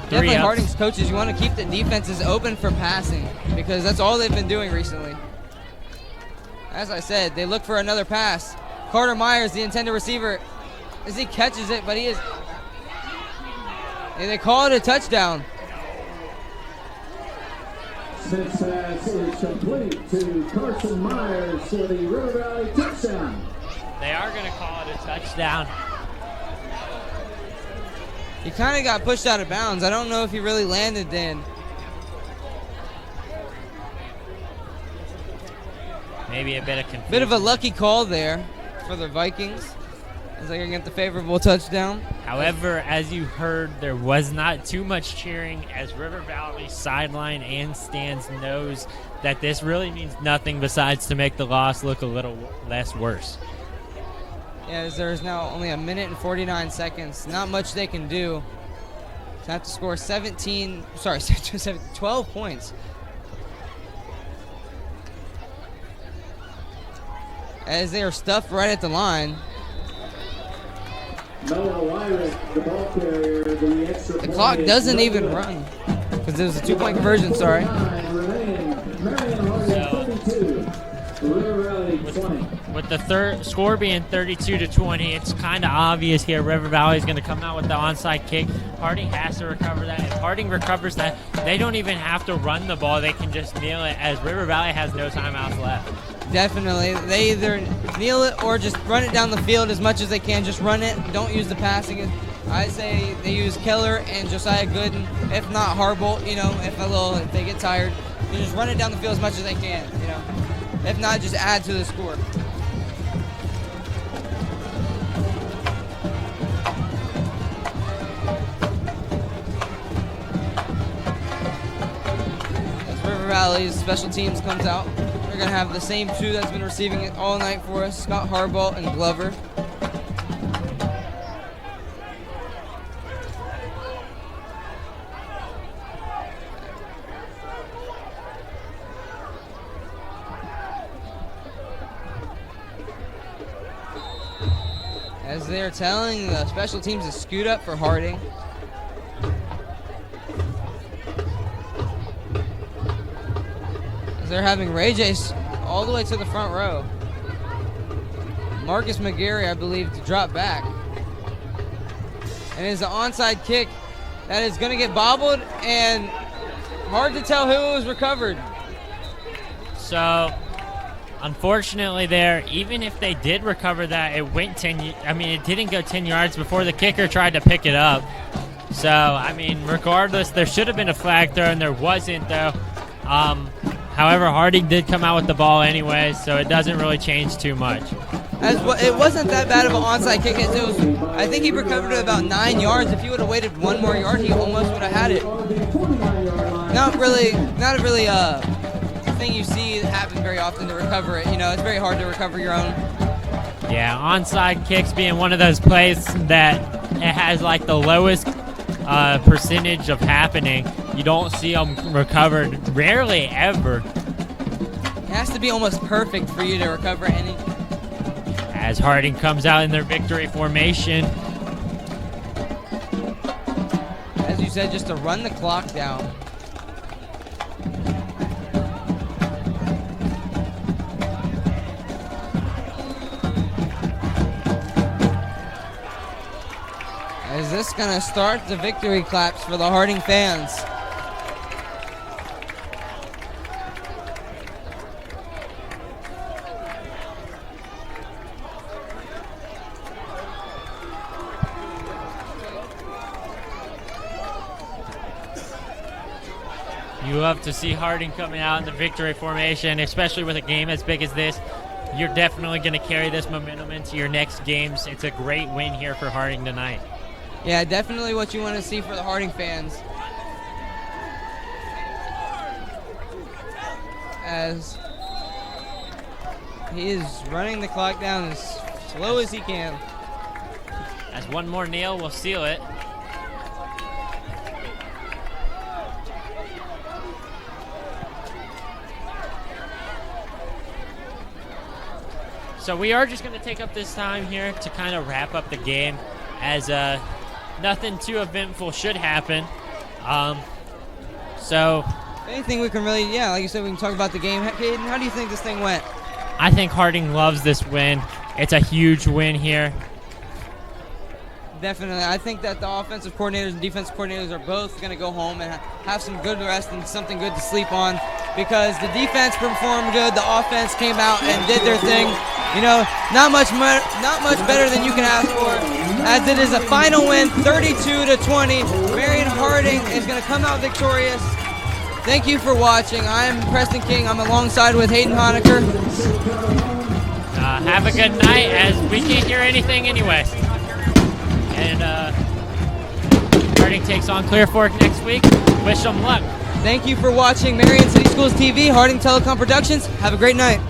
definitely Harding's coaches, you want to keep the defenses open for passing because that's all they've been doing recently. As I said, they look for another pass. Carter Myers, the intended receiver, as he catches it, but he is. And they call it a touchdown. Smith's pass is complete to Carson Myers for the River Valley touchdown. They are going to call it a touchdown. He kind of got pushed out of bounds. I don't know if he really landed then. Maybe a bit of confusion. Bit of a lucky call there for the Vikings, as they can get the favorable touchdown. However, as you heard, there was not too much cheering, as River Valley sideline and stands knows that this really means nothing besides to make the loss look a little less worse. Yeah, as there's now only 1:49 seconds. Not much they can do. They have to score 12 points. As they are stuffed right at the line. The clock doesn't even run because there's a 2-point conversion, sorry. With with the score being 32-20, it's kind of obvious here. River Valley is going to come out with the onside kick. Harding has to recover that. If Harding recovers that, they don't even have to run the ball. They can just kneel it, as River Valley has no timeouts left. Definitely. They either kneel it or just run it down the field as much as they can. Just run it. Don't use the passing. I say they use Keller and Josiah Gooden, if not Harbolt, if they get tired. You just run it down the field as much as they can, If not, just add to the score. As River Valley's special teams comes out, we're going to have the same two that's been receiving it all night for us, Scott Harbolt and Glover. As they're telling the special teams to scoot up for Harding. As they're having Ray Jace all the way to the front row. Marcus McGarry, I believe, to drop back. And it's an onside kick that is going to get bobbled, and hard to tell who it was recovered. So, unfortunately there, even if they did recover that, it didn't go 10 yards before the kicker tried to pick it up. So, regardless, there should have been a flag throw, and there wasn't, though. However, Harding did come out with the ball anyway, so it doesn't really change too much. It wasn't that bad of an onside kick. I think he recovered it about 9 yards. If he would have waited one more yard, he almost would have had it. Not really thing you see happen very often to recover it. It's very hard to recover your own. Yeah, onside kicks being one of those plays that it has like the lowest percentage of happening. You don't see them recovered, rarely ever. It has to be almost perfect for you to recover any. As Harding comes out in their victory formation. As you said, just to run the clock down. Is this going to start the victory claps for the Harding fans? You love to see Harding coming out in the victory formation, especially with a game as big as this. You're definitely going to carry this momentum into your next games. It's a great win here for Harding tonight. Yeah, definitely what you want to see for the Harding fans. As he is running the clock down as slow as he can. As one more nail will seal it. So we are just going to take up this time here to kind of wrap up the game, as nothing too eventful should happen. So anything we can really, like you said, we can talk about the game. Caden, how do you think this thing went? I think Harding loves this win. It's a huge win here. Definitely. I think that the offensive coordinators and defensive coordinators are both going to go home and have some good rest and something good to sleep on, because the defense performed good. The offense came out and did their thing. Not much better than you can ask for, as it is a final win, 32-20. Marion Harding is going to come out victorious. Thank you for watching. I'm Preston King. I'm alongside with Hayden Honecker. Have a good night, as we can't hear anything anyway. And Harding takes on Clear Fork next week. Wish them luck. Thank you for watching Marion City Schools TV, Harding Telecom Productions. Have a great night.